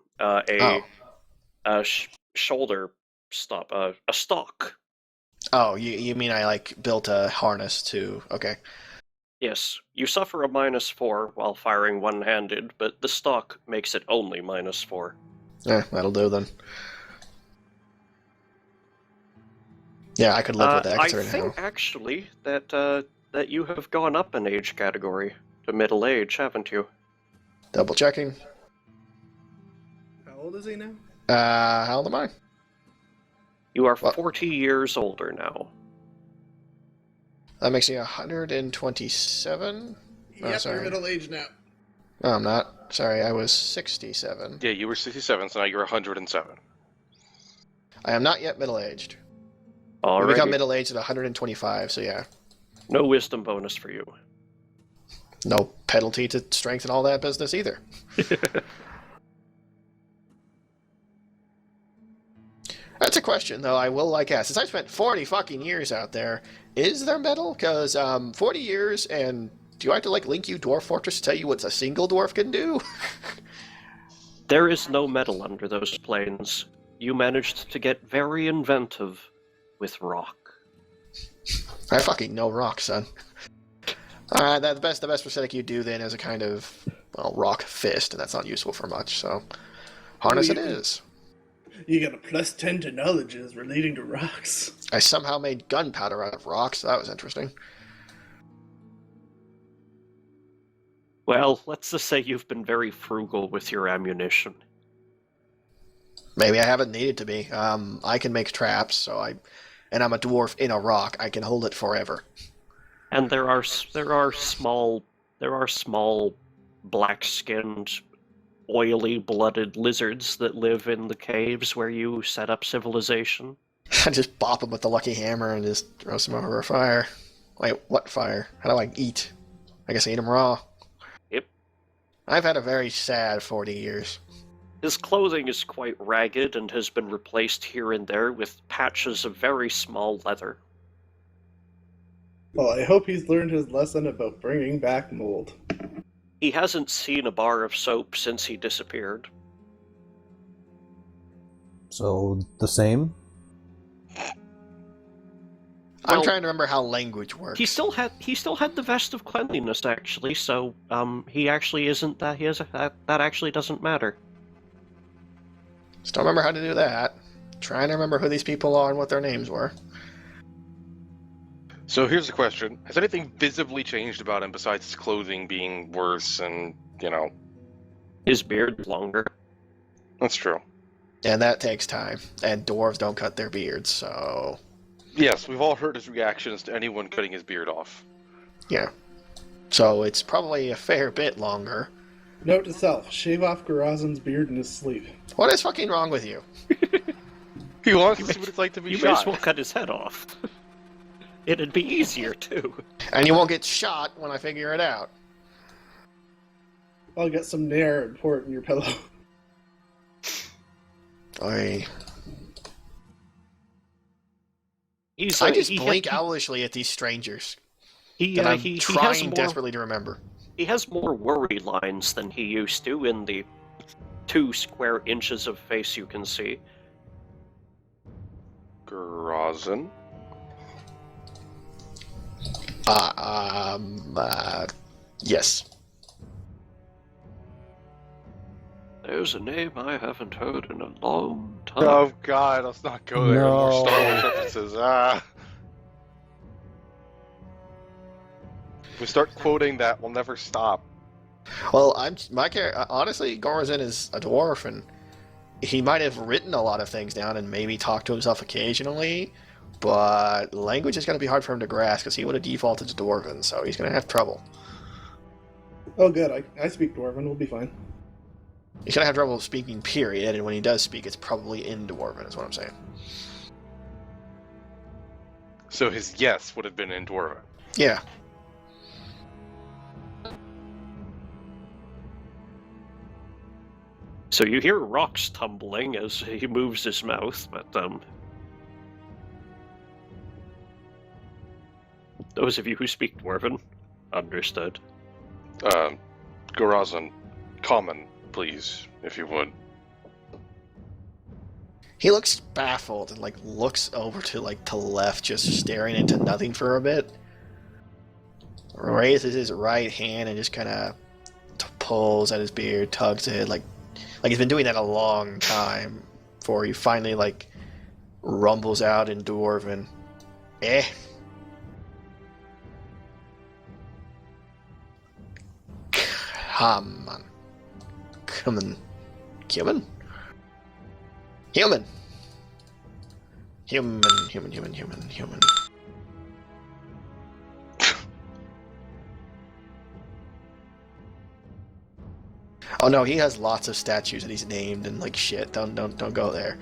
Shoulder stop. A stock. Oh, you mean I like built a harness to? Okay. Yes, you suffer a -4 while firing one-handed, but the stock makes it only -4. That'll do then. Yeah, I could live with that. I think actually that you have gone up an age category to middle age, haven't you? Double checking. How old is he now? How old am I? You are What? 40 years older now. That makes me 127? Oh, Yep, sorry. you're middle-aged now. No, I'm not. Sorry, I was 67. Yeah, you were 67, so now you're 107. I am not yet middle-aged. We Alrighty. become middle-aged at 125, so yeah. No wisdom bonus for you. No penalty to strength and all that business either. That's a question, though. I will ask. Since I spent 40 fucking years out there, is there metal? Because 40 years, and do I have to link you Dwarf Fortress to tell you what a single dwarf can do? There is no metal under those plains. You managed to get very inventive with rock. I fucking know rock, son. Alright, the best prosthetic you do then is a kind of, rock fist, and that's not useful for much, so harness it is. You get a +10 to knowledges relating to rocks. I somehow made gunpowder out of rocks, so that was interesting. Well, let's just say you've been very frugal with your ammunition. Maybe I haven't needed to be. I can make traps, and I'm a dwarf in a rock. I can hold it forever. And there are small black-skinned, oily-blooded lizards that live in the caves where you set up civilization. I just bop them with the lucky hammer and just roast them over a fire. Wait, what fire? How do I eat? I guess I eat them raw. Yep. I've had a very sad 40 years. His clothing is quite ragged and has been replaced here and there with patches of very small leather. Well, I hope he's learned his lesson about bringing back mold. He hasn't seen a bar of soap since he disappeared. So, the same? I'm Well, trying to remember how language works. He still had the vest of cleanliness, actually. So he actually isn't that. That actually doesn't matter. Just don't remember how to do that. Trying to remember who these people are and what their names were. So here's the question. Has anything visibly changed about him besides his clothing being worse and, His beard longer. That's true. And that takes time. And dwarves don't cut their beards, so... Yes, we've all heard his reactions to anyone cutting his beard off. Yeah. So it's probably a fair bit longer. Note to self, shave off Garazan's beard in his sleep. What is fucking wrong with you? He wants to see what it's like to be You may as shot. well cut his head off. It'd be easier too. And you won't get shot when I figure it out. I'll get some Nair and pour it in your pillow. I He's just blink owlishly at these strangers that I'm trying desperately to remember. He has more worry lines than he used to in the 2 square inches of face you can see. Grazan? Yes. There's a name I haven't heard in a long time. Oh god, let's not go there. No. More Star Wars references. If we start quoting that, we'll never stop. Well, honestly, Gorazin is a dwarf, and he might have written a lot of things down and maybe talked to himself occasionally, but language is going to be hard for him to grasp because he would have defaulted to Dwarven, so he's going to have trouble. Oh good, I speak Dwarven, we'll be fine. He's going to have trouble speaking, period, and when he does speak, it's probably in Dwarven, is what I'm saying. So his yes would have been in Dwarven. Yeah. So you hear rocks tumbling as he moves his mouth, but those of you who speak Dwarven understood. Gorazan, common, please, if you would. He looks baffled and looks over to left, just staring into nothing for a bit. Raises his right hand and just kind of pulls at his beard, tugs it, like he's been doing that a long time before he finally rumbles out in Dwarven. Come on. Human. Human. Oh no, he has lots of statues that he's named and like shit. Don't go there.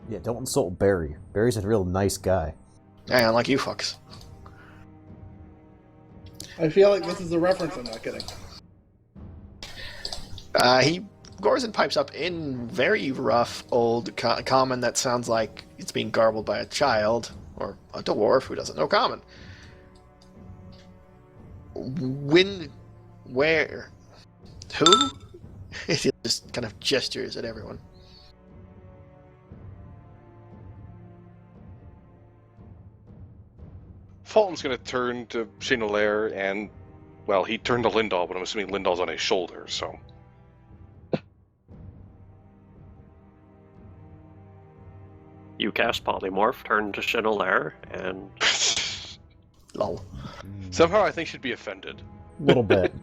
Yeah, don't insult Barry. Barry's a real nice guy. Yeah, like you fucks. I feel like this is a reference I'm not getting. Gorzen pipes up in very rough old common that sounds like it's being garbled by a child or a dwarf who doesn't know common. Where, who? He just kind of gestures at everyone. Fulton's going to turn to Chenelaire and, well, he turned to Lindahl, but I'm assuming Lindahl's on his shoulder, so. You cast Polymorph, turn to Chenelaire, and... Lol. Somehow I think she'd be offended. A little bit.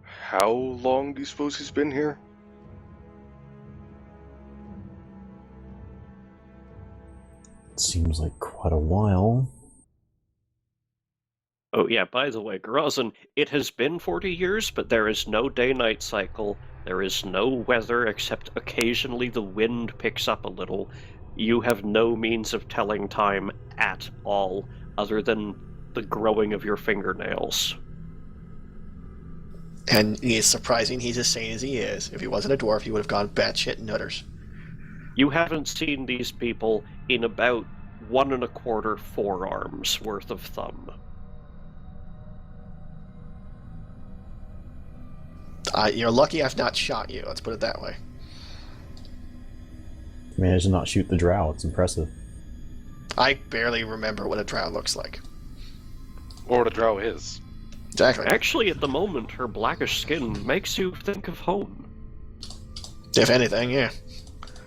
How long do you suppose he's been here? Seems like quite a while. Oh yeah, by the way, Grozin, it has been 40 years, but there is no day-night cycle. There is no weather, except occasionally the wind picks up a little. You have no means of telling time at all, other than the growing of your fingernails. And it's surprising he's as sane as he is. If he wasn't a dwarf, he would have gone batshit nutters. You haven't seen these people in about 1 1/4 forearms worth of thumb. You're lucky I've not shot you, let's put it that way. Managed to not shoot the drow, it's impressive. I barely remember what a drow looks like. Or what a drow is. Exactly. Actually, at the moment, her blackish skin makes you think of home. If anything, yeah.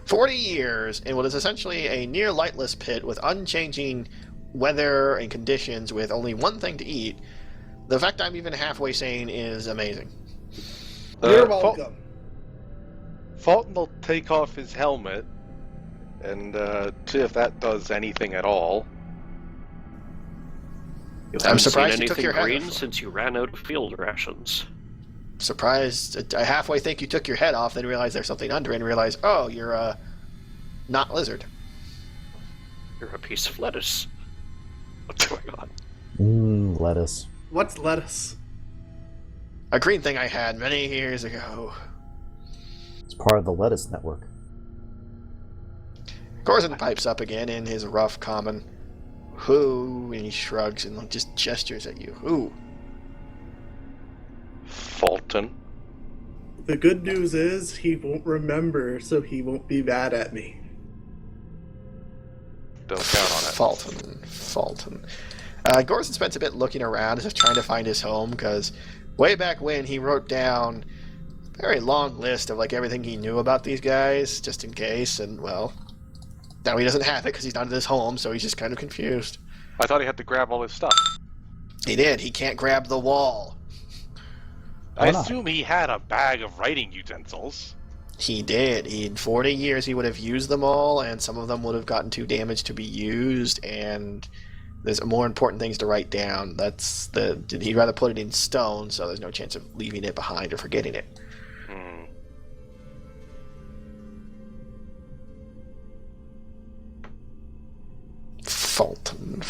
40 years in what is essentially a near lightless pit with unchanging weather and conditions with only one thing to eat. The fact I'm even halfway sane is amazing. You're welcome. Fulton will take off his helmet and see if that does anything at all. You I'm haven't surprised seen you took anything your head green off. since you ran out of field rations. Surprised. I halfway think you took your head off, then realize there's something under it, and realize, oh, you're not lizard. You're a piece of lettuce. What's going on? Lettuce. What's lettuce? A green thing I had many years ago. It's part of the lettuce network. Gorzen pipes up again in his rough common. Who? And he shrugs and just gestures at you. Who? Fulton. The good news is he won't remember, so he won't be mad at me. Don't count on it. Fulton. Gorson spends a bit looking around as if trying to find his home, because way back when he wrote down a very long list of like everything he knew about these guys, just in case, and well, now he doesn't have it because he's not at his home, so he's just kind of confused. I thought he had to grab all his stuff. He did. He can't grab the wall. I Why not? assume he had a bag of writing utensils. He did. In 40 years, he would have used them all, and some of them would have gotten too damaged to be used, and there's more important things to write down. He'd rather put it in stone, so there's no chance of leaving it behind or forgetting it. Fulton.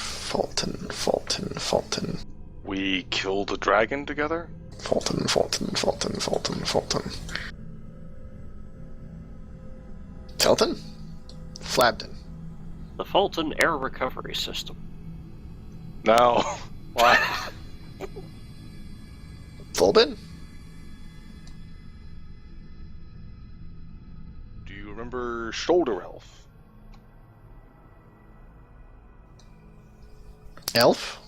We killed a dragon together? Fulton. Felton? Flabden. The Fulton Air Recovery System. No. What? Fulbin? Do you remember Shoulder Elf? Elf?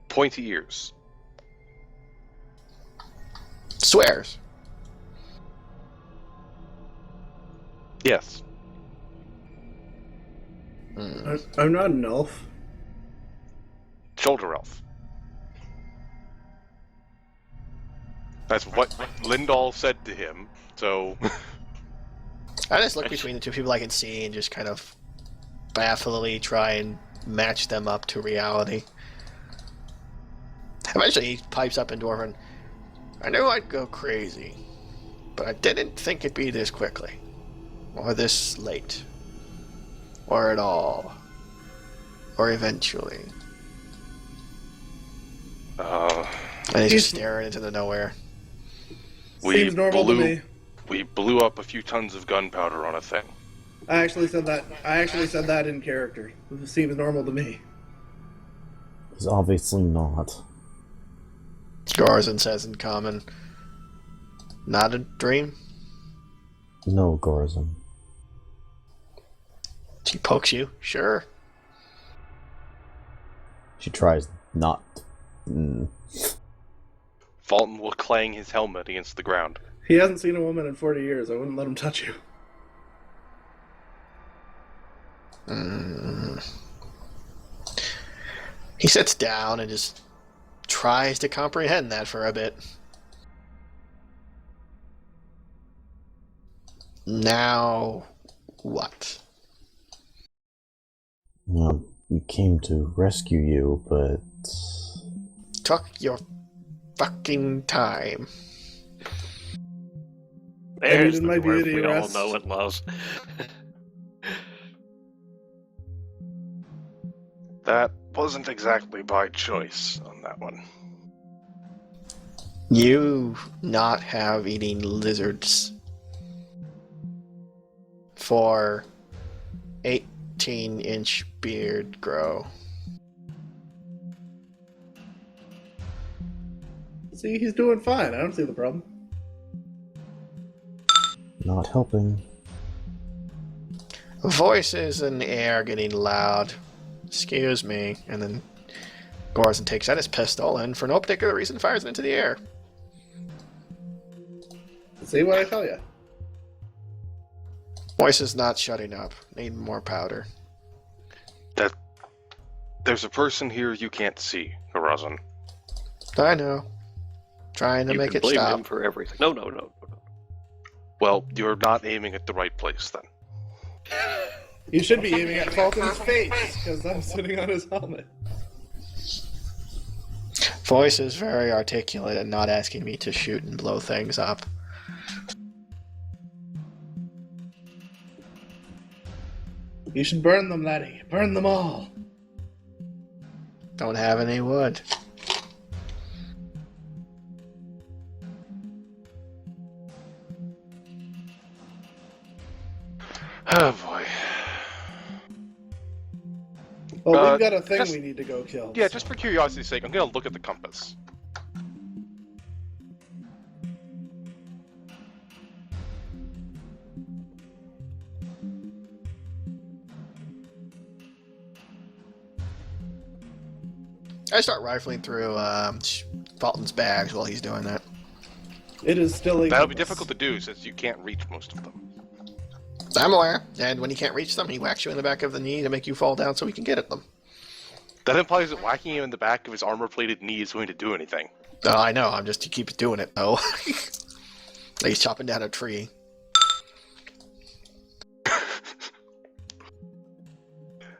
Pointy ears. Swears. Yes. I'm not an elf. Shoulder Elf. That's what Lindahl said to him, so... I just look between the two people I can see and just kind of baffledly try and match them up to reality. Eventually he pipes up in Dwarven. I knew I'd go crazy, but I didn't think it'd be this quickly. Or this late. Or at all. Or eventually. And he's just staring into the nowhere. Seems normal to me. We blew up a few tons of gunpowder on a thing. I actually said that in character. It seems normal to me. It's obviously not. Gorzin says in common. Not a dream? No, Gorzin. She pokes you? Sure. She tries not. Fulton will clang his helmet against the ground. He hasn't seen a woman in 40 years. I wouldn't let him touch you. He sits down and just tries to comprehend that for a bit. Now, what? Well, we came to rescue you, but... Took your fucking time. There's in the my dwarf beauty we all rest. know and love. That wasn't exactly by choice on that one. You not have eating lizards for 18-inch beard grow. See, he's doing fine. I don't see the problem. not helping. Voices in the air getting loud. Excuse me. And then Gorzin takes out his pistol and for no particular reason fires it into the air. See what I tell you. Voices not shutting up. Need more powder. There's a person here you can't see, Horizon. I know. Trying to You make can it blame stop. him for everything. No. Well, you're not aiming at the right place then. You should be aiming at Fulton's face, because I'm sitting on his helmet. Voice is very articulate and not asking me to shoot and blow things up. You should burn them, laddie. Burn them all. Don't have any wood. Oh boy. Well, we've got a thing just- we need to go kill. Yeah, so- just for curiosity's sake, I'm gonna look at the compass. I start rifling through Fulton's bags while he's doing that. It is still a That'll be compass. difficult to do since you can't reach most of them. I'm aware. And when he can't reach them, he whacks you in the back of the knee to make you fall down so he can get at them. That implies that whacking him in the back of his armor-plated knee is going to do anything. Oh, I know. I'm just he keeps doing it though. Like he's chopping down a tree.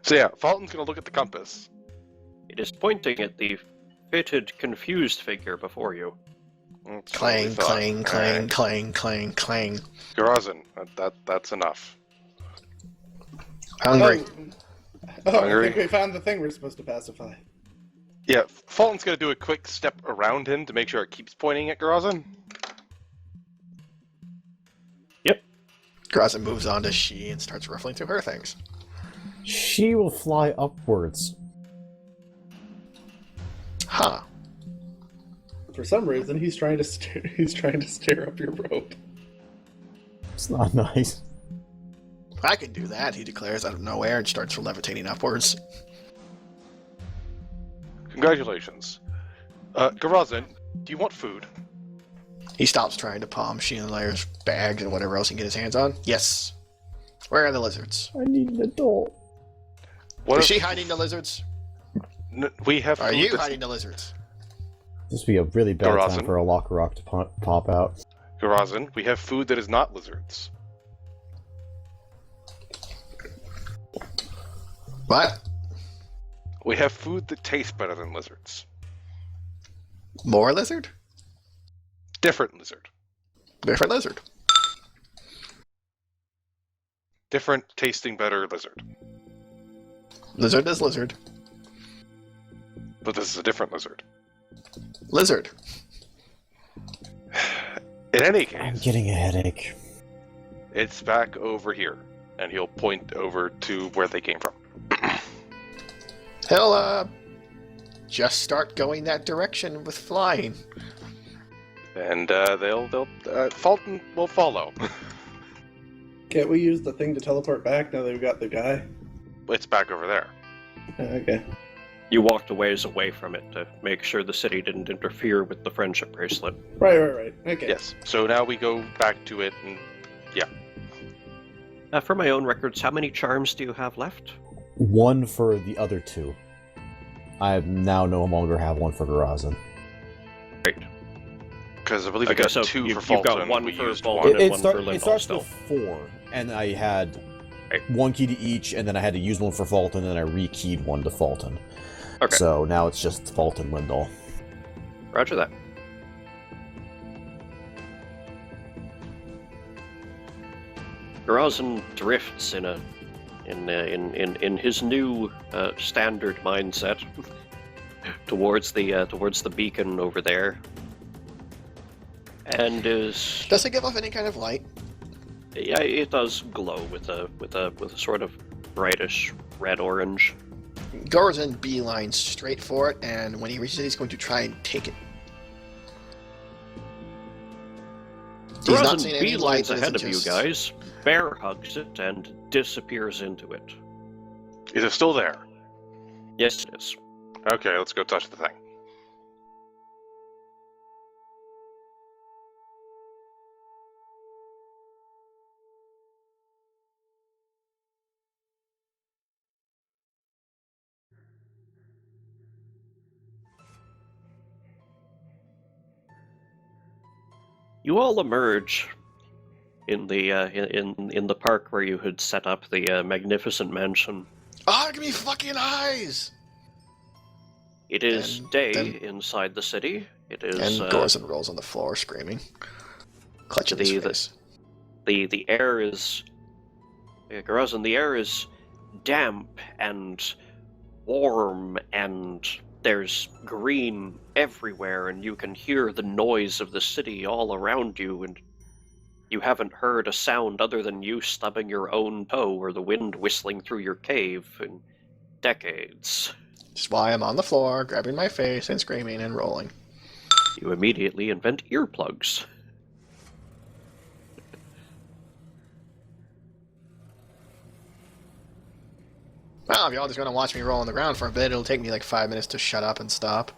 So yeah, Fulton's gonna look at the compass. It is pointing at the fitted, confused figure before you. That's what we Clang, thought. clang, clang, Alright. clang, clang, clang. Horizon, that's enough. Hungry. Oh, I Hungry? think we found the thing we're supposed to pacify. Yeah, Fulton's gonna do a quick step around him to make sure it keeps pointing at Horizon. Gorzin moves on to she and starts ruffling through her things. She will fly upwards. Huh. For some reason, he's trying to steer up your rope. It's not nice. I can do that, he declares out of nowhere and starts levitating upwards. Congratulations. Horizon, do you want food? He stops trying to palm she and Laird's bags and whatever else he can get his hands on. Yes. Where are the lizards? I need an adult. What Is if- she hiding the lizards? we have Are food you that's- hiding the lizards? This would be a really bad Garazin. time for a locker rock to pop out. Garazin, we have food that is not lizards. What? We have food that tastes better than lizards. More lizard? Different lizard. Different lizard. Different tasting better lizard. Lizard is lizard. But this is a different lizard. Lizard. In any I'm case, getting a headache. it's back over here. And he'll point over to where they came from. He'll, just start going that direction with flying. And Fulton will follow. Can't we use the thing to teleport back now that we've got the guy? It's back over there. Okay. You walked a ways away from it to make sure the city didn't interfere with the friendship bracelet. Right. Okay. Yes. So now we go back to it, and For my own records, how many charms do you have left? One for the other two. I now no longer have one for Garazin. Great. because I believe I Okay, got so two you've for Fulton. got one we for used Fulton. one. and one for It starts Lindall with 4, and I had Right. one key to each, and then I had to use one for Fulton, and then I re-keyed one to Fulton. Okay. So now it's just Fulton Lindall. Roger that. Garazin drifts in his new standard mindset towards the beacon over there, and is Does it give off any kind of light? yeah, it does glow with a sort of brightish red orange. Garazin beelines straight for it, and when he reaches it, he's going to try and take it. He's not seeing Garazin any light beelines ahead of you guys, bear hugs it, and disappears into it. Is it still there? Yes, it is. Okay, let's go touch the thing. You all emerge in the in the park where you had set up the magnificent mansion. Ah, give me fucking eyes! It is And day then- inside the city. It is And Garazin rolls on the floor, screaming, clutching his face. the air is Garazin, the air is damp and warm, and there's green everywhere, and you can hear the noise of the city all around you, and you haven't heard a sound other than you stubbing your own toe or the wind whistling through your cave in decades. That's why I'm on the floor, grabbing my face and screaming and rolling. You immediately invent earplugs. Well, if y'all just gonna watch me roll on the ground for a bit, it'll take me like 5 minutes to shut up and stop.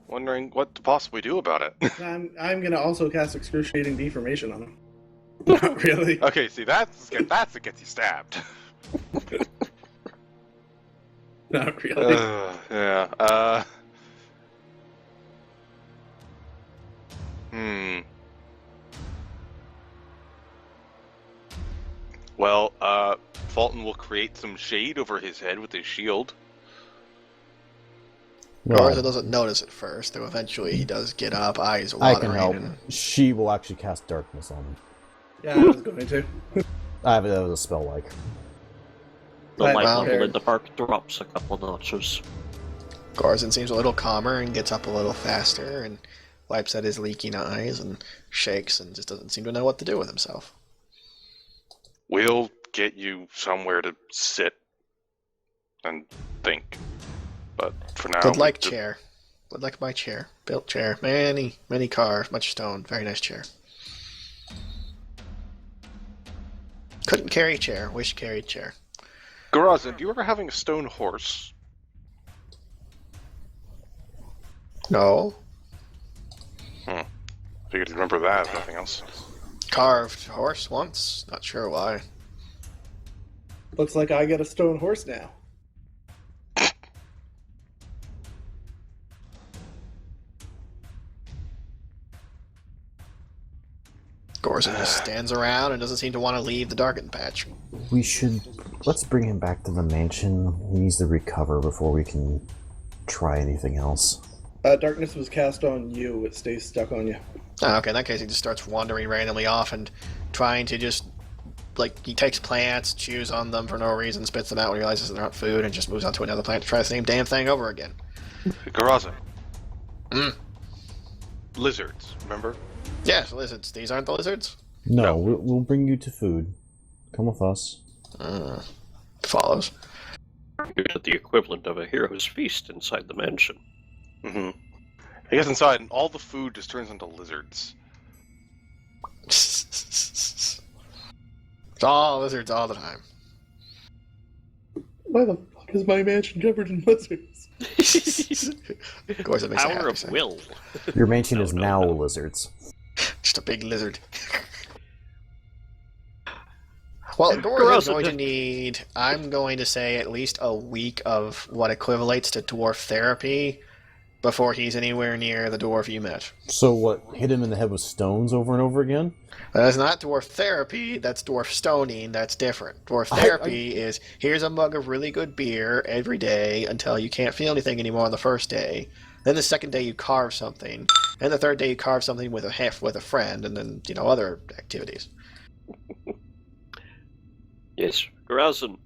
Wondering what to possibly do about it. I'm gonna also cast excruciating deformation on him. Not really. Okay, see, that's what gets you stabbed. Not really. Yeah. Well, Fulton will create some shade over his head with his shield. Garazin doesn't notice at first, though eventually he does get up, eyes I watering. can help. And... She will actually cast darkness on him. Yeah, I was going to. I have it as a spell like. The Right, light well, level here. in the park drops a couple notches. Garazin seems a little calmer and gets up a little faster and wipes at his leaking eyes and shakes and just doesn't seem to know what to do with himself. We'll get you somewhere to sit and think. But for now, Would like chair. Would like my chair. Built chair. Many cars, much stone. Very nice chair. Couldn't carry chair. Wish carried chair. Garazin, do you ever having a stone horse? No. Figured you'd remember that, if nothing else. Carved horse once. Not sure why. Looks like I get a stone horse now. course, it just stands around and doesn't seem to want to leave the Darkened Patch. Let's bring him back to the mansion. He needs to recover before we can try anything else. Darkness was cast on you. It stays stuck on you. Oh, okay, in that case, he just starts wandering randomly off and trying to just, like, he takes plants, chews on them for no reason, spits them out when he realizes they're not food, and just moves on to another plant to try the same damn thing over again. Garazin. Mm. Lizards, remember? Yes, lizards. These aren't the lizards? No, we'll bring you to food. Come with us. Follows. You're the equivalent of a hero's feast inside the mansion. Mm-hmm. He gets inside, and all the food just turns into lizards. It's all lizards all the time. Why the fuck is my mansion covered in lizards? Of course, it makes it Power happy, of so. will. Your mansion No, is no, now no. lizards. Just a big lizard. Well, Gordon is going to need, I'm going to say, at least a week of what equivalates to dwarf therapy before he's anywhere near the dwarf you met. So what, hit him in the head with stones over and over again? That's not dwarf therapy, that's dwarf stoning, that's different. Dwarf therapy is, here's a mug of really good beer every day until you can't feel anything anymore on the first day. Then the second day you carve something, and the third day you carve something with a friend, and then, other activities. Yes, Garazin.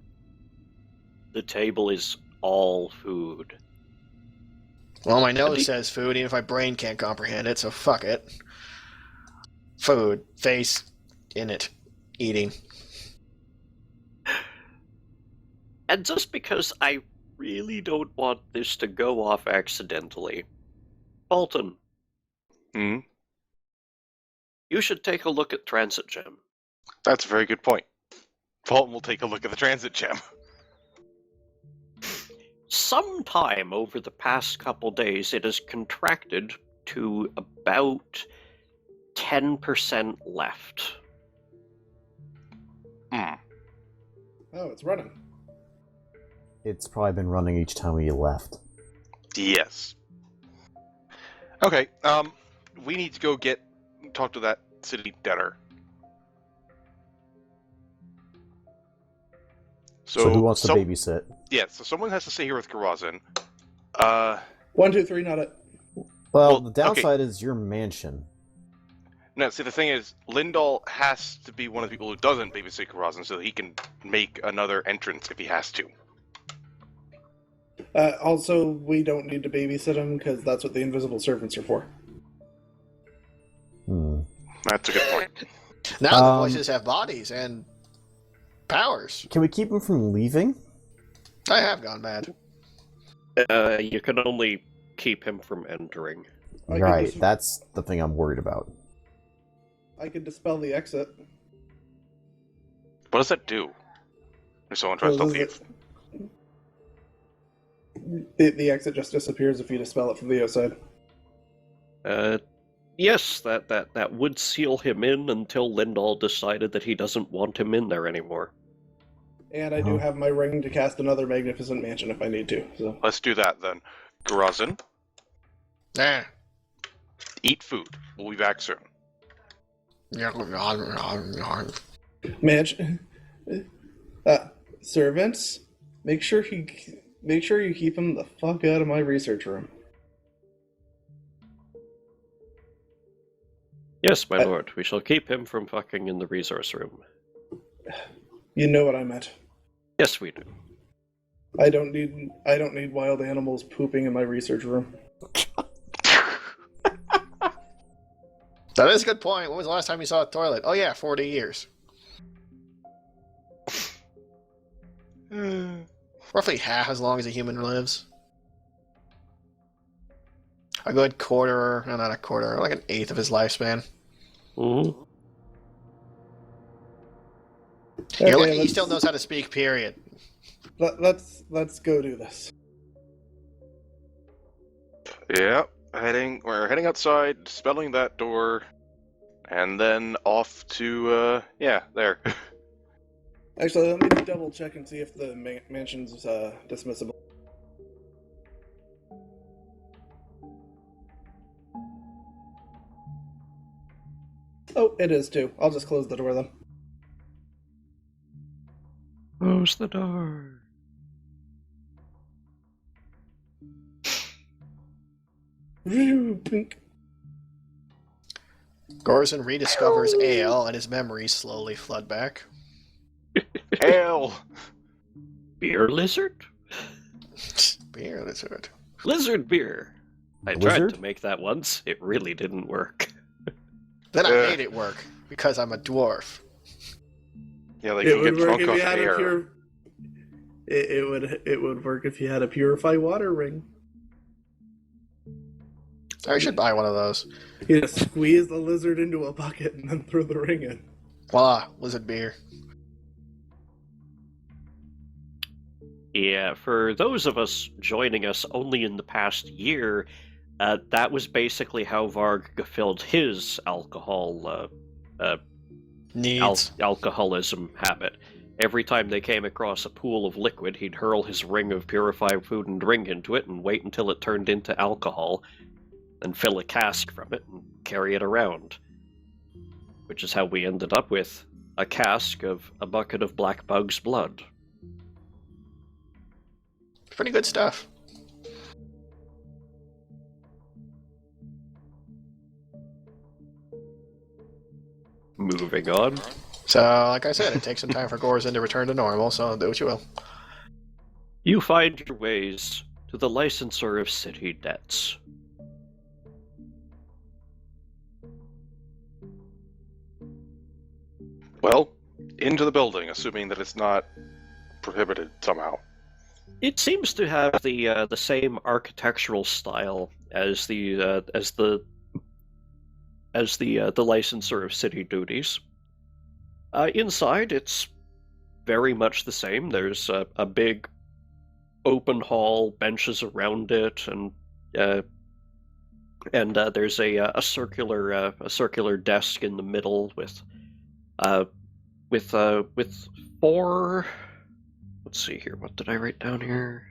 The table is all food. Well, my nose says food, even if my brain can't comprehend it, so fuck it. Food. Face. In it. Eating. And just because I really don't want this to go off accidentally, Bolton, Hmm? you should take a look at Transit Gem. That's a very good point. Fulton will take a look at the transit gem. Sometime over the past couple days, it has contracted to about 10% left. Hmm. Oh, it's running. It's probably been running each time we left. Yes. Okay, we need to go talk to that city debtor. So who wants to babysit? Yeah, so someone has to stay here with Garazin. 1, 2, 3, not it. Well, Well, the downside is your mansion. No, see, the thing is, Lindahl has to be one of the people who doesn't babysit Garazin so that he can make another entrance if he has to. Also, we don't need to babysit him because that's what the invisible servants are for. That's a good point. Now the voices have bodies and powers. Can we keep him from leaving? I have gone mad. You can only keep him from entering. Right, that's the thing I'm worried about. I could dispel the exit. What does that do? If someone tries to leave? The exit just disappears if you dispel it from the outside. Yes, that would seal him in until Lindahl decided that he doesn't want him in there anymore. And I do have my ring to cast another magnificent mansion if I need to. So Let's do that then. Garazin, Nah. eat food. We'll be back soon. mansion, servants, make sure you keep him the fuck out of my research room. Yes, my lord, we shall keep him from fucking in the resource room. You know what I meant. Yes, we do. I don't need wild animals pooping in my research room. That is a good point. When was the last time you saw a toilet? Oh yeah, 40 years. Roughly half as long as a human lives. A good quarter, no, not a quarter, like an eighth of his lifespan. Mm-hmm. You're Okay, lucky he still knows how to speak, period. Let's go do this. Yeah, we're heading outside, dispelling that door, and then off to, there. Actually, let me double check and see if the mansion's dismissible. Oh, it is too. I'll just close the door then. Close the door. Pink. Gorzin rediscovers ale, and his memories slowly flood back. Ale! Beer lizard? Beer lizard. Lizard beer. I tried Blizzard? to make that once. It really didn't work. Then I made it work, because I'm a dwarf. Yeah, they It can would get work drunk if off you had a air. pure. It would work if you had a purify water ring. I should buy one of those. You just squeeze the lizard into a bucket and then throw the ring in. Voila, lizard beer. Yeah, for those of us joining us only in the past year, that was basically how Varg filled his Needs. alcoholism habit. Every time they came across a pool of liquid, he'd hurl his ring of purified food and drink into it and wait until it turned into alcohol, and fill a cask from it and carry it around. Which is how we ended up with a cask of a bucket of black bug's blood. Pretty good stuff. Moving on. So, like I said, it takes some time for Gorzin to return to normal, so do what you will. You find your ways to the licensor of city debts. Well, into the building, assuming that it's not prohibited somehow. It seems to have the same architectural style as the licensor of city duties. Inside, it's very much the same. There's a big open hall, benches around it, and there's a circular desk in the middle with four. Let's see here. What did I write down here?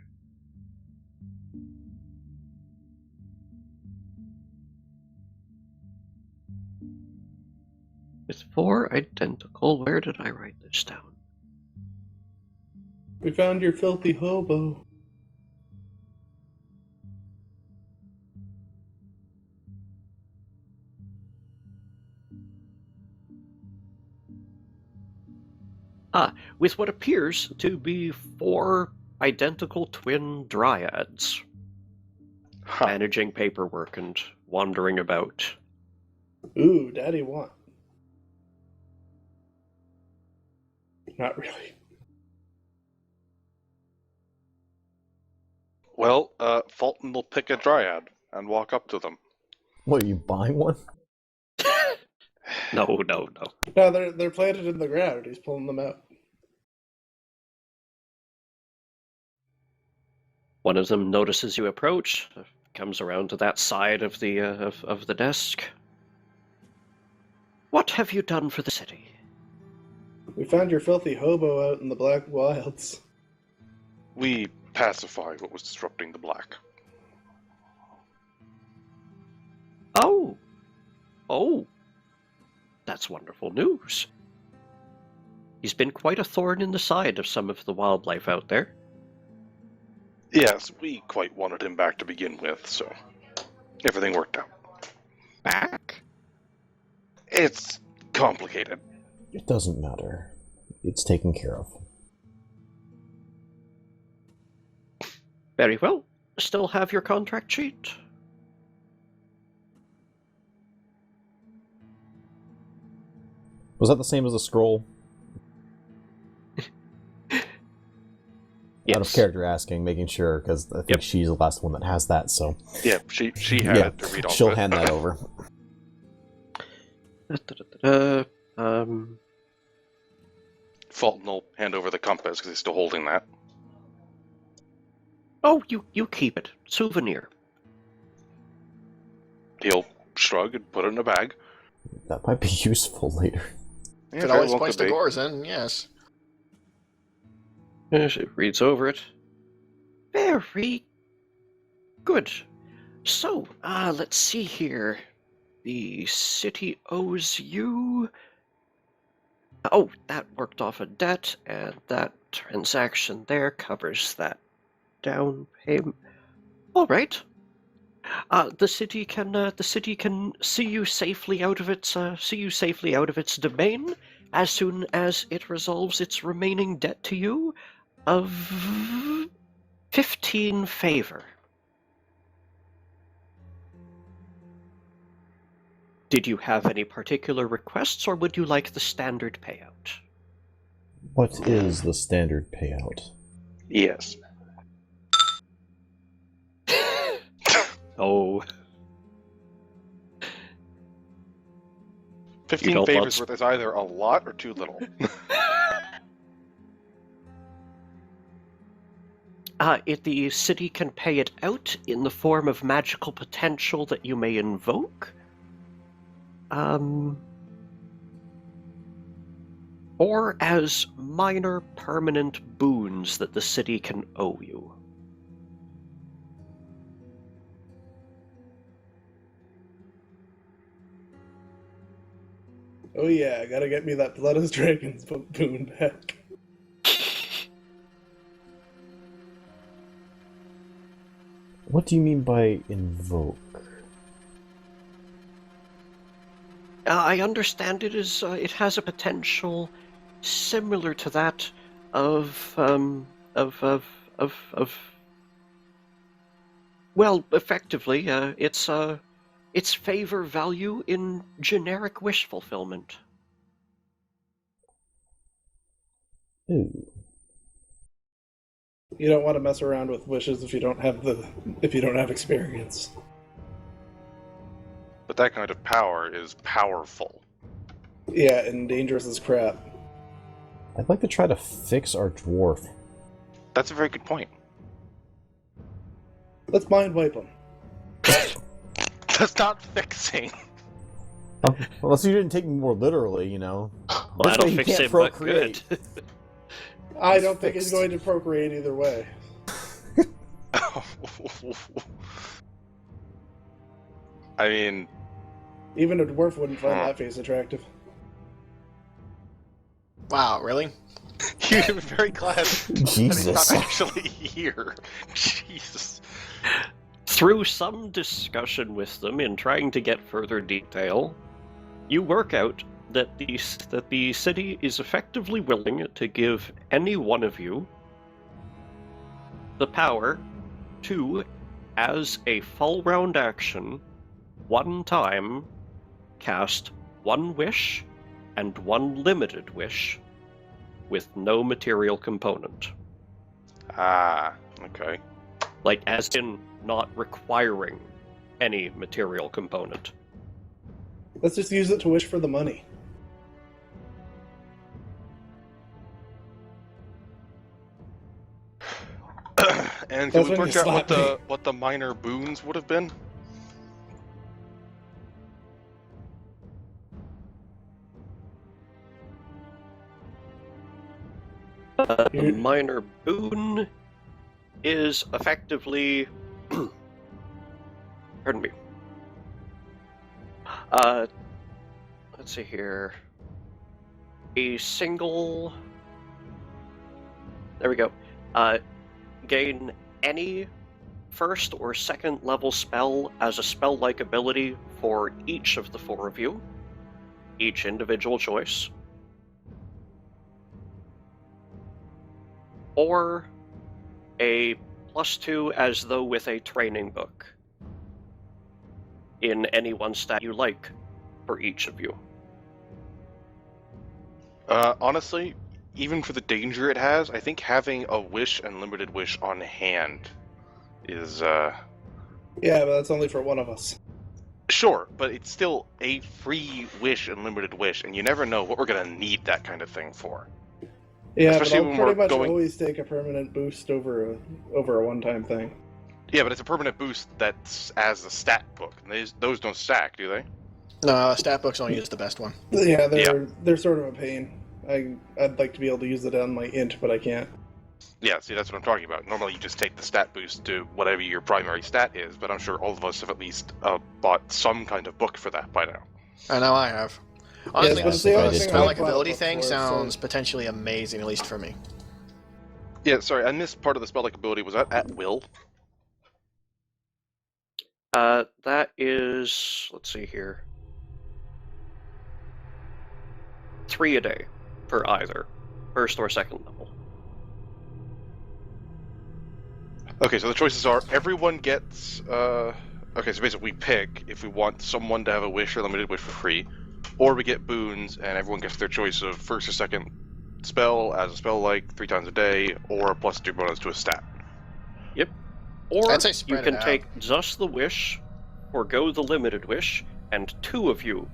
With 4 identical. Where did I write this down? We found your filthy hobo. With what appears to be 4 identical twin dryads, Huh. managing paperwork and wandering about. Ooh, daddy want. Not really. Well, Fulton will pick a dryad and walk up to them. What, are you buying one? No. No, they're planted in the ground. He's pulling them out. One of them notices you approach, comes around to that side of the desk. What have you done for the city? We found your filthy hobo out in the black wilds. We pacified what was disrupting the black. Oh, that's wonderful news. He's been quite a thorn in the side of some of the wildlife out there. Yes, we quite wanted him back to begin with, so everything worked out. Back? It's complicated. It doesn't matter. It's taken care of. Very well. Still have your contract sheet? Was that the same as the scroll? Yes. Out of character asking, making sure, because I think Yep. she's the last one that has that, so... Yeah, she had Yeah, it to read off she'll of it. hand that over. Fulton will hand over the compass because he's still holding that. Oh, you keep it. Souvenir. He'll shrug and put it in a bag. That might be useful later. Yeah, Could very always well point could to be. Gorzin, yes. She reads over it. Very good. So, let's see here. The city owes you... Oh, that worked off a debt, and that transaction there covers that down payment. All right. The city can see you safely out of its domain as soon as it resolves its remaining debt to you of 15 favor. Did you have any particular requests, or would you like the standard payout? What is the standard payout? Yes. Oh. 15 favors worth is either a lot or too little. The city can pay it out in the form of magical potential that you may invoke. Or as minor permanent boons that the city can owe you. Oh yeah, gotta get me that Blood as Dragons boon back. What do you mean by invoke? I understand it is. It has a potential similar to that of. Well, effectively, its favor value in generic wish fulfillment. Ooh. You don't want to mess around with wishes if you don't have experience. But that kind of power is powerful. Yeah, and dangerous as crap. I'd like to try to fix our dwarf. That's a very good point. Let's mind wipe him. That's not fixing. Unless you didn't take me more literally, you know. Well, This that'll way he fix can't it, but procreate. good. I don't think fixed. he's going to procreate either way. I mean, Even a dwarf wouldn't find that face attractive. Wow, really? you're very glad that he's Jesus. not actually here. Jesus. Through some discussion with them in trying to get further detail, you work out that the city is effectively willing to give any one of you the power to, as a full round action, one time cast one wish and one limited wish with no material component. Ah, okay. Like, as in not requiring any material component. Let's just use it to wish for the money. And That's can we when work you out slap me. what the minor boons would have been? The minor boon is effectively... Pardon me. Let's see here. A single... There we go. Gain any first or second level spell as a spell-like ability for each of the four of you. Each individual choice. Or a +2 as though with a training book in any one stat you like for each of you. Honestly, even for the danger it has, I think having a wish and limited wish on hand is, Yeah, but that's only for one of us. Sure, but it's still a free wish and limited wish, and you never know what we're gonna need that kind of thing for. Yeah, Especially but I'll when pretty we're much going- always take a permanent boost over a one-time thing. Yeah, but it's a permanent boost that's as a stat book. And those don't stack, do they? No, stat books only use the best one. Yeah, they're sort of a pain. I'd like to be able to use it on my int, but I can't. Yeah, see, that's what I'm talking about. Normally, you just take the stat boost to whatever your primary stat is, but I'm sure all of us have at least bought some kind of book for that by now. I know I have. Honestly, but it's the the only spell thing like I bought a ability book thing for, sounds so- potentially amazing, at least for me. Yeah, sorry, I missed part of the spell-like ability. Was that at will? That is, let's see here, 3 a day for either first or second level. Okay, so the choices are everyone gets. Okay, so basically we pick if we want someone to have a wish or limited wish for free, or we get boons and everyone gets their choice of first or second spell as a spell like 3 times a day, or a +2 bonus to a stat. Or I'd say you spread can it out. take just the wish, forgo the limited wish, and 2 of you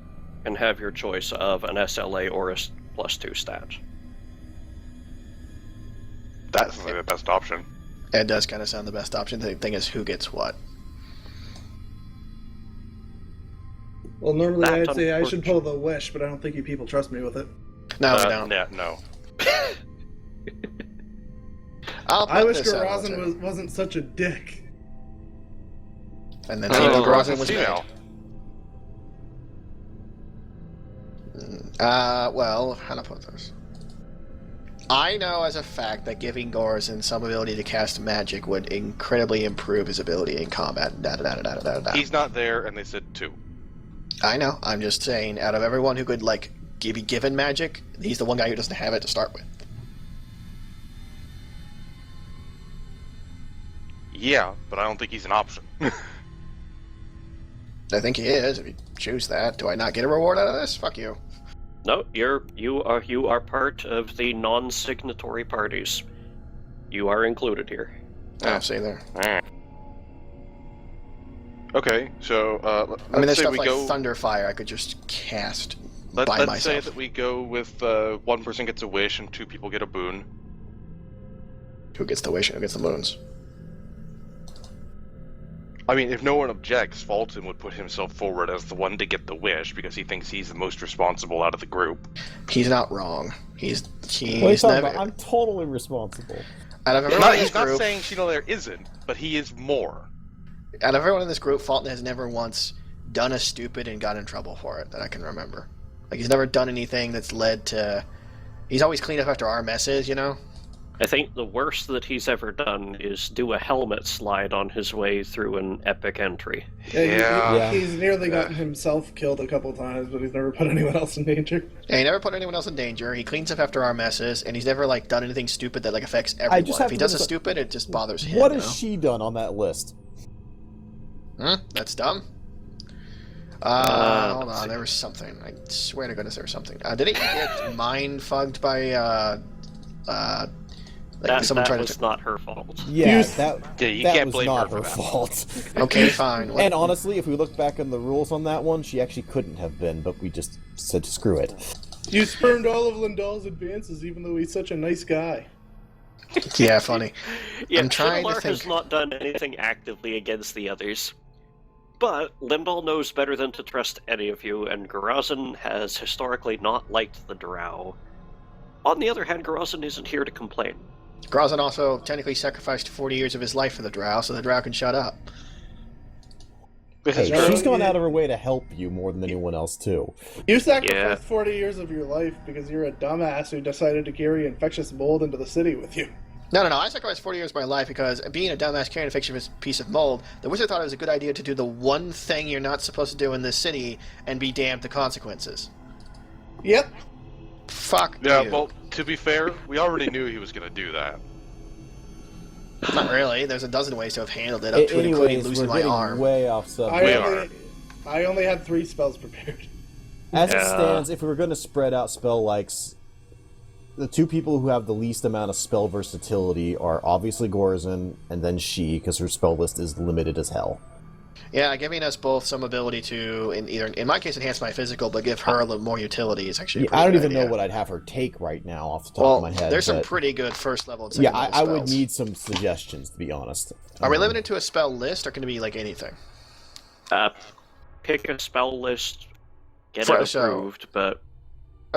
can have your choice of an SLA or a +2 stat. That's like the best option. It does kind of sound the best option. The thing is, who gets what? Well, normally That, I'd say I should pull the wish, but I don't think you people trust me with it. No, we don't. Yeah, no. I'll I put wish this out Garazin wasn't such a dick. And then Oh, Tino Garazin Garazin was female. made. Well, how to put this? I know as a fact that giving Garazin some ability to cast magic would incredibly improve his ability in combat. He's not there, and they said 2. I know. I'm just saying, out of everyone who could be given magic, he's the one guy who doesn't have it to start with. Yeah, but I don't think he's an option. I think he is. If you choose that, do I not get a reward out of this? Fuck you. No, you are part of the non-signatory parties. You are included here. Oh, see there. Okay, so I mean, there's let's say stuff we like go. Thunderfire I could just cast by Let's say myself. that we go with 1 person gets a wish and 2 people get a boon. Who gets the wish and who gets the moons? I mean, if no one objects, Fulton would put himself forward as the one to get the wish because he thinks he's the most responsible out of the group. He's not wrong. He's What are you talking never. about? I'm totally responsible. Out of everyone in He's this not group, saying Shino isn't, but he is more. out of everyone in this group, Fulton has never once done a stupid and got in trouble for it that I can remember. Like he's never done anything that's led to. He's always cleaned up after our messes, you know. I think the worst that he's ever done is do a helmet slide on his way through an epic entry. Yeah. He's nearly gotten himself killed a couple times, but he's never put anyone else in danger. And he never put anyone else in danger. He cleans up after our messes, and he's never done anything stupid that affects everyone. just If have he to does a look- stupid, it just bothers him. What you has know? she done on that list? That's dumb. Hold on, there was something. I swear to goodness there was something. Did he get mind fugged by someone That trying was to? not her fault. Yeah, You- that you that can't was blame not her her for that. fault. Okay, fine. What- And honestly, if we look back on the rules on that one, she actually couldn't have been, but we just said screw it. You spurned all of Lindell's advances, even though he's such a nice guy. Yeah, funny. Yeah, I'm trying to Shinolar has think- not done anything actively against the others. But Lindahl knows better than to trust any of you, and Garazin has historically not liked the Drow. On the other hand, Garazin isn't here to complain. Grazin also technically sacrificed 40 years of his life for the Drow, so the Drow can shut up. This is Hey, true. she's gone out of her way to help you more than anyone else, too. You sacrificed Yeah. 40 years of your life because you're a dumbass who decided to carry infectious mold into the city with you. No. I sacrificed 40 years of my life because, being a dumbass carrying a fictitious piece of mold, the wizard thought it was a good idea to do the one thing you're not supposed to do in this city and be damned to consequences. Yep. Fuck Yeah, you. well, to be fair, we already knew he was going to do that. Not really. There's a dozen ways to have handled it, up to and including Anyways, losing we're my getting arm. way off subject. I only had 3 spells prepared. As it Yeah. stands, if we were going to spread out spell likes, the 2 people who have the least amount of spell versatility are obviously Gorzin and then she, because her spell list is limited as hell. Yeah, giving us both some ability to, in my case, enhance my physical, but give her a little more utility is actually. Yeah, I don't even know what I'd have her take right now off the top of my head. There's some but- pretty good first level and second Yeah, level I would spells. need some suggestions, to be honest. Are we limited to a spell list, or can it be anything? Pick a spell list, get For- it so- approved, but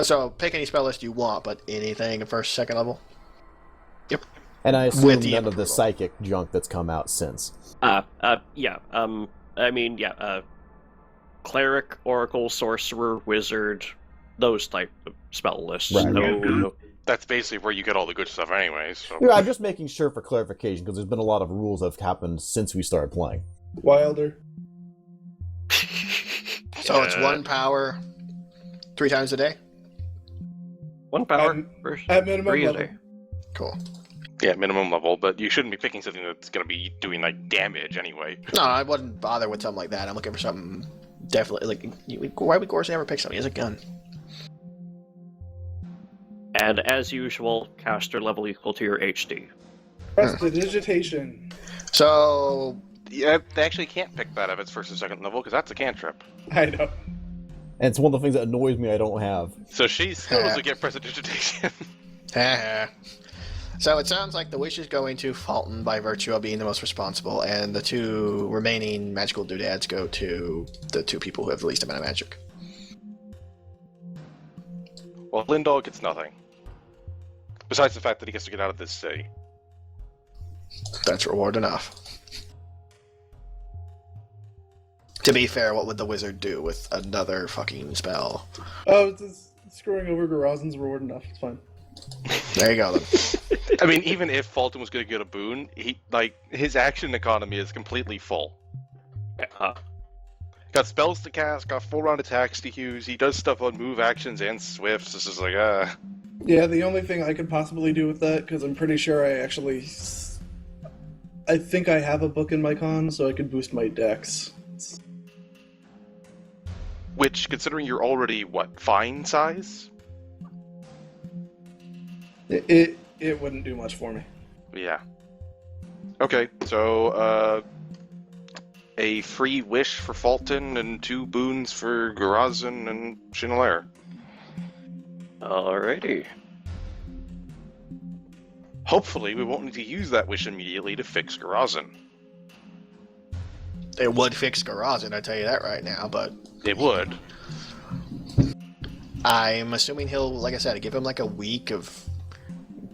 So pick any spell list you want, but anything at first, second level. And I assume With the none of the approval. psychic junk that's come out since. Cleric, oracle, sorcerer, wizard, those type of spell lists. Right. No. That's basically where you get all the good stuff anyway, so... Yeah, I'm just making sure for clarification, because there's been a lot of rules that have happened since we started playing. Wilder. So it's 1 power 3 times a day? 1 power At minimum 3 a level. day. Cool. Yeah, minimum level, but you shouldn't be picking something that's going to be doing, like, damage anyway. No, I wouldn't bother with something like that. I'm looking for something definitely, why would Gorson ever pick something? He has a gun. And as usual, caster level equal to your HD. Prestidigitation. So, Yeah, they actually can't pick that if it's first or second level, because that's a cantrip. I know. And it's one of the things that annoys me I don't have. So she still doesn't get prestidigitation. so it sounds like the wish is going to Fulton by virtue of being the most responsible, and the 2 remaining magical doodads go to the 2 people who have the least amount of magic. Well, Lindall gets nothing. Besides the fact that he gets to get out of this city. That's reward enough. To be fair, what would the wizard do with another fucking spell? Oh, it's just screwing over Garazen's reward enough. It's fine. There you go, then. I mean, even if Fulton was going to get a boon, his action economy is completely full. Got spells to cast, got 4-round attacks to use, he does stuff on move actions and swifts, this is like, Yeah, the only thing I could possibly do with that, because I'm pretty sure I think I have a book in my con, so I could boost my dex. Which, considering you're already, fine size? It wouldn't do much for me. Yeah. Okay, so, a free wish for Fulton and 2 boons for Garazen and Chenalair. Alrighty. Hopefully, we won't need to use that wish immediately to fix Garazen. It would fix Garazen, I tell you that right now, but It would. I'm assuming he'll, like I said, give him like a week of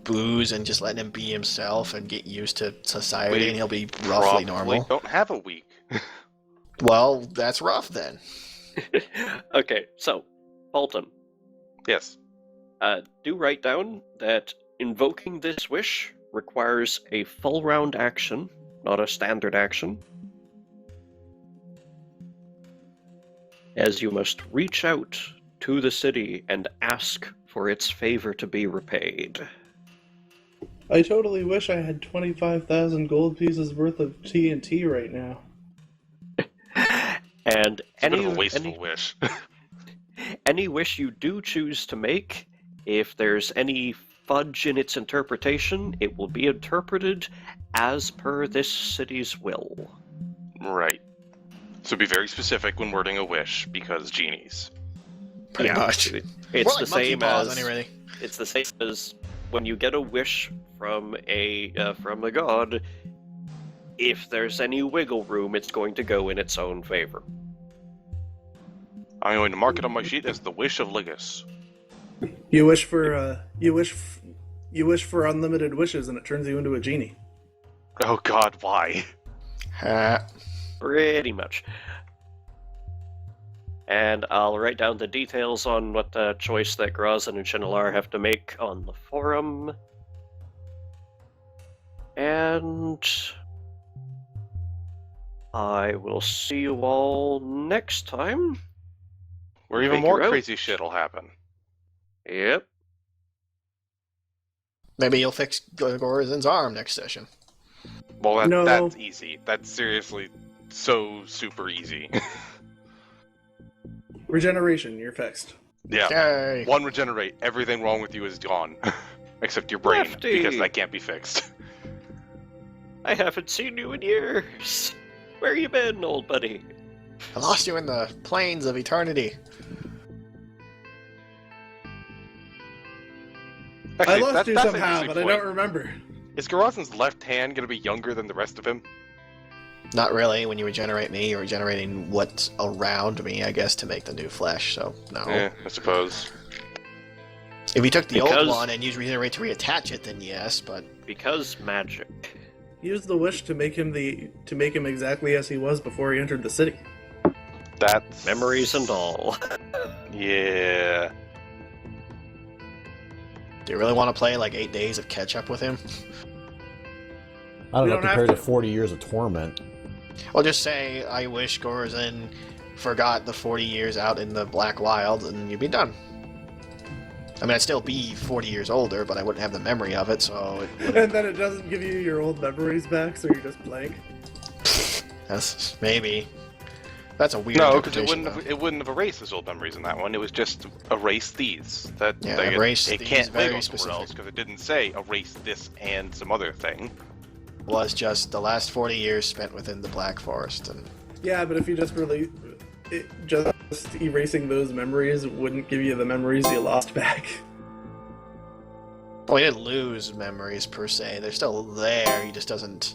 booze and just letting him be himself and get used to society, and he'll be roughly normal. Don't have a week. Well, that's rough then. Okay, so, Fulton, Yes. do write down that invoking this wish requires a full round action, not a standard action, as you must reach out to the city and ask for its favor to be repaid. I totally wish I had 25,000 gold pieces worth of TNT right now. And It's a bit of a wasteful wish. any wish you do choose to make, if there's any fudge in its interpretation, it will be interpreted as per this city's will. Right. So be very specific when wording a wish, because genies. Pretty much. It's More like the monkey same paws, as anyway. it's the same as when you get a wish from a god. If there's any wiggle room, it's going to go in its own favor. I'm going to mark it on my sheet as the wish of Ligus. You wish for unlimited wishes, and it turns you into a genie. Oh God, why? Pretty much. And I'll write down the details on what choice that Grazan and Chinalar have to make on the forum. And I will see you all next time. Where even Figure more out. crazy shit will happen. Yep. Maybe you'll fix Gorazin's arm next session. Well, No. that's easy. That's seriously so super easy. Regeneration, you're fixed. Yeah. Yay! One regenerate, everything wrong with you is gone. Except your brain, Lefty. because that can't be fixed. I haven't seen you in years. Where you been, old buddy? I lost you in the plains of eternity. Actually, I lost that- you that's an somehow, interesting but I point. don't remember. Is Garazen's left hand going to be younger than the rest of him? Not really. When you regenerate me, you're regenerating what's around me, I guess, to make the new flesh, so no. Yeah, I suppose. If you took the old Because- one and used reiterate to reattach it, then yes, but Because magic. Use the wish to make him exactly as he was before he entered the city. That's Memories and all. Yeah. do you really want to play like 8 days of catch up with him? I don't We know, don't have compared to to. 40 years of torment. Well, just say, I wish Gorzin forgot the 40 years out in the Black Wild, and you'd be done. I mean, I'd still be 40 years older, but I wouldn't have the memory of it, so... And then it doesn't give you your old memories back, so you're just blank. That's... maybe. That's a weird No, because interpretation, it wouldn't have erased his old memories in that one. It was just erase these. That Yeah, like, erase it these can't play very on somewhere specific. else because it didn't say erase this and some other thing. though. Was just the last 40 years spent within the Black Forest, and... Yeah, but if you just just erasing those memories wouldn't give you the memories you lost back. Well, he didn't lose memories, per se. They're still there, he just doesn't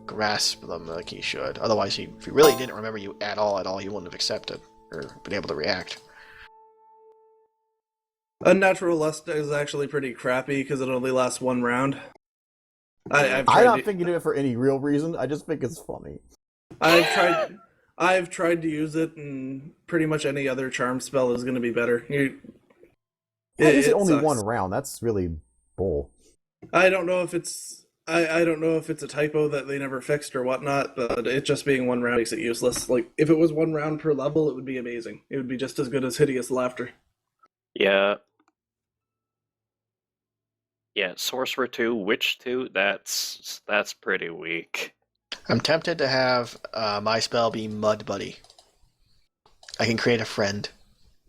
grasp them like he should. Otherwise, if he really didn't remember you at all, he wouldn't have accepted, or been able to react. Unnatural Lust is actually pretty crappy because it only lasts one round. I'm not thinking of it for any real reason, I just think it's funny. I've tried to use it, and pretty much any other charm spell is going to be better. Why is it only sucks. one round? That's really bull. I don't know if it's I don't know if it's a typo that they never fixed or whatnot, but it just being one round makes it useless. Like if it was one round per level, it would be amazing. It would be just as good as Hideous Laughter. Yeah. Yeah, Sorcerer 2, Witch 2, that's pretty weak. I'm tempted to have my spell be Mud Buddy. I can create a friend.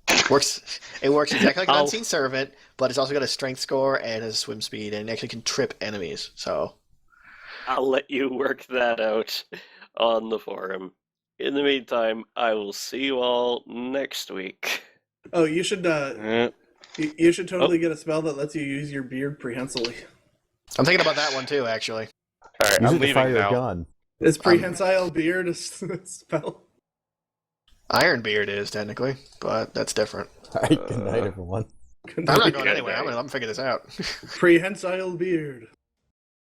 It works exactly like an I'll- Unseen Servant, but it's also got a strength score and a swim speed, and it actually can trip enemies, so... I'll let you work that out on the forum. In the meantime, I will see you all next week. Oh, you should you should totally Oh. get a spell that lets you use your beard prehensily. I'm thinking about that one too, actually. Alright, Use I'm it to fire leaving your now. gun. Is prehensile beard a spell? Ironbeard is, technically, but that's different. Alright, good night, everyone. I'm not going Good anywhere. night. I'm gonna figure this out. Prehensile beard.